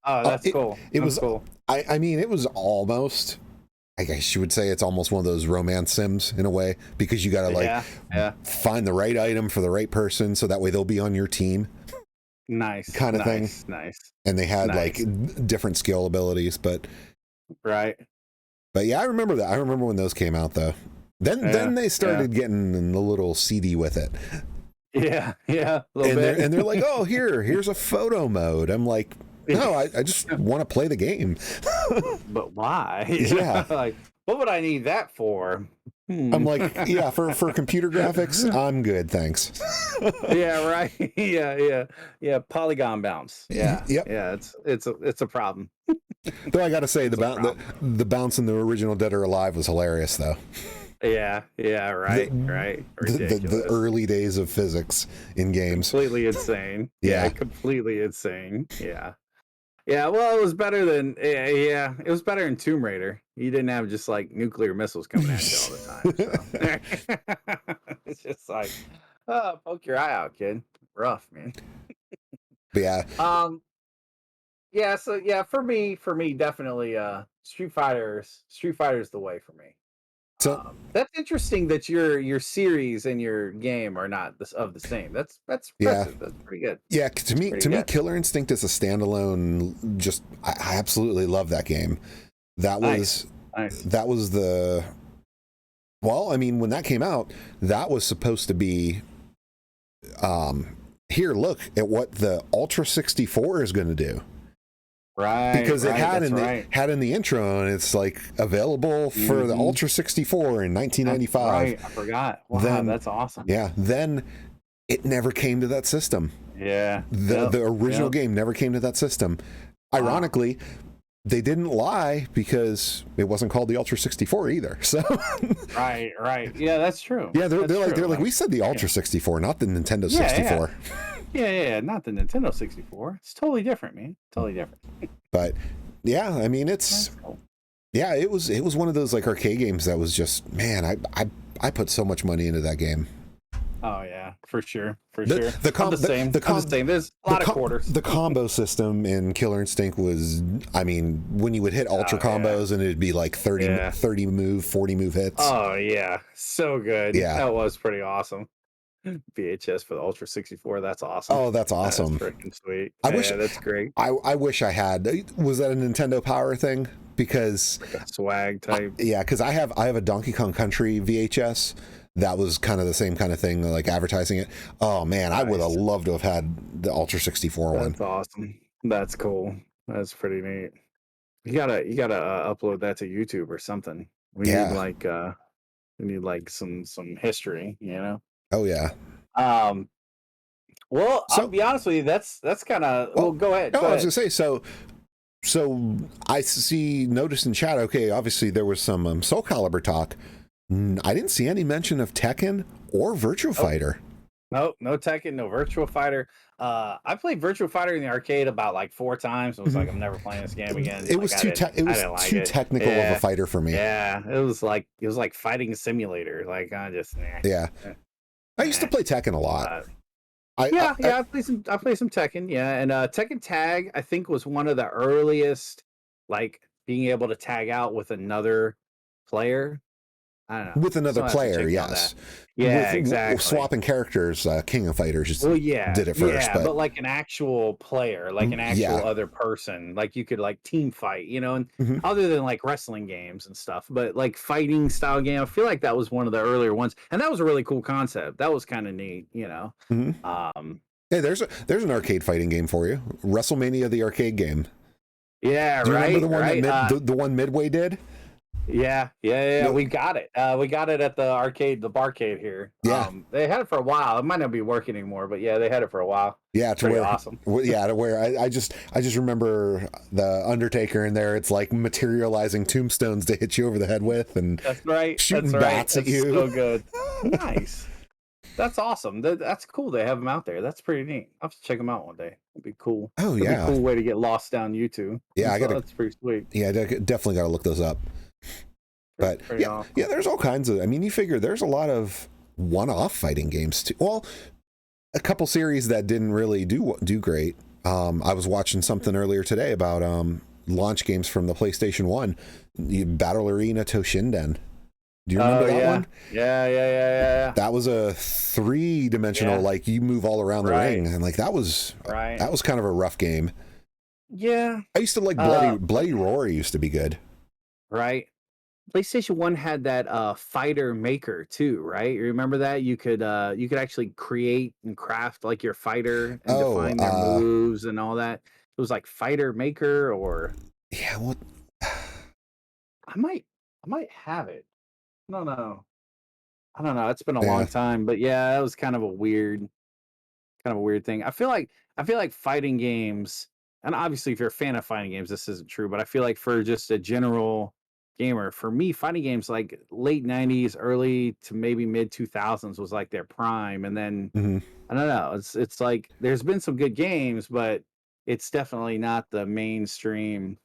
Oh, that's cool. It that's was cool. I mean, it was almost, I guess you would say it's almost one of those romance sims in a way, because you got to like find the right item for the right person, so that way they'll be on your team. Nice. Kind of thing. Nice. And they had like different skill abilities, but right. But yeah, I remember that. I remember when those came out though. Then they started getting a little seedy with it. Yeah, a little bit. And they're like, oh, here's a photo mode. I'm like, no, I just want to play the game. But why? Yeah. Like, what would I need that for? I'm like, yeah, for computer graphics, I'm good, thanks. Yeah, right. Yeah. Polygon bounce. Yeah. Yep. Yeah. It's a problem. Though I got to say, the bounce in the original Dead or Alive was hilarious, though. Yeah. Right. Ridiculous. The early days of physics in games. Completely insane. Yeah. Completely insane. Yeah. Yeah, well, it was better than it was better than Tomb Raider. You didn't have just like nuclear missiles coming at you all the time. So. It's just like, poke your eye out, kid. Rough, man. But yeah. Yeah, so yeah, for me, definitely Street Fighter's the way for me. So that's interesting that your series and your game are not of the same. That's impressive. That's pretty good. Yeah, to me, Killer Instinct is a standalone. Just I absolutely love that game. That was that was the. Well, I mean, when that came out, that was supposed to be. Here, look at what the Ultra 64 is going to do. Right, because it had in the intro, and it's like available for the Ultra 64 in 1995. Right, I forgot. Wow, that's awesome. Yeah, then it never came to that system. Yeah, the original game never came to that system. Ironically, they didn't lie, because it wasn't called the Ultra 64 either. So right. Yeah, that's true. Yeah, they're like we said the Ultra 64, not the Nintendo 64. Yeah, not the Nintendo 64. It's totally different, man. Totally different. But yeah, I mean, it's cool. Yeah, it was one of those like arcade games that was just, man, I put so much money into that game. Oh yeah, for sure. The same. There's a lot of quarters. The combo system in Killer Instinct was, I mean, when you would hit ultra combos and it'd be like 30 move, 40 move hits. Oh yeah, so good. Yeah, that was pretty awesome. VHS for the Ultra 64. That's awesome. Oh, that's awesome. That's freaking sweet. That's great. I wish I had. Was that a Nintendo Power thing? Because like a swag type. Yeah, because I have a Donkey Kong Country VHS. That was kind of the same kind of thing, like advertising it. Oh man, nice. I would have loved to have had the Ultra 64 one. That's awesome. That's cool. That's pretty neat. You gotta upload that to YouTube or something. We need like some history, you know. Oh yeah. Well, I'll be honest with you. That's kind of. Well, go ahead. No, I was gonna say so. I noticed in chat. Okay, obviously there was some Soul Calibur talk. I didn't see any mention of Tekken or Virtua Fighter. No Tekken, no Virtua Fighter. I played Virtua Fighter in the arcade about like 4 times. I was like, I'm never playing this game again. It was too technical of a fighter for me. Yeah, it was like fighting a simulator. Like I just yeah. I used to play Tekken a lot. I play some Tekken. Yeah, and Tekken Tag I think was one of the earliest, like being able to tag out with another player. I don't know. With another player, yes. Yeah, exactly. Swapping characters, King of Fighters did it first. Yeah, but like an actual player, like an actual other person. Like you could like team fight, you know, and other than like wrestling games and stuff, but like fighting style game, I feel like that was one of the earlier ones. And that was a really cool concept. That was kind of neat, you know. Hey, there's an arcade fighting game for you. WrestleMania, the arcade game. Yeah, Do you remember the one that the one Midway did? Yeah. We got it. We got it at the barcade here. Yeah. They had it for a while. It might not be working anymore, but yeah, they had it for a while. Yeah, it's pretty awesome. Yeah, to where I just remember the Undertaker in there. It's like materializing tombstones to hit you over the head with, and that's right, shooting bats at you. So good. Nice. That's awesome. That's cool. They have them out there. That's pretty neat. I'll have to check them out one day. It'd be cool. Oh yeah, be a cool way to get lost down YouTube. Yeah, that's pretty sweet. Yeah, I definitely got to look those up. But Pretty awesome. yeah, there's all kinds of. I mean, you figure there's a lot of one-off fighting games too. Well, a couple series that didn't really do great. I was watching something earlier today about launch games from the PlayStation 1, Battle Arena Toshinden. Do you remember that one? Yeah. That was a 3-dimensional, like you move all around the ring, and like that was kind of a rough game. Yeah. I used to like Bloody Roar used to be good. Right. PlayStation 1 had that fighter maker too, right? You remember that? You could actually create and craft like your fighter and define their moves and all that. It was like fighter maker or yeah, what I might have it. I don't know. It's been a long time, but yeah, that was kind of a weird thing. I feel like fighting games, and obviously if you're a fan of fighting games, this isn't true, but I feel like for just a general gamer, for me, fighting games like late 90s, early to maybe mid 2000s was like their prime. And then I don't know, it's like there's been some good games, but it's definitely not the mainstream.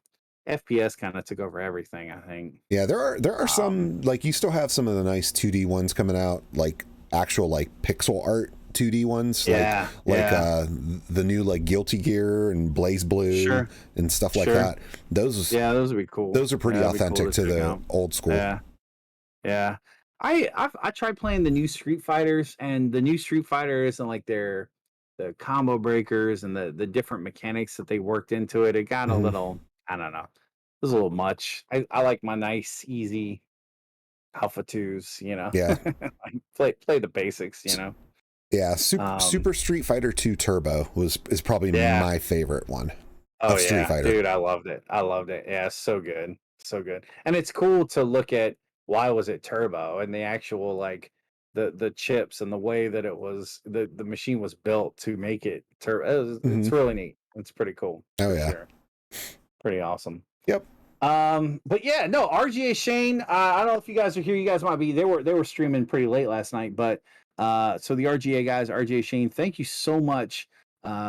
FPS kind of took over everything, I think. Yeah, there are some, like you still have some of the nice 2D ones coming out, like actual like pixel art 2D ones, like the new like Guilty Gear and Blaze Blue and stuff like that. Those would be cool. Those are pretty authentic to the old school. Yeah. I tried playing the new Street Fighters, and the new Street Fighter isn't like the combo breakers and the different mechanics that they worked into it. It got a little, I don't know, it was a little much. I like my nice, easy Alpha 2s, you know. Yeah. Like play the basics, you know. Yeah, Super Street Fighter 2 Turbo is probably my favorite one. Oh Street yeah, Fighter. dude, I loved it. Yeah, so good, and it's cool to look at why was it turbo and the actual like the chips and the way that it was the machine was built to make it turbo. It's really neat. It's pretty cool. Oh yeah, sure. Pretty awesome. Yep. But yeah, no, RGA Shane. I don't know if you guys are here. You guys might be. They were streaming pretty late last night, but so the RGA guys, RGA Shane, thank you so much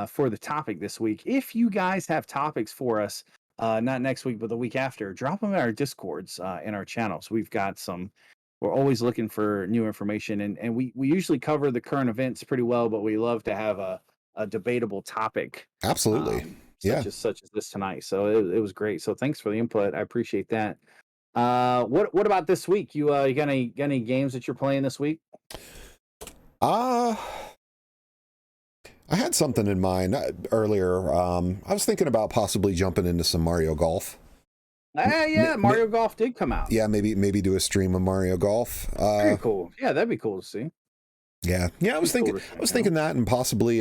for the topic this week. If you guys have topics for us, not next week, but the week after, drop them in our Discords in our channels. We've got some. We're always looking for new information, and we usually cover the current events pretty well, but we love to have a debatable topic. Absolutely. Such as this tonight. So it was great. So thanks for the input. I appreciate that. What about this week? You got any games that you're playing this week? I had something in mind earlier. I was thinking about possibly jumping into some Mario Golf. Mario Golf did come out. Yeah, maybe do a stream of Mario Golf. Very cool. Yeah, that'd be cool to see. Yeah. I was thinking that, and possibly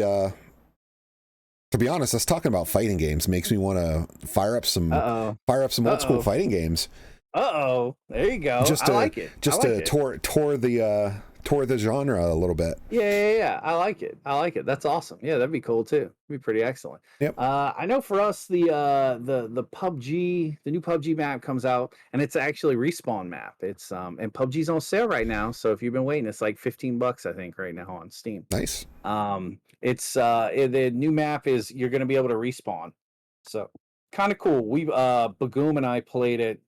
to be honest, us talking about fighting games makes me want to fire up some old school fighting games. There you go. I like it. Just to tour the genre a little bit. Yeah. I like it. That's awesome. Yeah, that'd be cool too. It'd be pretty excellent. Yep. I know for us the PUBG, the new PUBG map comes out, and it's actually Respawn map. It's and PUBG's on sale right now, so if you've been waiting, it's like $15 I think right now on Steam. Nice. It's the new map is you're going to be able to respawn, so kind of cool. We Bagoom and I played it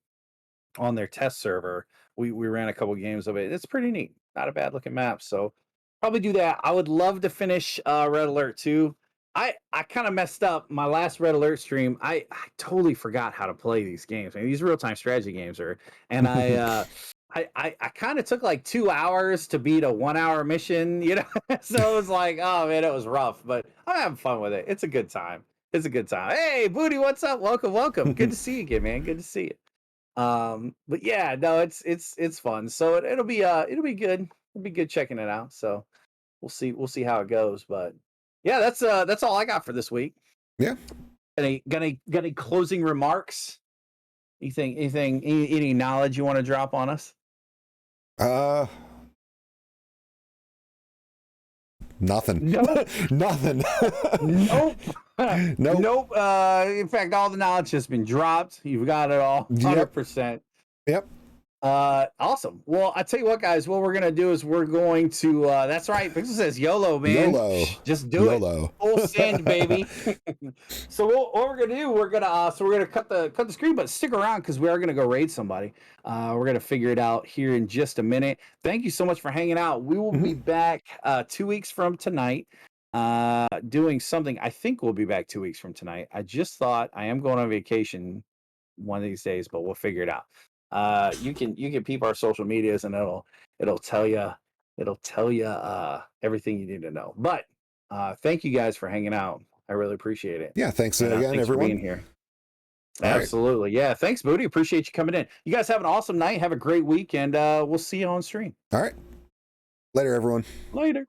on their test server. We ran a couple games of it. It's pretty neat. Not a bad looking map. So probably do that. I would love to finish Red Alert 2. I kind of messed up my last Red Alert stream. I totally forgot how to play these games. I mean, these real-time strategy games are, and I kind of took like 2 hours to beat a 1 hour mission, you know? So it was like, oh man, it was rough, but I'm having fun with it. It's a good time. Hey, Booty, what's up? Welcome. Good to see you again, man. Good to see you. But yeah, no, it's fun. So it'll be good. It'll be good checking it out. So we'll see how it goes. But yeah, that's all I got for this week. Yeah. Got any closing remarks? Any knowledge you want to drop on us? Nothing. Nope. Nothing. Nope. Nope. In fact, all the knowledge has been dropped. You've got it all. 100%. Yep. Awesome. Well, I tell you what, guys, what we're gonna do is we're going to that's right, Pixel says YOLO, man. YOLO. Just do YOLO. it. Full send, baby. So what we're gonna do, we're gonna cut the screen, but stick around because we are gonna go raid somebody. We're gonna figure it out here in just a minute. Thank you so much for hanging out. We will be back 2 weeks from tonight. Doing something. I think we'll be back 2 weeks from tonight. I just thought I am going on vacation one of these days, but we'll figure it out. You can peep our social medias and it'll tell you everything you need to know. But thank you guys for hanging out. I really appreciate it. Yeah, thanks And, again, thanks everyone. for being here. All right. Absolutely. Yeah. Thanks, Booty. Appreciate you coming in. You guys have an awesome night. Have a great week, and we'll see you on stream. All right. Later, everyone. Later.